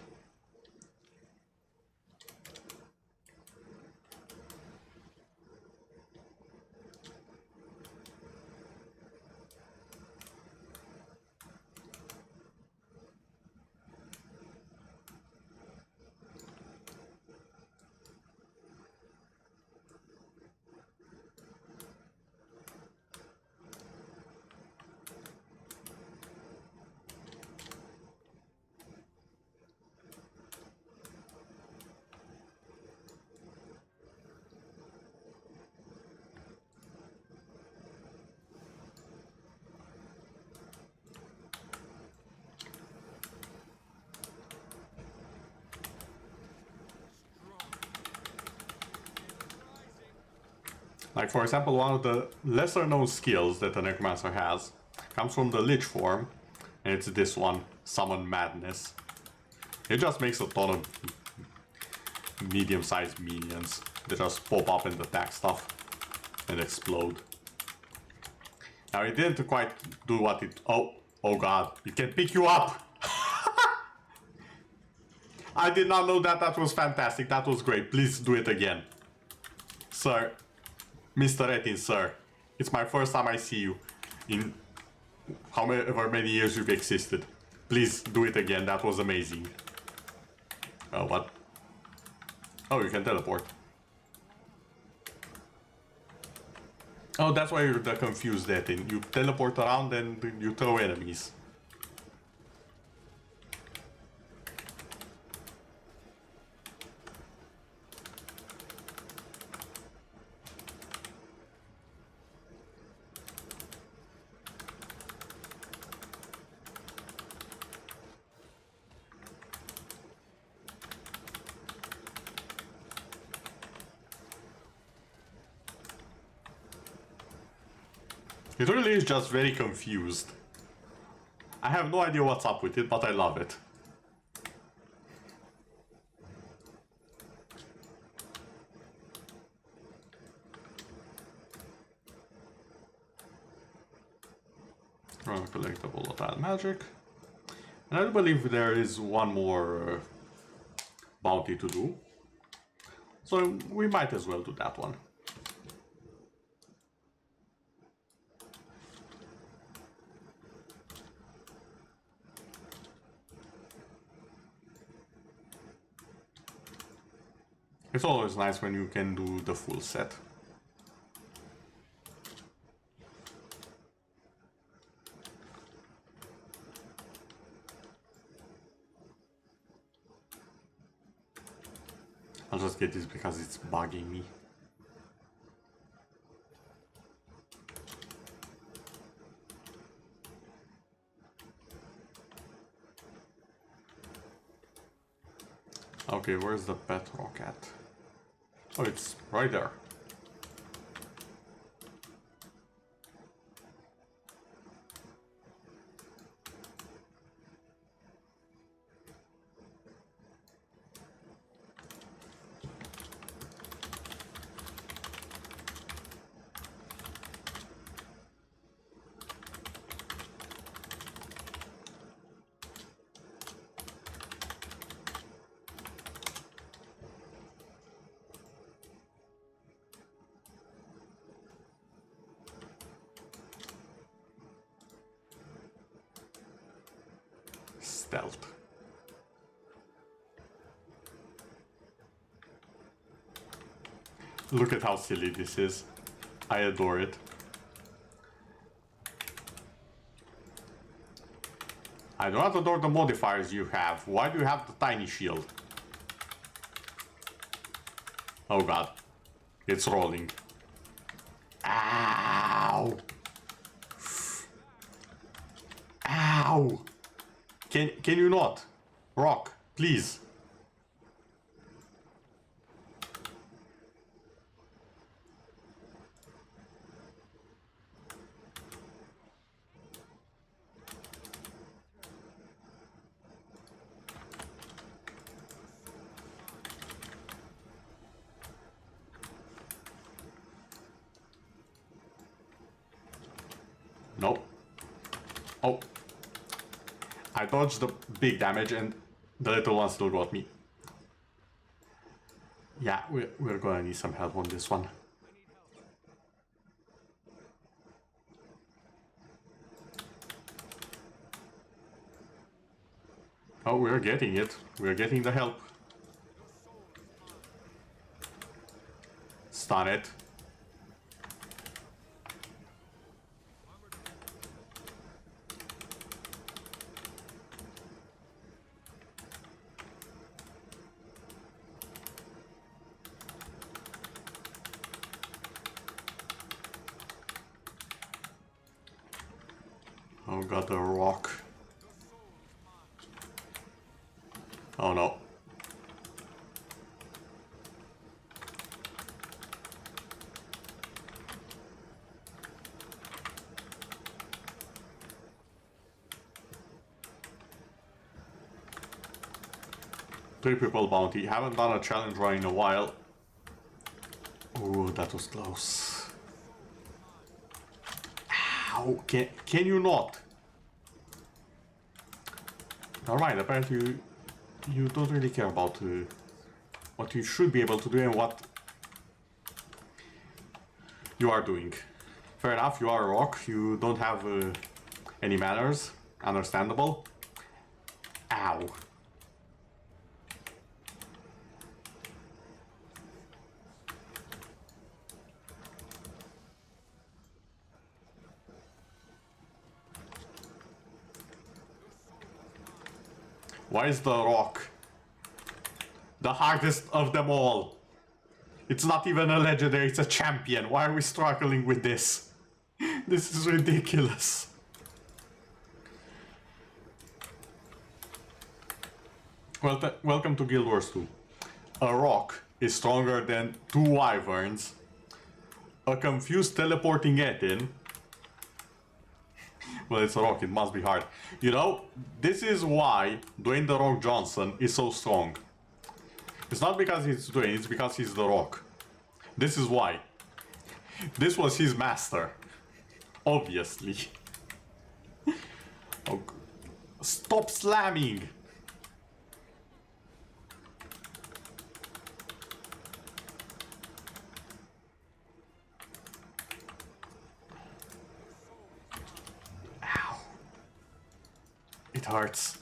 Like, for example, one of the lesser known skills that a necromancer has comes from the lich form, and it's this one, Summon Madness. It just makes a ton of medium-sized minions that just pop up and attack stuff and explode. Now, it didn't quite do what it... Oh god, it can pick you up! I did not know that. That was fantastic. That was great. Please do it again. Sir. Mr. Etin, sir. It's my first time I see you in however many years you've existed. Please do it again. That was amazing. Oh, what? Oh, you can teleport. Oh, that's why you're the confused Etin. You teleport around and you throw enemies. It really is just very confused. I have no idea what's up with it, but I love it. Collectible of that magic. And I believe there is one more bounty to do. So we might as well do that one. It's always nice when you can do the full set. I'll just get this because it's bugging me. Okay, where's the pet rock at? Oh, it's right there. Stealth. Look at how silly this is. I adore it. I do not adore the modifiers you have. Why do you have the tiny shield? Oh god. It's rolling. Ow! Ow! Can you not? Rock, please. Nope. Oh. I dodged the big damage and the little one still got me. Yeah, we're gonna need some help on this one. Oh, we're getting it. We're getting the help. Stun it. Oh god, the rock. Oh no. Three people bounty. Haven't done a challenge run in a while. Ooh, that was close. Ow, can you not? Alright, apparently you don't really care about what you should be able to do and what you are doing. Fair enough, you are a rock, you don't have any manners, understandable. Ow. Why is the rock the hardest of them all? It's not even a legendary, it's a champion. Why are we struggling with this? This is ridiculous. Well, welcome to Guildwars 2. A rock is stronger than 2 wyverns, a confused teleporting Etin. Well, it's a rock, it must be hard. You know, this is why Dwayne The Rock Johnson is so strong. It's not because he's Dwayne, it's because he's The Rock. This is why. This was his master. Obviously. Oh, stop slamming! It hurts.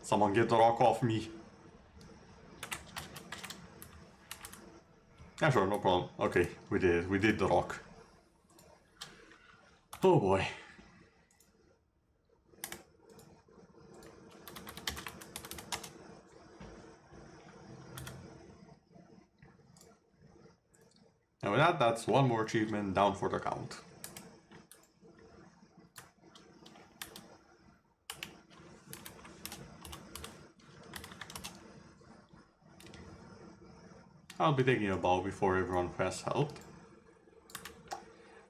Someone get the rock off me. Yeah, sure, no problem. Okay, we did the rock. Oh boy. And with that, that's one more achievement down for the count. I'll be taking a bow before everyone has helped.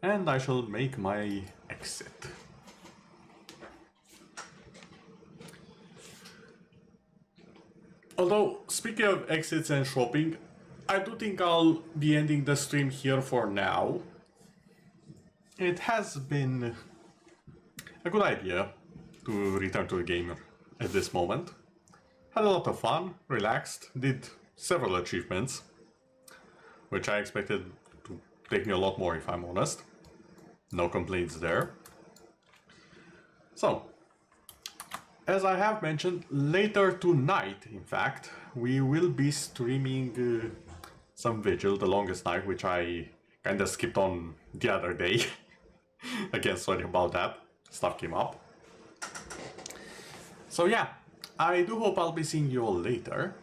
And I shall make my exit. Although, speaking of exits and shopping, I do think I'll be ending the stream here for now. It has been a good idea to return to the game at this moment. Had a lot of fun, relaxed, did several achievements, which I expected to take me a lot more if I'm honest. No complaints there. So, as I have mentioned, later tonight, in fact, we will be streaming some Vigil, the longest night, which I kinda skipped on the other day. Again, sorry about that, stuff came up. So yeah, I do hope I'll be seeing you all later,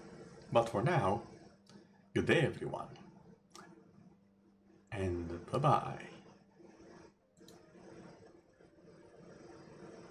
but for now, good day everyone, and bye-bye.